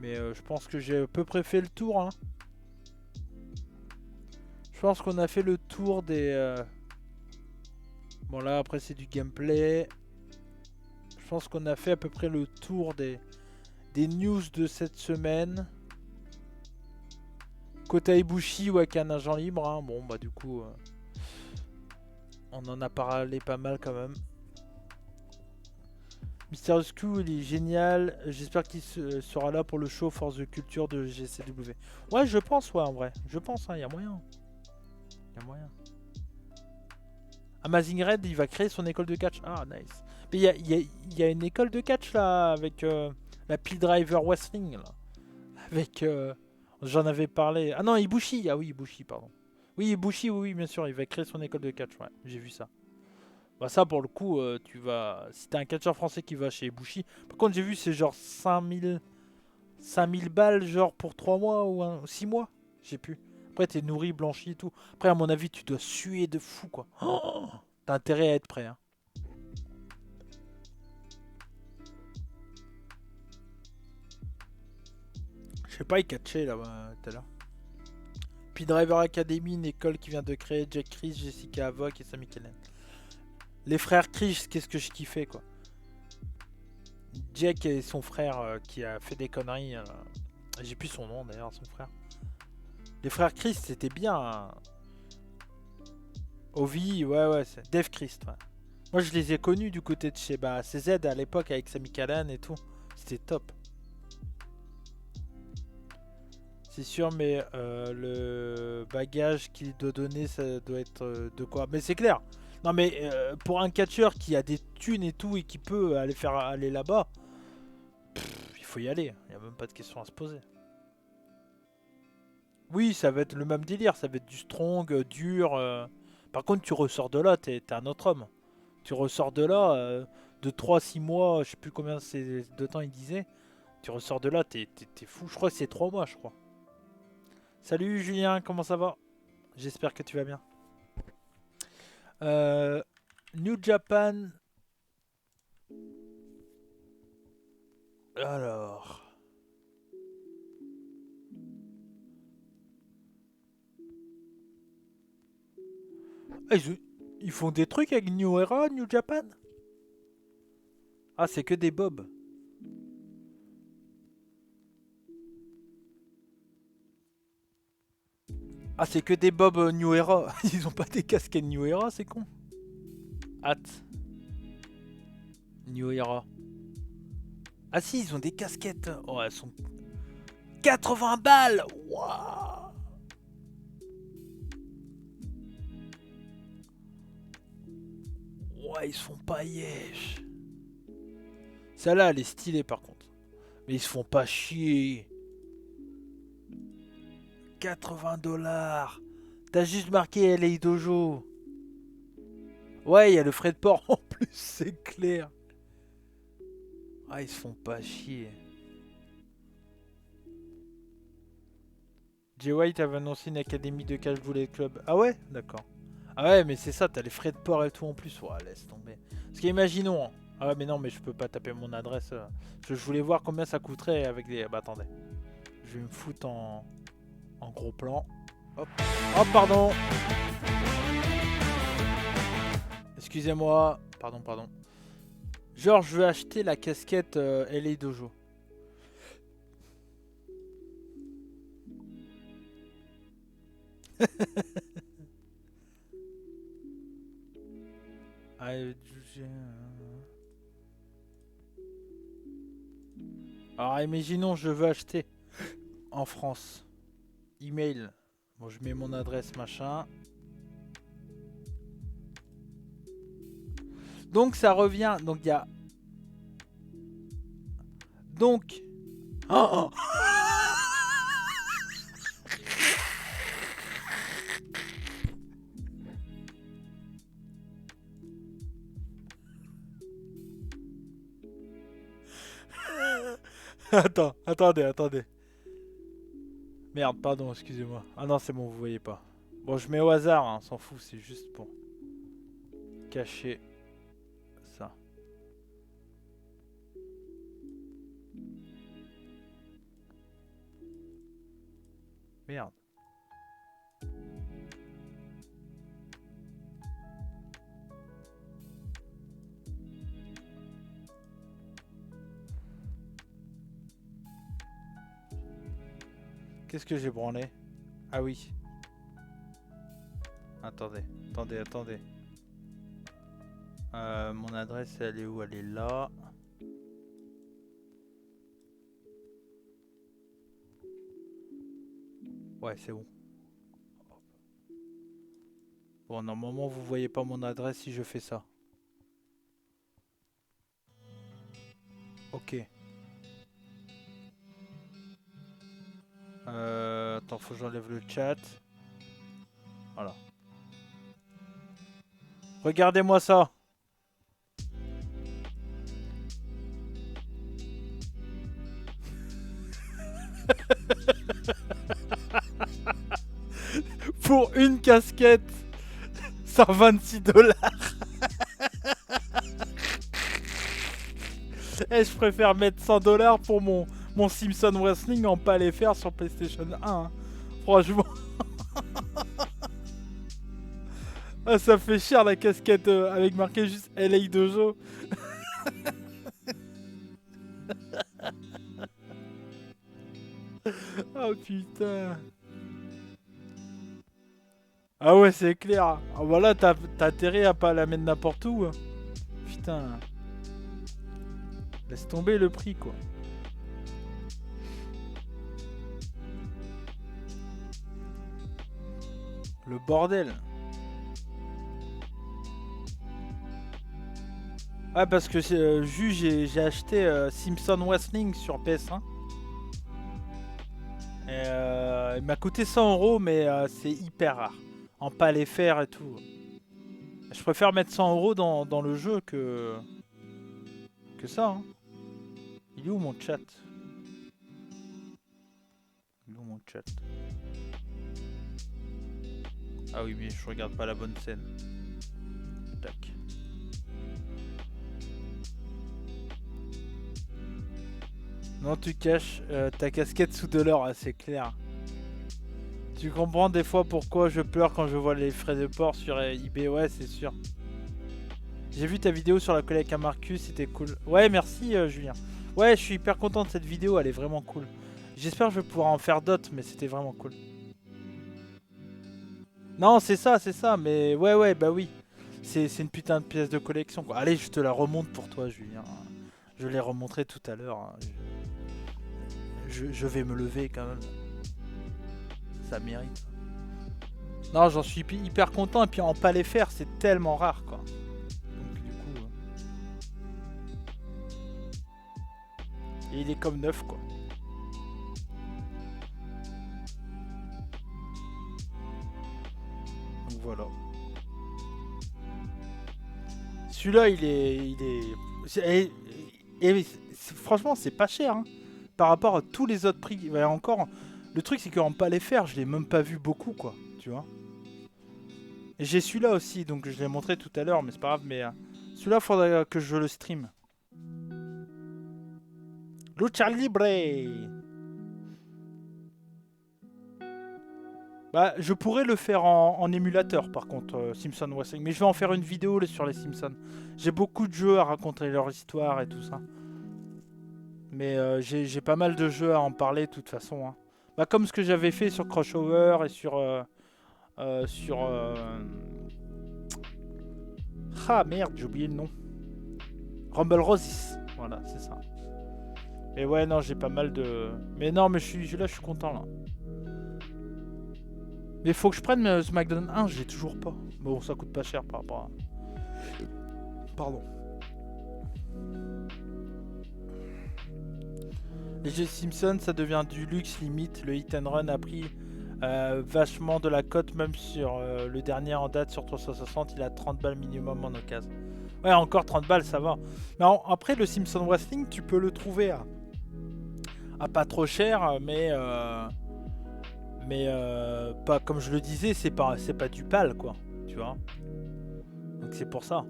Mais je pense que j'ai à peu près fait le tour. Hein. Je pense qu'on a fait le tour des... Bon là, après c'est du gameplay. Je pense qu'on a fait à peu près le tour des news de cette semaine. Kota Ibushi ou avec un agent libre. Hein. Bon bah du coup... on en a parlé pas mal quand même. Mysterious Q, il est génial. J'espère qu'il sera là pour le show Force the Culture de GCW. Ouais, je pense, ouais, en vrai. Je pense, hein, y a moyen. Y a moyen. Amazing Red, il va créer son école de catch. Ah, nice. Mais il y a une école de catch là, avec la P-Driver Wrestling. Là. Avec. J'en avais parlé. Ah non, Ibushi. Ah oui, Ibushi, pardon. Oui, Ibushi, oui, bien sûr, il va créer son école de catch. Ouais, j'ai vu ça. Bah ça pour le coup tu vas... Si t'es un catcheur français qui va chez Ibushi. Par contre j'ai vu c'est genre 5000 balles genre pour 3 mois ou 6 mois. Je sais plus. Après t'es nourri, blanchi et tout. Après à mon avis tu dois suer de fou quoi. Oh, t'as intérêt à être prêt hein. Je sais pas il catchait là-bas tout à l'heure. Puis Driver Academy, une école qui vient de créer Jack Chris, Jessica Havoc et Sami Kellen. Les frères Chris, qu'est-ce que je kiffais quoi. Jack et son frère qui a fait des conneries. J'ai plus son nom d'ailleurs, son frère. Les frères Chris, c'était bien. Hein. Ovi, ouais, c'est Dave Christ. Ouais. Moi, je les ai connus du côté de chez CZ à l'époque avec Sami Callan et tout. C'était top. C'est sûr, mais le bagage qu'il doit donner, ça doit être de quoi. Mais c'est clair. Non mais pour un catcheur qui a des thunes et tout et qui peut aller faire aller là-bas, il faut y aller. Il n'y a même pas de question à se poser. Oui, ça va être le même délire. Ça va être du strong, dur. Par contre, tu ressors de là, t'es un autre homme. Tu ressors de là, de 3-6 mois, je sais plus combien de temps il disait. Tu ressors de là, t'es fou. Je crois que c'est 3 mois, je crois. Salut Julien, comment ça va? J'espère que tu vas bien. New Japan. Alors. Ah, ils font des trucs avec New Era, New Japan? Ah, c'est que des bobs. Ah, c'est que des Bob New Era. Ils ont pas des casquettes New Era, c'est con. Hâte. New Era. Ah si, ils ont des casquettes. Oh, elles sont 80 balles. Waouh. Ouais, ils se font pas yesh. Celle-là, elle est stylée par contre. Mais ils se font pas chier. 80 $. T'as juste marqué LA Dojo. Ouais, il y a le frais de port en plus, c'est clair. Ah, ils se font pas chier. Jay White avait annoncé une académie de Cash Bullet Club. Ah ouais? D'accord. Ah ouais, mais c'est ça, t'as les frais de port et tout en plus. Ouais, laisse tomber. Parce qu'imaginons... Hein. Ah ouais, mais non, mais je peux pas taper mon adresse. Je voulais voir combien ça coûterait avec des... Bah attendez. Je vais me foutre en gros plan. Hop. Oh, pardon. Excusez-moi. Pardon. Genre, je veux acheter la casquette LA Dojo. Alors, imaginons, je veux acheter en France. Email. Bon, je mets mon adresse, machin. Donc, ça revient. Donc, il y a... Donc... Oh. Attendez. Merde, pardon, excusez-moi. Ah non, c'est bon, vous voyez pas. Bon, je mets au hasard, hein, on s'en fout, c'est juste pour cacher ça. Merde. Qu'est-ce que j'ai branlé? Ah oui. Attendez. Mon adresse, elle est où? Elle est là. Ouais, c'est bon. Bon, normalement, vous voyez pas mon adresse si je fais ça. Ok. Attends, faut que j'enlève le chat. Voilà. Regardez-moi ça. Pour une casquette, 126 $. Et je préfère mettre 100 $ pour mon Simpson Wrestling en pas les faire sur PlayStation 1. Hein. Franchement. Ah, ça fait cher la casquette avec marqué juste LA Dojo. Oh putain. Ah ouais, c'est clair. Ah voilà, t'as intérêt à pas la mettre n'importe où. Hein. Putain. Laisse tomber le prix, quoi. Le bordel. Ouais, parce que j'ai acheté Simpson Wrestling sur PS1. Et, il m'a coûté 100 €, mais c'est hyper rare. En pas les faire et tout. Je préfère mettre 100 € dans le jeu que ça. Hein. Il est où mon chat? Ah oui, mais je regarde pas la bonne scène. Tac. Non, tu caches ta casquette sous de l'or, c'est clair. Tu comprends des fois pourquoi je pleure quand je vois les frais de port sur eBay, ouais, c'est sûr. J'ai vu ta vidéo sur la collègue à Marcus, c'était cool. Ouais, merci Julien. Ouais, je suis hyper content de cette vidéo, elle est vraiment cool. J'espère que je vais pouvoir en faire d'autres, mais c'était vraiment cool. Non, c'est ça, mais ouais, bah oui. C'est une putain de pièce de collection, quoi. Allez, je te la remonte pour toi, Julien. Je l'ai remontré tout à l'heure. Hein. Je vais me lever quand même. Ça mérite. Non, j'en suis hyper content. Et puis en palais fer, c'est tellement rare, quoi. Donc du coup... Et il est comme neuf, quoi. Donc voilà. Celui-là, franchement, c'est pas cher. Hein. Par rapport à tous les autres prix. Ouais, encore, le truc, c'est qu'en palais fer, je l'ai même pas vu beaucoup, quoi. Tu vois. Et j'ai celui-là aussi, donc je l'ai montré tout à l'heure, mais c'est pas grave. Mais celui-là, faudrait que je le stream. Lucha Libre. Bah, je pourrais le faire en émulateur, par contre, Simpson Wrestling. Mais je vais en faire une vidéo là, sur les Simpsons. J'ai beaucoup de jeux à raconter leur histoire et tout ça. Mais j'ai pas mal de jeux à en parler de toute façon. Hein. Bah, comme ce que j'avais fait sur Crossover et sur... Ah merde, j'ai oublié le nom. Rumble Roses. Voilà, c'est ça. Et ouais, non, j'ai pas mal de... Mais non, mais je suis content là. Mais faut que je prenne SmackDown 1, j'ai toujours pas. Bon, ça coûte pas cher par rapport à... Pardon. Les jeux Simpsons, ça devient du luxe limite. Le hit and run a pris vachement de la cote, même sur le dernier en date sur 360, il a 30 balles minimum en occasion. Ouais, encore 30 balles, ça va. Mais après, le Simpson Wrestling, tu peux le trouver à pas trop cher, mais pas comme je le disais, c'est pas du PAL, quoi, tu vois. Donc c'est pour ça.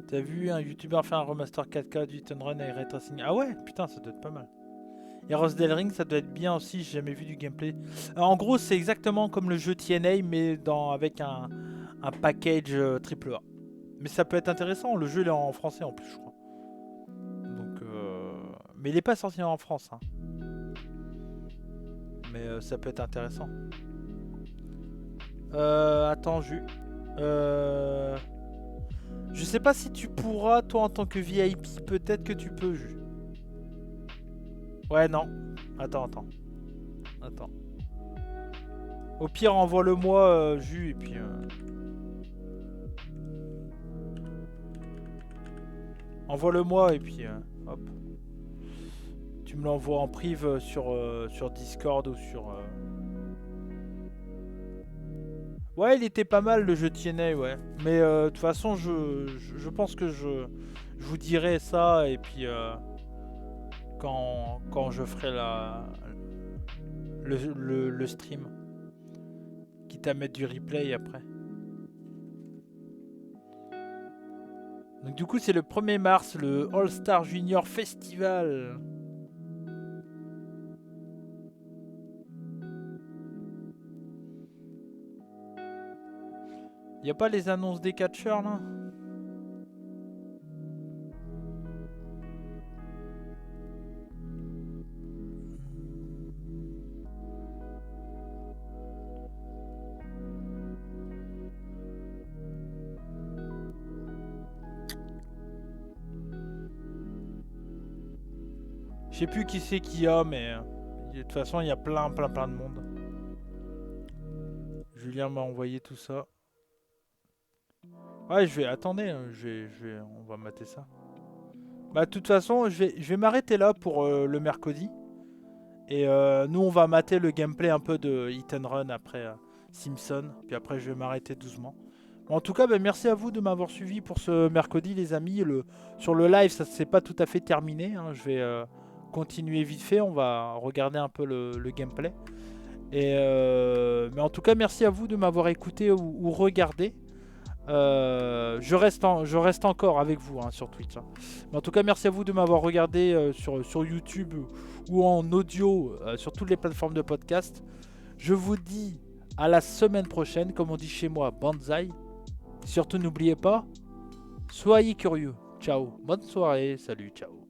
T'as vu un youtubeur faire un remaster 4K du Hit and Run et Ray Tracing? Ah ouais, putain, ça doit être pas mal. Et Rose Del Ring, ça doit être bien aussi, j'ai jamais vu du gameplay. Alors, en gros, c'est exactement comme le jeu TNA, mais avec un package AAA. Mais ça peut être intéressant, le jeu il est en français en plus, je crois. Donc, mais il est pas sorti en France. Hein. Mais ça peut être intéressant. Attends, je sais pas si tu pourras, toi en tant que VIP, peut-être que tu peux, Ouais, non. Attends. Au pire, envoie-le-moi, et puis... Envoie-le-moi, et puis... hop. Tu me l'envoies en prive sur Discord ou sur... Ouais, il était pas mal, le jeu TNA, ouais. Mais de toute façon, je pense que je vous dirai ça, et puis... Quand je ferai le stream. Quitte à mettre du replay après. Donc du coup c'est le 1er mars, le All Star Junior Festival. Y a pas les annonces des catcheurs là ? Je sais plus qui c'est qu'il y a, mais de toute façon, il y a plein de monde. Julien m'a envoyé tout ça. Ouais, attendez, on va mater ça. Bah, de toute façon, je vais m'arrêter là pour le mercredi. Et nous, on va mater le gameplay un peu de Hit and Run après Simpson. Puis après, je vais m'arrêter doucement. Bon, en tout cas, bah, merci à vous de m'avoir suivi pour ce mercredi, les amis. Sur le live, ça c'est pas tout à fait terminé. Hein. Je vais continuer vite fait. On va regarder un peu le gameplay. Mais en tout cas, merci à vous de m'avoir écouté ou regardé. Je reste encore avec vous hein, sur Twitch. Hein. Mais en tout cas, merci à vous de m'avoir regardé sur YouTube ou en audio sur toutes les plateformes de podcast. Je vous dis à la semaine prochaine, comme on dit chez moi, banzai. Surtout n'oubliez pas, soyez curieux. Ciao, bonne soirée, salut, ciao.